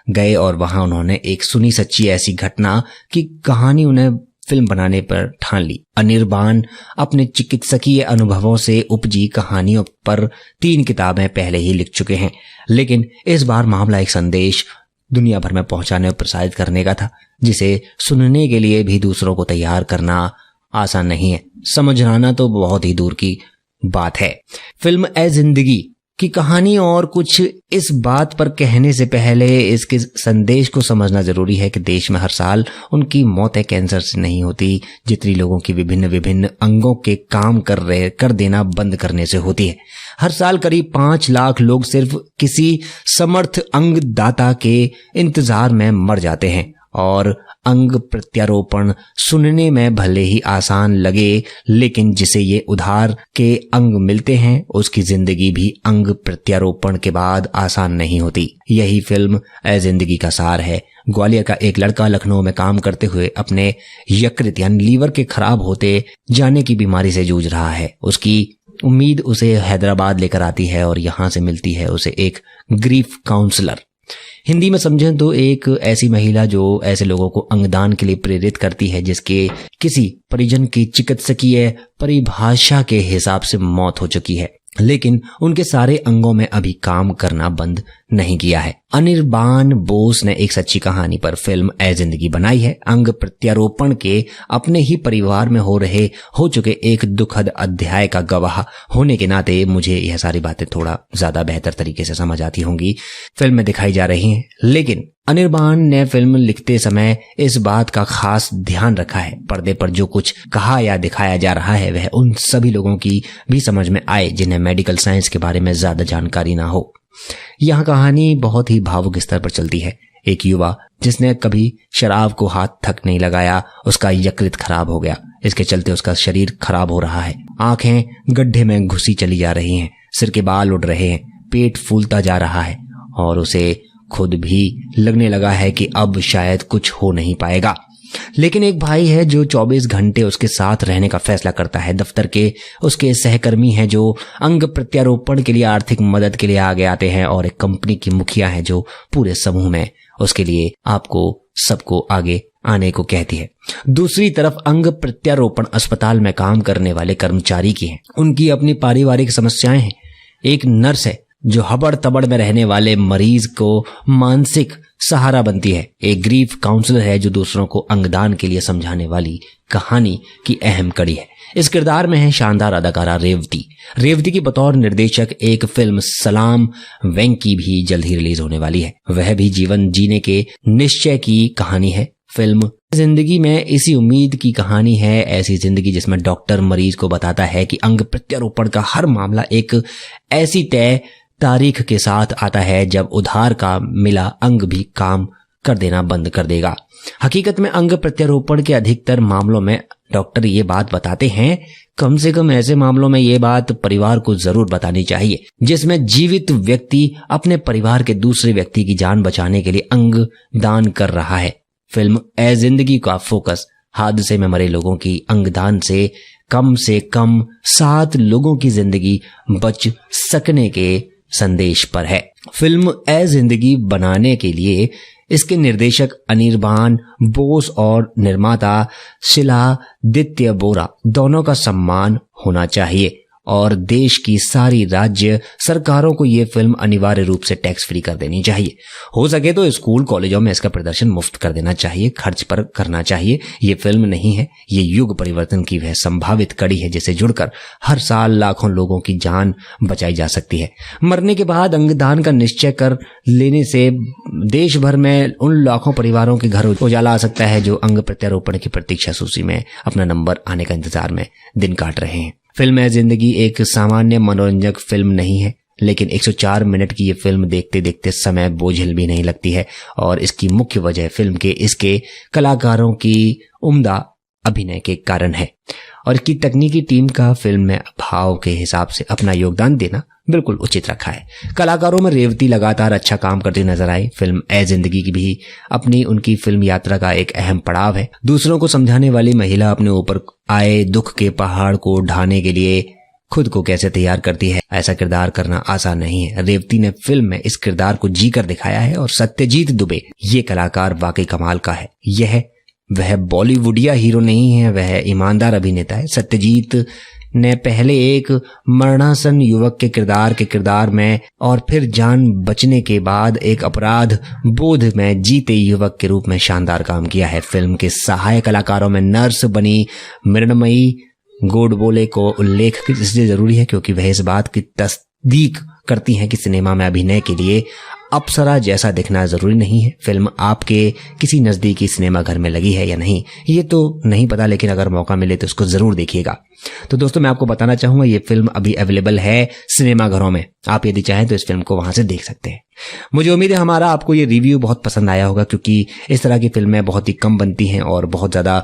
गए और वहां उन्होंने एक सुनी सच्ची ऐसी घटना की कहानी उन्हें फिल्म बनाने पर ठान ली। अनिर्बान अपने चिकित्सकीय अनुभवों से उपजी कहानियों पर 3 किताबें पहले ही लिख चुके हैं, लेकिन इस बार मामला एक संदेश दुनिया भर में पहुंचाने और प्रसारित करने का था, जिसे सुनने के लिए भी दूसरों को तैयार करना आसान नहीं है। समझाना तो बहुत ही दूर की बात है। फिल्म ए जिंदगी की कहानी और कुछ इस बात पर कहने से पहले इसके संदेश को समझना जरूरी है कि देश में हर साल उनकी मौतें कैंसर से नहीं होती जितनी लोगों की विभिन्न अंगों के काम कर देना बंद करने से होती है। हर साल करीब 5 लाख लोग सिर्फ किसी समर्थ अंग दाता के इंतजार में मर जाते हैं और अंग प्रत्यारोपण सुनने में भले ही आसान लगे, लेकिन जिसे ये उधार के अंग मिलते हैं उसकी जिंदगी भी अंग प्रत्यारोपण के बाद आसान नहीं होती। यही फिल्म ए जिंदगी का सार है। ग्वालियर का एक लड़का लखनऊ में काम करते हुए अपने यकृत यानी लीवर के खराब होते जाने की बीमारी से जूझ रहा है। उसकी उम्मीद उसे हैदराबाद लेकर आती है और यहाँ से मिलती है उसे एक ग्रीफ काउंसलर। हिंदी में समझें तो एक ऐसी महिला जो ऐसे लोगों को अंगदान के लिए प्रेरित करती है जिसके किसी परिजन की चिकित्सकीय परिभाषा के हिसाब से मौत हो चुकी है, लेकिन उनके सारे अंगों में अभी काम करना बंद नहीं किया है। अनिर्बान बोस ने एक सच्ची कहानी पर फिल्म ए जिंदगी बनाई है। अंग प्रत्यारोपण के अपने ही परिवार में हो चुके एक दुखद अध्याय का गवाह होने के नाते मुझे यह सारी बातें थोड़ा ज्यादा बेहतर तरीके से समझ आती होंगी, फिल्म में दिखाई जा रही हैं। लेकिन अनिर्बान ने फिल्म लिखते समय इस बात का खास ध्यान रखा है पर्दे पर जो कुछ कहा या दिखाया जा रहा है वह उन सभी लोगों की भी समझ में आए जिन्हें मेडिकल साइंस के बारे में ज्यादा जानकारी ना हो। यह कहानी बहुत ही भावुक स्तर पर चलती है। एक युवा जिसने कभी शराब को हाथ तक नहीं लगाया, उसका यकृत खराब हो गया। इसके चलते उसका शरीर खराब हो रहा है। आंखें गड्ढे में घुसी चली जा रही हैं, सिर के बाल उड़ रहे हैं, पेट फूलता जा रहा है और उसे खुद भी लगने लगा है कि अब शायद कुछ हो नहीं पाएगा। लेकिन एक भाई है जो 24 घंटे उसके साथ रहने का फैसला करता है। दफ्तर के उसके सहकर्मी हैं जो अंग प्रत्यारोपण के लिए आर्थिक मदद के लिए आगे आते हैं और एक कंपनी की मुखिया है जो पूरे समूह में उसके लिए आपको सबको आगे आने को कहती है। दूसरी तरफ अंग प्रत्यारोपण अस्पताल में काम करने वाले कर्मचारी की हैं। उनकी अपनी पारिवारिक समस्याएं हैं। एक नर्स है जो हबड़ तबड़ में रहने वाले मरीज को मानसिक सहारा बनती है। एक ग्रीफ काउंसलर है जो दूसरों को अंगदान के लिए समझाने वाली कहानी की अहम कड़ी है। इस किरदार में है शानदार अदाकारा रेवती की बतौर निर्देशक। एक फिल्म सलाम वेंकी भी जल्द ही रिलीज होने वाली है। वह भी जीवन जीने के निश्चय की कहानी है। फिल्म जिंदगी में इसी उम्मीद की कहानी है, ऐसी जिंदगी जिसमें डॉक्टर मरीज को बताता है कि अंग प्रत्यारोपण का हर मामला एक ऐसी तय तारीख के साथ आता है जब उधार का मिला अंग भी काम कर देना बंद कर देगा। हकीकत में अंग प्रत्यारोपण के अधिकतर मामलों में डॉक्टर ये बात बताते हैं, कम से कम ऐसे मामलों में ये बात परिवार को जरूर बतानी चाहिए जिसमें जीवित व्यक्ति अपने परिवार के दूसरे व्यक्ति की जान बचाने के लिए अंग दान कर रहा है। फिल्म ए जिंदगी का फोकस हादसे में मरे लोगों की अंगदान से कम 7 लोगों की जिंदगी बच सकने के संदेश पर है। फिल्म ए जिंदगी बनाने के लिए इसके निर्देशक अनिर्बान बोस और निर्माता शिलादित्य बोरा दोनों का सम्मान होना चाहिए और देश की सारी राज्य सरकारों को ये फिल्म अनिवार्य रूप से टैक्स फ्री कर देनी चाहिए। हो सके तो स्कूल कॉलेजों में इसका प्रदर्शन मुफ्त कर देना चाहिए, खर्च पर करना चाहिए। ये फिल्म नहीं है, ये युग परिवर्तन की वह संभावित कड़ी है जिसे जुड़कर हर साल लाखों लोगों की जान बचाई जा सकती है। मरने के बाद अंगदान का निश्चय कर लेने से देश भर में उन लाखों परिवारों के घर उजाला आ सकता है जो अंग प्रत्यारोपण की प्रतीक्षा सूची में अपना नंबर आने का इंतजार में दिन काट रहे हैं। फिल्म है जिंदगी एक सामान्य मनोरंजक फिल्म नहीं है, लेकिन 104 मिनट की ये फिल्म देखते देखते समय बोझिल भी नहीं लगती है और इसकी मुख्य वजह फिल्म के इसके कलाकारों की उम्दा अभिनय के कारण है और इसकी तकनीकी टीम का फिल्म में भाव के हिसाब से अपना योगदान देना बिल्कुल उचित रखा है। कलाकारों में रेवती लगातार अच्छा काम करती नजर आई। फिल्म ए जिंदगी की भी अपनी उनकी फिल्म यात्रा का एक अहम पड़ाव है। दूसरों को समझाने वाली महिला अपने ऊपर आए दुख के पहाड़ को ढाने के लिए खुद को कैसे तैयार करती है, ऐसा किरदार करना आसान नहीं है। रेवती ने फिल्म में इस किरदार को जी कर दिखाया है और सत्यजीत दुबे ये कलाकार वाकई कमाल का है। यह वह बॉलीवुडिया हीरो नहीं है, वह ईमानदार अभिनेता है। सत्यजीत ने पहले एक मरणासन युवक के किरदार में और फिर जान बचने के बाद एक अपराध बोध में जीते युवक के रूप में शानदार काम किया है। फिल्म के सहायक कलाकारों में नर्स बनी मृणमयी गोडबोले को उल्लेख इसलिए जरूरी है क्योंकि वह इस बात की तस्दीक करती हैं कि सिनेमा में अभिनय के लिए अप्सरा जैसा दिखना जरूरी नहीं है। फिल्म आपके किसी नज़दीकी सिनेमा घर में लगी है या नहीं ये तो नहीं पता, लेकिन अगर मौका मिले तो उसको ज़रूर देखिएगा। तो दोस्तों मैं आपको बताना चाहूँगा ये फिल्म अभी अवेलेबल है सिनेमा घरों में, आप यदि चाहें तो इस फिल्म को वहाँ से देख सकते हैं। मुझे उम्मीद है हमारा आपको ये रिव्यू बहुत पसंद आया होगा, क्योंकि इस तरह की फिल्में बहुत ही कम बनती हैं और बहुत ज़्यादा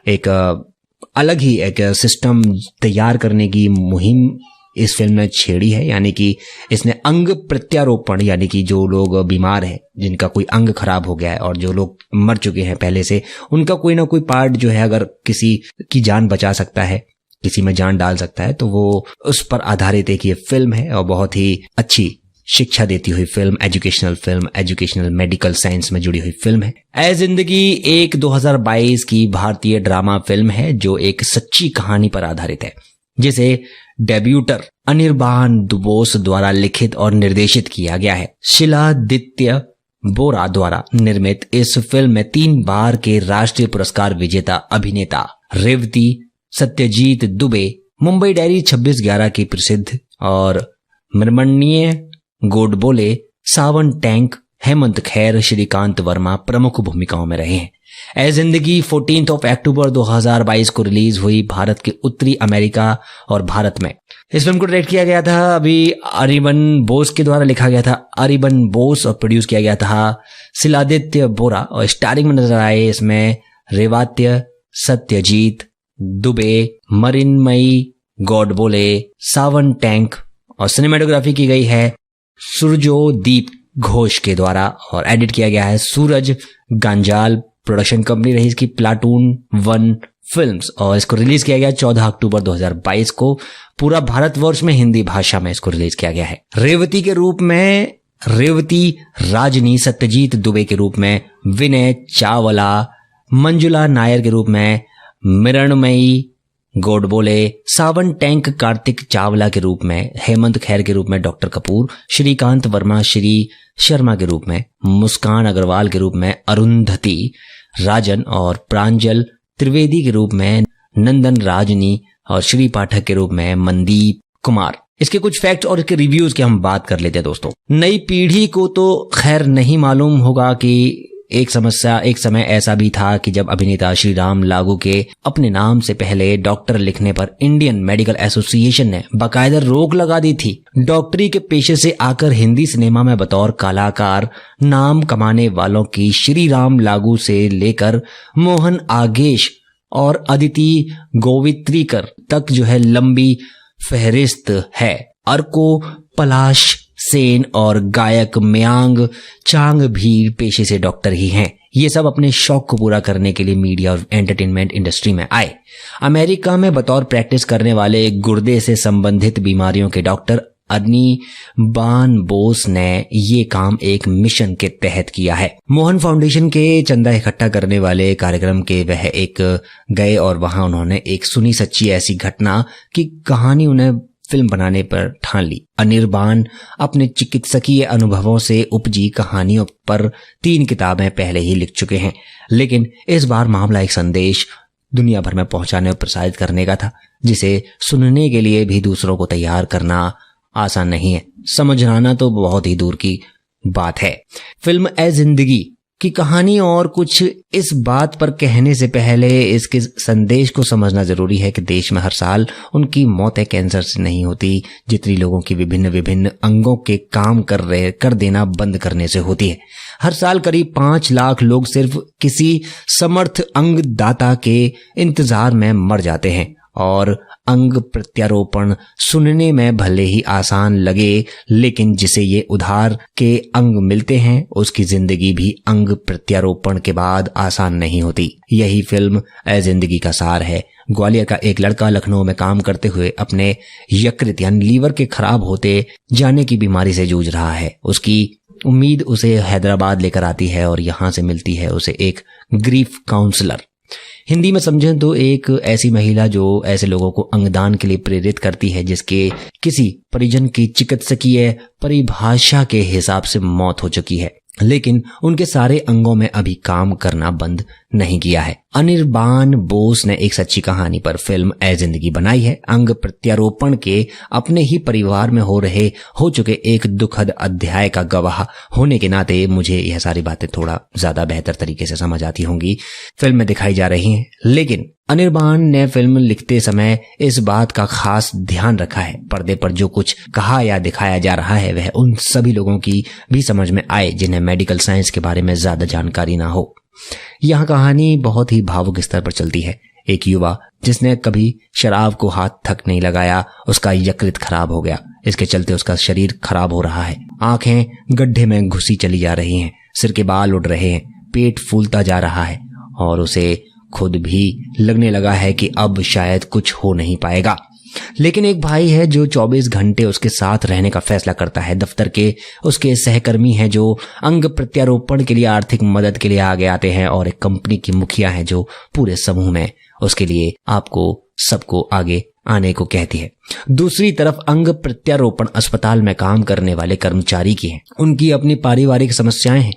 एक अलग ही एक सिस्टम तैयार करने की मुहिम इस फिल्म ने छेड़ी है। यानी कि इसने अंग प्रत्यारोपण, यानी कि जो लोग बीमार हैं, जिनका कोई अंग खराब हो गया है और जो लोग मर चुके हैं पहले से, उनका कोई ना कोई पार्ट जो है अगर किसी की जान बचा सकता है, किसी में जान डाल सकता है, तो वो उस पर आधारित एक ये फिल्म है और बहुत ही अच्छी शिक्षा देती हुई फिल्म, एजुकेशनल मेडिकल साइंस में जुड़ी हुई फिल्म है। ए जिंदगी एक 2022 की भारतीय ड्रामा फिल्म है जो एक सच्ची कहानी पर आधारित है, जिसे डेब्यूटर अनिर्बान बोस द्वारा लिखित और निर्देशित किया गया है। शिलादित्य बोरा द्वारा निर्मित इस फिल्म में 3 बार के राष्ट्रीय पुरस्कार विजेता अभिनेता रेवती सत्यजीत दुबे, मुंबई डायरी 26/11 की प्रसिद्ध और मृमण्य गोडबोले, सावन टैंक, हेमंत खैर, श्रीकांत वर्मा प्रमुख भूमिकाओं में रहे हैं। ए जिंदगी 14 अक्टूबर 2022 को रिलीज हुई भारत के उत्तरी अमेरिका और भारत में। इस फिल्म को डायरेक्ट किया गया था अभी अरिबन बोस के द्वारा, लिखा गया था अरिबन बोस और प्रोड्यूस किया गया था शिलादित्य बोरा, और स्टारिंग में नजर आए इसमें रेवात्य सत्यजीत दुबे, मरिन्मयी गोडबोले, सावन टैंक, और सिनेमेटोग्राफी की गई है सुरजोदीप घोष के द्वारा और एडिट किया गया है सूरज गांजाल। प्रोडक्शन कंपनी रही इसकी प्लाटून 1 फिल्म्स और इसको रिलीज किया गया 14 अक्टूबर 2022 को। पूरा भारतवर्ष में हिंदी भाषा में इसको रिलीज किया गया है। रेवती के रूप में रेवती राजनी, सत्यजीत दुबे के रूप में विनय चावला, मंजुला नायर के रूप में मृण्मयी गोडबोले, सावन टैंक कार्तिक चावला के रूप में, हेमंत खैर के रूप में डॉक्टर कपूर, श्रीकांत वर्मा श्री शर्मा के रूप में, मुस्कान अग्रवाल के रूप में अरुंधति राजन और प्रांजल त्रिवेदी के रूप में नंदन राजनी और श्री पाठक के रूप में मनदीप कुमार। इसके कुछ फैक्ट्स और इसके रिव्यूज की हम बात कर लेते हैं दोस्तों। नई पीढ़ी को तो खैर नहीं मालूम होगा कि एक समय ऐसा भी था कि जब अभिनेता श्री राम लागू के अपने नाम से पहले डॉक्टर लिखने पर इंडियन मेडिकल एसोसिएशन ने बाकायदा रोक लगा दी थी। डॉक्टरी के पेशे से आकर हिंदी सिनेमा में बतौर कलाकार नाम कमाने वालों की श्री राम लागू से लेकर मोहन आगेश और अदिति गोवित्रीकर तक जो है लंबी फहरिस्त है। अर्को पलाश सेन और गायक मयांग चांग भी पेशे से डॉक्टर ही हैं। ये सब अपने शौक को पूरा करने के लिए मीडिया और एंटरटेनमेंट इंडस्ट्री में आए। अमेरिका में बतौर प्रैक्टिस करने वाले गुर्दे से संबंधित बीमारियों के डॉक्टर अनिर्बान बोस ने ये काम एक मिशन के तहत किया है। मोहन फाउंडेशन के चंदा इकट्ठा करने वाले कार्यक्रम के वह एक गए और वहां उन्होंने एक सुनी सच्ची ऐसी घटना की कहानी उन्हें फिल्म बनाने पर ठान ली। अनिर्बान अपने चिकित्सकीय अनुभवों से उपजी कहानियों पर 3 किताबें पहले ही लिख चुके हैं, लेकिन इस बार मामला एक संदेश दुनिया भर में पहुंचाने और प्रसारित करने का था, जिसे सुनने के लिए भी दूसरों को तैयार करना आसान नहीं है। समझाना तो बहुत ही दूर की बात है। फिल्म ए जिंदगी की कहानी और कुछ इस बात पर कहने से पहले इसके संदेश को समझना जरूरी है कि देश में हर साल उनकी मौतें कैंसर से नहीं होती जितनी लोगों की विभिन्न अंगों के काम कर देना बंद करने से होती है। हर साल करीब 5 लाख लोग सिर्फ किसी समर्थ अंग दाता के इंतजार में मर जाते हैं और अंग प्रत्यारोपण सुनने में भले ही आसान लगे, लेकिन जिसे ये उधार के अंग मिलते हैं उसकी जिंदगी भी अंग प्रत्यारोपण के बाद आसान नहीं होती। यही फिल्म ए जिंदगी का सार है। ग्वालियर का एक लड़का लखनऊ में काम करते हुए अपने यकृत यानी लीवर के खराब होते जाने की बीमारी से जूझ रहा है। उसकी उम्मीद उसे हैदराबाद लेकर आती है और यहाँ से मिलती है उसे एक ग्रीफ काउंसलर। हिंदी में समझें तो एक ऐसी महिला जो ऐसे लोगों को अंगदान के लिए प्रेरित करती है जिसके किसी परिजन की चिकित्सकीय परिभाषा के हिसाब से मौत हो चुकी है। लेकिन उनके सारे अंगों में अभी काम करना बंद नहीं किया है। अनिर्बान बोस ने एक सच्ची कहानी पर फिल्म ए जिंदगी बनाई है। अंग प्रत्यारोपण के अपने ही परिवार में हो चुके एक दुखद अध्याय का गवाह होने के नाते मुझे यह सारी बातें थोड़ा ज्यादा बेहतर तरीके से समझ आती होंगी, फिल्म में दिखाई जा रही हैं। लेकिन अनिर्बान ने फिल्म लिखते समय इस बात का खास ध्यान रखा है, पर्दे पर जो कुछ कहा या दिखाया जा रहा है वह उन सभी लोगों की भी समझ में आए जिन्हें मेडिकल साइंस के बारे में ज्यादा जानकारी ना हो। यह कहानी बहुत ही भावुक स्तर पर चलती है। एक युवा जिसने कभी शराब को हाथ तक नहीं लगाया, उसका यकृत खराब हो गया। इसके चलते उसका शरीर खराब हो रहा है, आंखें गड्ढे में घुसी चली जा रही हैं, सिर के बाल उड़ रहे हैं, पेट फूलता जा रहा है और उसे खुद भी लगने लगा है कि अब शायद कुछ हो नहीं पाएगा। लेकिन एक भाई है जो 24 घंटे उसके साथ रहने का फैसला करता है। दफ्तर के उसके सहकर्मी हैं जो अंग प्रत्यारोपण के लिए आर्थिक मदद के लिए आगे आते हैं, और एक कंपनी की मुखिया है जो पूरे समूह में उसके लिए आपको सबको आगे आने को कहती है। दूसरी तरफ अंग प्रत्यारोपण अस्पताल में काम करने वाले कर्मचारी की है, उनकी अपनी पारिवारिक समस्याएं हैं।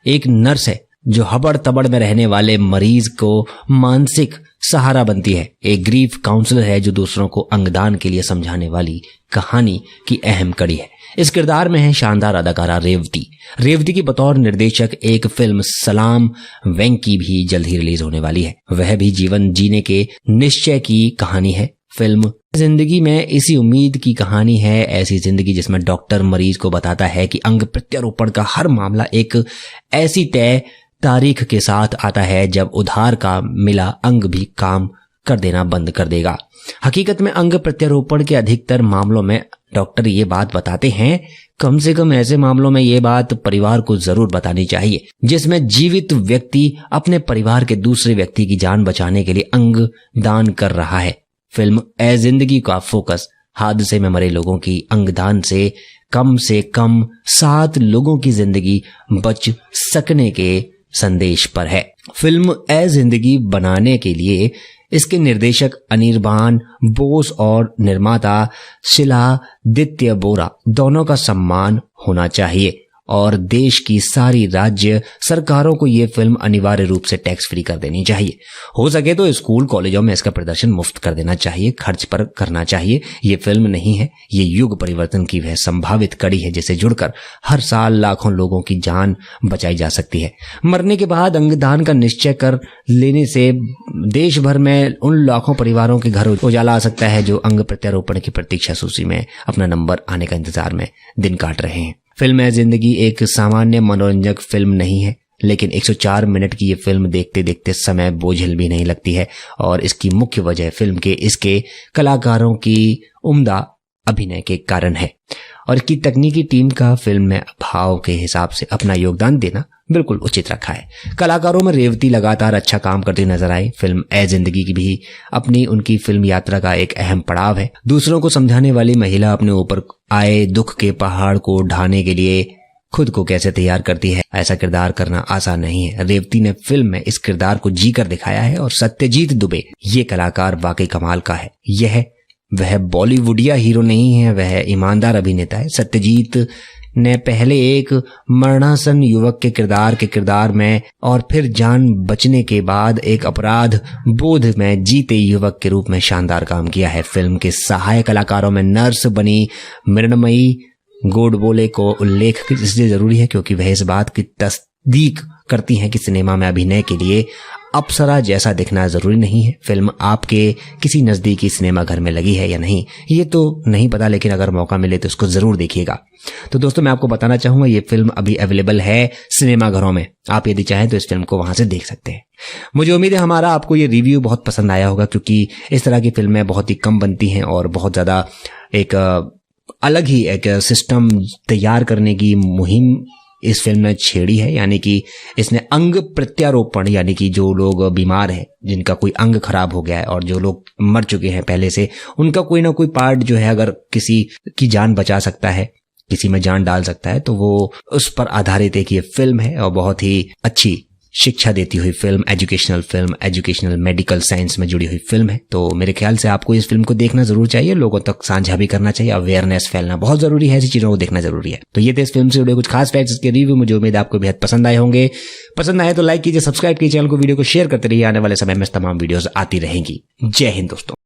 एक नर्स है जो हबड़ तबड़ में रहने वाले मरीज को मानसिक सहारा बनती है। एक ग्रीफ काउंसलर है जो दूसरों को अंगदान के लिए समझाने वाली कहानी की अहम कड़ी है। इस किरदार में है शानदार अदाकारा रेवती की बतौर निर्देशक। एक फिल्म सलाम वेंकी भी जल्द ही रिलीज होने वाली है, वह भी जीवन जीने के निश्चय की कहानी है। फिल्म जिंदगी में इसी उम्मीद की कहानी है, ऐसी जिंदगी जिसमें डॉक्टर मरीज को बताता है कि अंग प्रत्यारोपण का हर मामला एक ऐसी तय तारीख के साथ आता है जब उधार का मिला अंग भी काम कर देना बंद कर देगा। हकीकत में अंग प्रत्यारोपण के अधिकतर मामलों में डॉक्टर ये बात बताते हैं, कम से कम ऐसे मामलों में ये बात परिवार को जरूर बतानी चाहिए जिसमें जीवित व्यक्ति अपने परिवार के दूसरे व्यक्ति की जान बचाने के लिए अंग दान कर रहा है। फिल्म ए जिंदगी का फोकस हादसे में मरे लोगों की अंगदान से कम 7 लोगों की जिंदगी बच सकने के संदेश पर है। फिल्म ए जिंदगी बनाने के लिए इसके निर्देशक अनिर्बान बोस और निर्माता शिलादित्य बोरा दोनों का सम्मान होना चाहिए, और देश की सारी राज्य सरकारों को ये फिल्म अनिवार्य रूप से टैक्स फ्री कर देनी चाहिए। हो सके तो स्कूल कॉलेजों में इसका प्रदर्शन मुफ्त कर देना चाहिए, खर्च पर करना चाहिए। ये फिल्म नहीं है, ये युग परिवर्तन की वह संभावित कड़ी है जिसे जुड़कर हर साल लाखों लोगों की जान बचाई जा सकती है। मरने के बाद अंगदान का निश्चय कर लेने से देश भर में उन लाखों परिवारों के घर उजाला आ सकता है जो अंग प्रत्यारोपण की प्रतीक्षा सूची में अपना नंबर आने का इंतजार में दिन काट रहे हैं। फिल्म ए जिंदगी एक सामान्य मनोरंजक फिल्म नहीं है, लेकिन 104 मिनट की ये फिल्म देखते देखते समय बोझिल भी नहीं लगती है, और इसकी मुख्य वजह फिल्म के इसके कलाकारों की उम्दा अभिनय के कारण है, और इसकी तकनीकी टीम का फिल्म में भाव के हिसाब से अपना योगदान देना बिल्कुल उचित रखा है। कलाकारों में रेवती लगातार अच्छा काम करती नजर आई। फिल्म ए जिंदगी की भी अपनी उनकी फिल्म यात्रा का एक अहम पड़ाव है। दूसरों को समझाने वाली महिला अपने ऊपर आए दुख के पहाड़ को ढाने के लिए खुद को कैसे तैयार करती है, ऐसा किरदार करना आसान नहीं है। रेवती ने फिल्म में इस किरदार को जी कर दिखाया है, और सत्यजीत दुबे ये कलाकार वाकई कमाल का है। यह वह बॉलीवुडिया हीरो नहीं है, वह ईमानदार अभिनेता है। सत्यजीत ने पहले एक मरणासन युवक के किरदार में और फिर जान बचने के बाद एक अपराध बोध में जीते युवक के रूप में शानदार काम किया है। फिल्म के सहायक कलाकारों में नर्स बनी मृण्मयी गोडबोले को उल्लेख इसलिए जरूरी है क्योंकि वह इस बात की तस्दीक करती हैं कि सिनेमा में अभिनय के लिए अप्सरा जैसा दिखना जरूरी नहीं है। फिल्म आपके किसी नजदीकी सिनेमा घर में लगी है या नहीं ये तो नहीं पता, लेकिन अगर मौका मिले तो उसको जरूर देखिएगा। तो दोस्तों मैं आपको बताना चाहूंगा ये फिल्म अभी अवेलेबल है सिनेमा घरों में, आप यदि चाहें तो इस फिल्म को वहां से देख सकते हैं। मुझे उम्मीद है हमारा आपको ये रिव्यू बहुत पसंद आया होगा, क्योंकि इस तरह की फिल्में बहुत ही कम बनती हैं और बहुत ज्यादा एक अलग ही एक सिस्टम तैयार करने की मुहिम इस फिल्म ने छेड़ी है। यानी कि इसने अंग प्रत्यारोपण, यानी कि जो लोग बीमार हैं, जिनका कोई अंग खराब हो गया है और जो लोग मर चुके हैं पहले से, उनका कोई ना कोई पार्ट जो है अगर किसी की जान बचा सकता है, किसी में जान डाल सकता है, तो वो उस पर आधारित एक ये फिल्म है और बहुत ही अच्छी शिक्षा देती हुई फिल्म, एजुकेशनल मेडिकल साइंस में जुड़ी हुई फिल्म है। तो मेरे ख्याल से आपको इस फिल्म को देखना जरूर चाहिए, लोगों तक साझा भी करना चाहिए, अवेयरनेस फैलना बहुत जरूरी है, ऐसी चीजों को देखना जरूरी है। तो ये थे इस फिल्म से जुड़े कुछ खास फैक्ट्स के रिव्यू, मुझे उम्मीद आपको बेहद पसंद आए होंगे। पसंद आए तो लाइक कीजिए, सब्सक्राइब कीजिए चैनल को, वीडियो को शेयर करते रहिए, आने वाले समय में तमाम वीडियोस आती रहेंगी। जय हिंद दोस्तों।